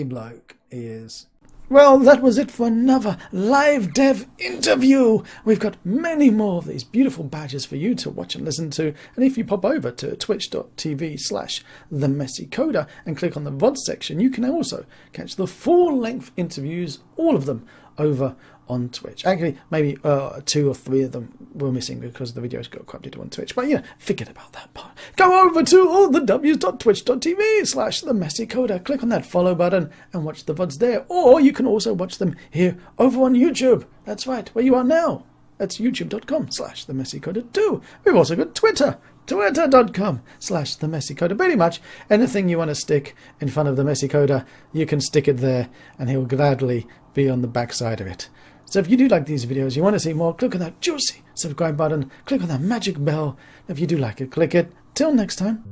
bloke he is. Well, that was it for another live dev interview. We've got many more of these beautiful badges for you to watch and listen to. And if you pop over to twitch.tv/themessycoder and click on the VOD section, you can also catch the full-length interviews, all of them, over on Twitch. Actually, maybe 2 or 3 of them were missing because the videos got corrupted on Twitch. But yeah, forget about that part. Go over to allthews.twitch.tv/themessycoder. Click on that follow button and watch the VODs there. Or you can also watch them here over on YouTube. That's right, where you are now. That's youtube.com/themessycoder2. We've also got Twitter. Twitter.com/themessycoder. Pretty much anything you want to stick in front of the Messy Coder, you can stick it there and he'll gladly be on the backside of it. So if you do like these videos, you want to see more, click on that juicy subscribe button, click on that magic bell. If you do like it, click it. Till next time.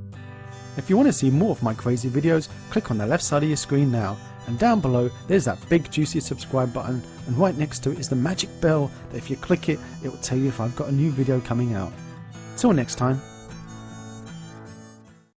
If you want to see more of my crazy videos, click on the left side of your screen now. And down below, there's that big juicy subscribe button. And right next to it is the magic bell that if you click it, it will tell you if I've got a new video coming out. Till next time.